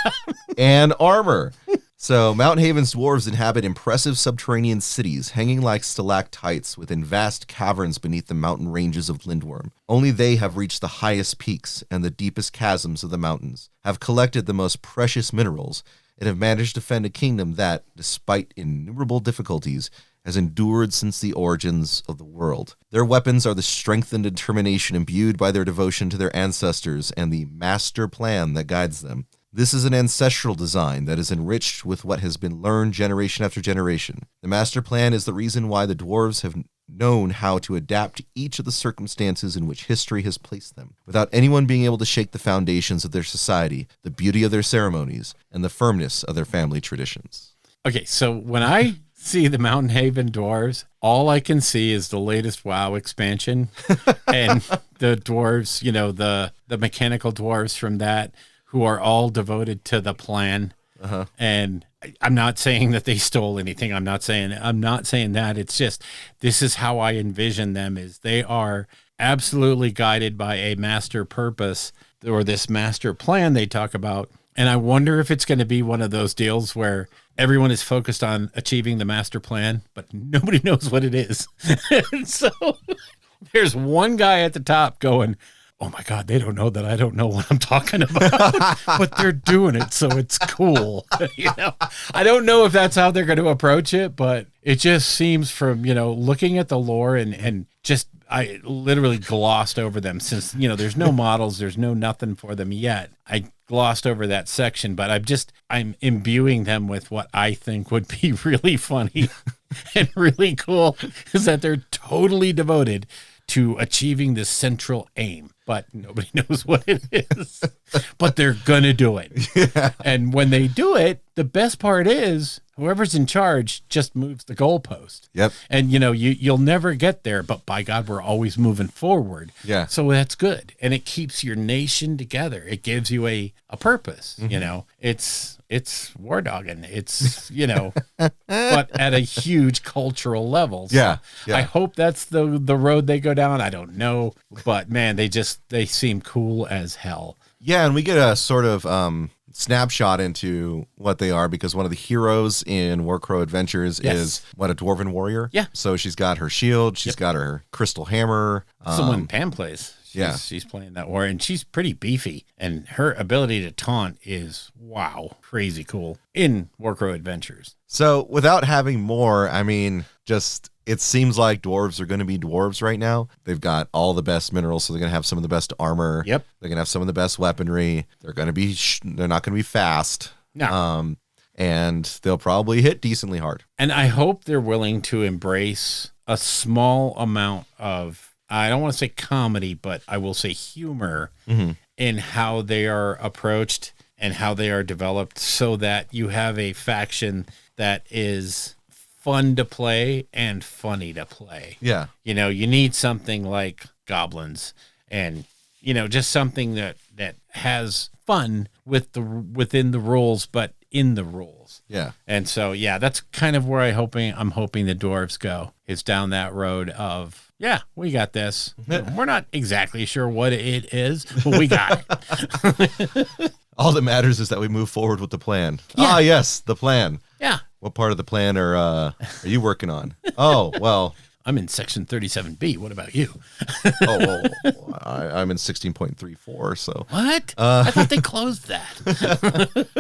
And armor. So Mount Haven's dwarves inhabit impressive subterranean cities, hanging like stalactites within vast caverns beneath the mountain ranges of Lindworm. Only they have reached the highest peaks and the deepest chasms of the mountains, have collected the most precious minerals, and have managed to defend a kingdom that, despite innumerable difficulties, has endured since the origins of the world. Their weapons are the strength and determination imbued by their devotion to their ancestors and the master plan that guides them. This is an ancestral design that is enriched with what has been learned generation after generation. The master plan is the reason why the dwarves have known how to adapt to each of the circumstances in which history has placed them, without anyone being able to shake the foundations of their society, the beauty of their ceremonies, and the firmness of their family traditions. Okay, so when I see the Mountain Haven dwarves, all I can see is the latest WoW expansion and the dwarves, you know, the mechanical dwarves from that, who are all devoted to the plan. And I'm not saying that they stole anything. I'm not saying that. It's just, this is how I envision them, is they are absolutely guided by a master purpose, or this master plan they talk about. And I wonder if it's going to be one of those deals where everyone is focused on achieving the master plan, but nobody knows what it is. And so there's one guy at the top going, oh my God, they don't know that I don't know what I'm talking about, but they're doing it, so it's cool. You know, I don't know if that's how they're going to approach it, but it just seems from, you know, looking at the lore and just, I literally glossed over them since, you know, there's no models, there's no nothing for them yet. I glossed over that section, but I'm imbuing them with what I think would be really funny and really cool, is that they're totally devoted to achieving this central aim, but nobody knows what it is. But they're going to do it. Yeah. And when they do it, the best part is whoever's in charge just moves the goalpost. Yep. And, you know, you'll never get there, but by God, we're always moving forward. Yeah. So that's good. And it keeps your nation together. It gives you a purpose, you know. It's war dogging. It's, you know, but at a huge cultural level. So Yeah. I hope that's the road they go down. I don't know, but man, they seem cool as hell. Yeah, and we get a sort of snapshot into what they are, because one of the heroes in Warcrow Adventures is a dwarven warrior. Yeah. So she's got her shield, she's got her crystal hammer. Someone Pam plays. She's playing that war, and she's pretty beefy, and her ability to taunt is, wow, crazy cool in Warcrow Adventures. So without having more, I mean, just it seems like dwarves are going to be dwarves right now. They've got all the best minerals, so they're going to have some of the best armor. Yep. They're going to have some of the best weaponry. They're going to be they're not going to be fast. No. And they'll probably hit decently hard. And I hope they're willing to embrace a small amount of, I don't want to say comedy, but I will say humor in how they are approached and how they are developed, so that you have a faction that is fun to play and funny to play. Yeah. You know, you need something like goblins, and, you know, just something that has fun within the rules, but in the rules. Yeah. And so, yeah, that's kind of where I'm hoping the dwarves go, is down that road of, yeah, we got this. We're not exactly sure what it is, but we got it. All that matters is that we move forward with the plan. Yeah. Ah, yes, the plan. Yeah. What part of the plan are you working on? Oh, well. I'm in section 37B. What about you? I'm in 16.34, so. What? I thought they closed that.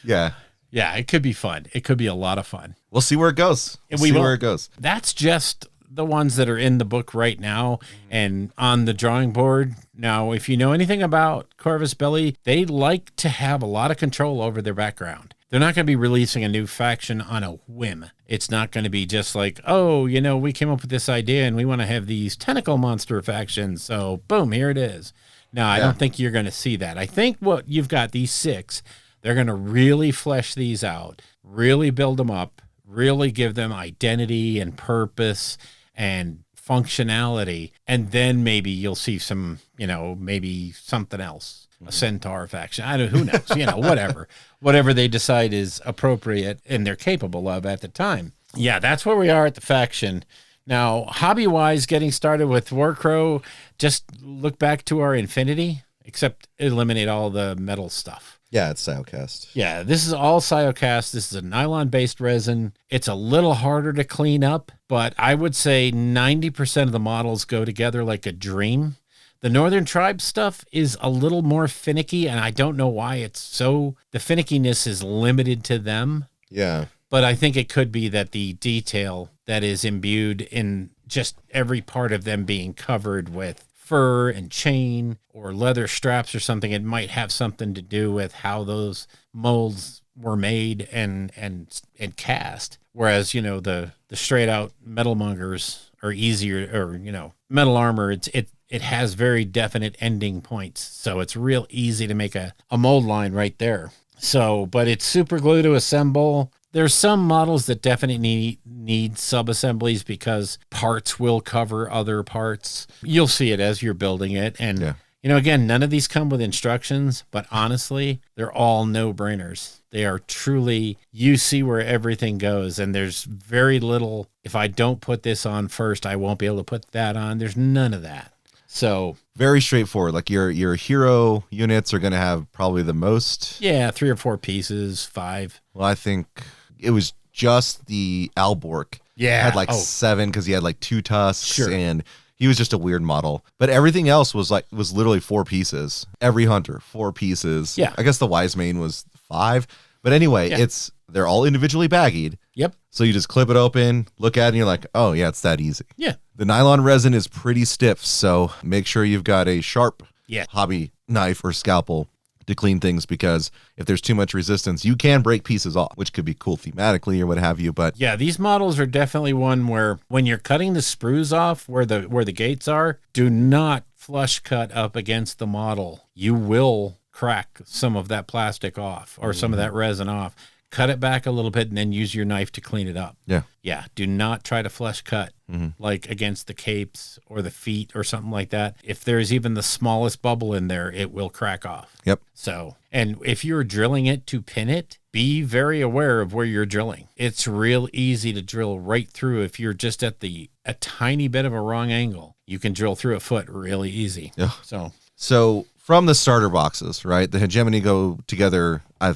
Yeah. Yeah, it could be fun. It could be a lot of fun. We'll see where it goes. We will. Where it goes. That's just the ones that are in the book right now and on the drawing board. Now, if you know anything about Corvus Belli, they like to have a lot of control over their background. They're not going to be releasing a new faction on a whim. It's not going to be just like, oh, you know, we came up with this idea and we want to have these tentacle monster factions. So boom, here it is. No, I don't think you're going to see that. I think what you've got, these 6, they're going to really flesh these out, really build them up, really give them identity and purpose and functionality. And then maybe you'll see some, you know, maybe something else, a centaur faction. Who knows, you know, whatever they decide is appropriate and they're capable of at the time. Yeah, that's where we are at the faction. Now, hobby-wise, getting started with Warcrow, just look back to our Infinity, except eliminate all the metal stuff. Yeah, it's Siocast. Yeah, this is all Siocast. This is a nylon-based resin. It's a little harder to clean up, but I would say 90% of the models go together like a dream. The Northern Tribe stuff is a little more finicky, and I don't know why it's so... The finickiness is limited to them. Yeah. But I think it could be that the detail that is imbued in just every part of them being covered with fur and chain or leather straps or something, it might have something to do with how those molds were made and cast. Whereas, you know, the straight out metal mongers are easier, or, you know, metal armor, it has very definite ending points. So it's real easy to make a mold line right there. So, but it's super glue to assemble. There's some models that definitely need sub-assemblies because parts will cover other parts. You'll see it as you're building it. And, you know, again, none of these come with instructions, but honestly, they're all no-brainers. They are truly, you see where everything goes, and there's very little, if I don't put this on first, I won't be able to put that on. There's none of that. So very straightforward. Like your hero units are going to have probably the most. Yeah, 3 or 4 pieces, 5. Well, I think it was just the Alborg. Yeah. Had like 7 because he had like 2 tusks and he was just a weird model. But everything else was literally 4 pieces. Every hunter, 4 pieces. Yeah. I guess the Wise Mane was 5. But anyway, they're all individually baggied. Yep. So you just clip it open, look at it, and you're like, oh, yeah, it's that easy. Yeah. The nylon resin is pretty stiff, so make sure you've got a sharp hobby knife or scalpel to clean things, because if there's too much resistance, you can break pieces off, which could be cool thematically or what have you. But yeah, these models are definitely one where when you're cutting the sprues off where the gates are, do not flush cut up against the model. You will crack some of that plastic off or some of that resin off. Cut it back a little bit and then use your knife to clean it up. Yeah. Yeah. Do not try to flush cut like against the capes or the feet or something like that. If there's even the smallest bubble in there, it will crack off. Yep. So, and if you're drilling it to pin it, be very aware of where you're drilling. It's real easy to drill right through. If you're just at a tiny bit of a wrong angle, you can drill through a foot really easy. Yeah. So from the starter boxes, right? The hegemony go together. I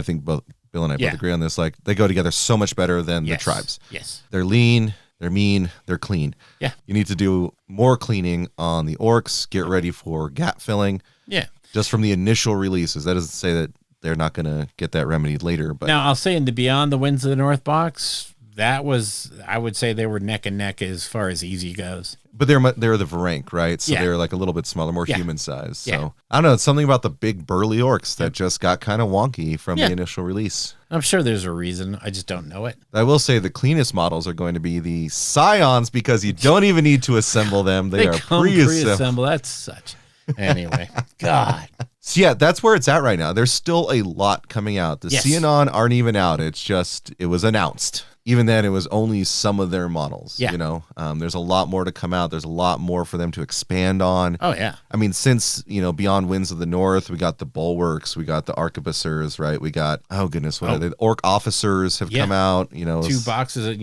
think both Bill and I both agree on this. Like, they go together so much better than the tribes. Yes. They're lean, they're mean, they're clean. Yeah. You need to do more cleaning on the orcs, get ready for gap filling. Yeah. Just from the initial releases. That doesn't say that they're not going to get that remedied later. But now I'll say in the Beyond the Winds of the North box, that was, I would say they were neck and neck as far as easy goes. But they're the Varank, right? So they're like a little bit smaller, more human size. So Yeah. I don't know. It's something about the big burly orcs that just got kind of wonky from the initial release. I'm sure there's a reason. I just don't know it. I will say the cleanest models are going to be the Scions, because you don't even need to assemble them. They are come pre-assembled. That's such. Anyway, God. So yeah, that's where it's at right now. There's still a lot coming out. The Xenon aren't even out. It's just, it was announced. Even then, it was only some of their models. Yeah. You know, there's a lot more to come out. There's a lot more for them to expand on. Oh, yeah. I mean, since, Beyond Winds of the North, we got the Bulwarks, we got the Arquebusiers, right? We got, oh goodness, what are they? The Orc Officers have come out, 2 boxes of,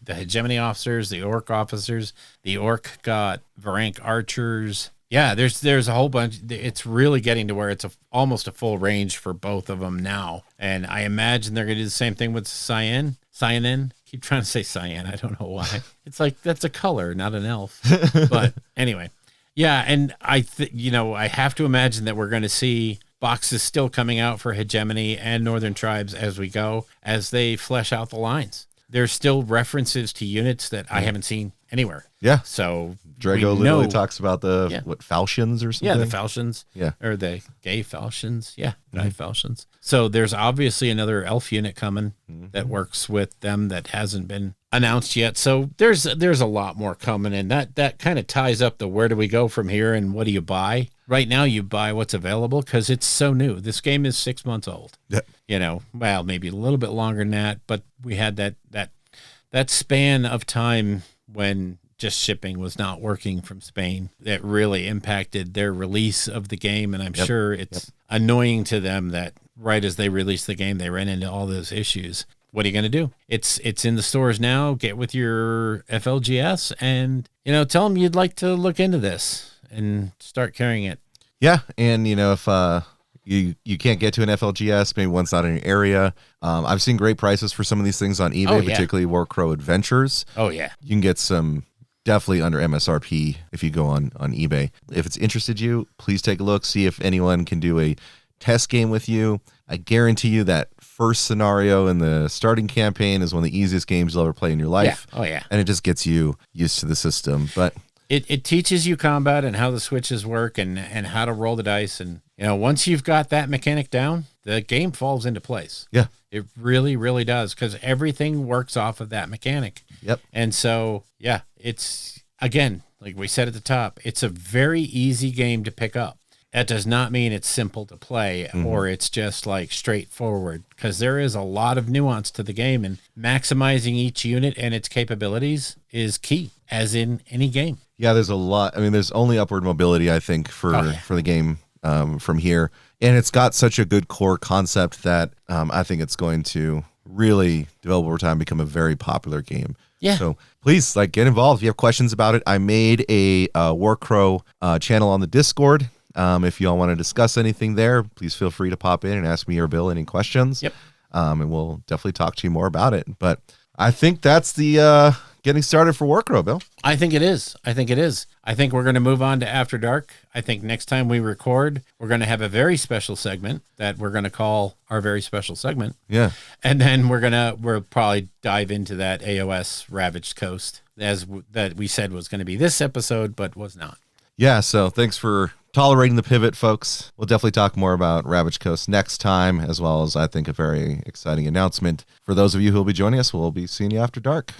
the Hegemony Officers, the Orc Officers, the Orc got Varank Archers. Yeah, there's a whole bunch. It's really getting to where it's almost a full range for both of them now. And I imagine they're going to do the same thing with Cyan. Cyanin. Keep trying to say cyan. I don't know why. It's like, that's a color, not an elf. But anyway. Yeah, and I have to imagine that we're going to see boxes still coming out for Hegemony and Northern Tribes as we go, as they flesh out the lines. There's still references to units that I haven't seen anywhere. Yeah. So Drago literally talks about the falchions or something. Yeah, the falchions. Yeah. Or the gay falchions. Yeah, gay falchions. So there's obviously another elf unit coming that works with them that hasn't been announced yet. So there's a lot more coming, and that kind of ties up the where do we go from here and what do you buy? Right now you buy what's available because it's so new. This game is 6 months old. Yeah. Well, maybe a little bit longer than that, but we had that span of time when just shipping was not working from Spain that really impacted their release of the game. And I'm sure it's annoying to them that right as they released the game, they ran into all those issues. what are you going to do? It's in the stores now. Get with your FLGS and, tell them you'd like to look into this and start carrying it. Yeah. And, if you can't get to an FLGS, maybe one's not in your area. I've seen great prices for some of these things on eBay, particularly Warcrow Adventures. Oh, yeah. You can get some definitely under MSRP if you go on eBay. If it's interested you, please take a look, see if anyone can do a test game with you. I guarantee you that first scenario in the starting campaign is one of the easiest games you'll ever play in your life. Yeah. Oh, yeah. And it just gets you used to the system. But it teaches you combat and how the switches work and how to roll the dice. And, once you've got that mechanic down, the game falls into place. Yeah. It really, really does, because everything works off of that mechanic. Yep. And so, yeah, it's, again, like we said at the top, it's a very easy game to pick up. That does not mean it's simple to play or it's just like straightforward, because there is a lot of nuance to the game, and maximizing each unit and its capabilities is key, as in any game. Yeah, there's a lot. I mean, there's only upward mobility, I think, for the game from here. And it's got such a good core concept that I think it's going to really develop over time, become a very popular game. Yeah. So please, get involved. If you have questions about it, I made a Warcrow channel on the Discord. If you all want to discuss anything there, please feel free to pop in and ask me or Bill any questions. Yep. And we'll definitely talk to you more about it. But I think that's the getting started for Warcrow, Bill. I think it is. I think we're going to move on to After Dark. I think next time we record, we're going to have a very special segment that we're going to call our very special segment. Yeah. And then we'll probably dive into that AOS Ravaged Coast that we said was going to be this episode, but was not. Yeah. So thanks for tolerating the pivot, folks. We'll definitely talk more about Ravaged Coast next time, as well as, I think, a very exciting announcement. For those of you who will be joining us, we'll be seeing you after dark.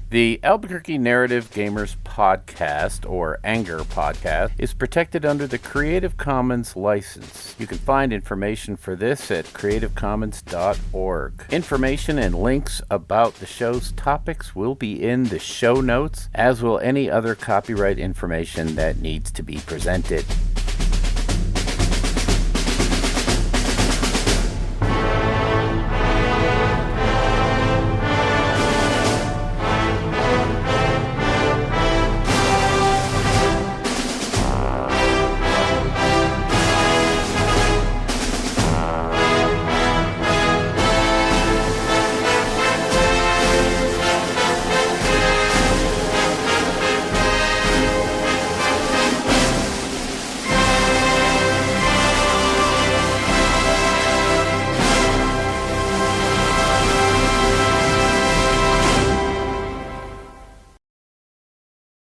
The Albuquerque Narrative Gamers Podcast, or Anger Podcast, is protected under the Creative Commons license. You can find information for this at creativecommons.org. Information and links about the show's topics will be in the show notes, as will any other copyright information that needs to be presented.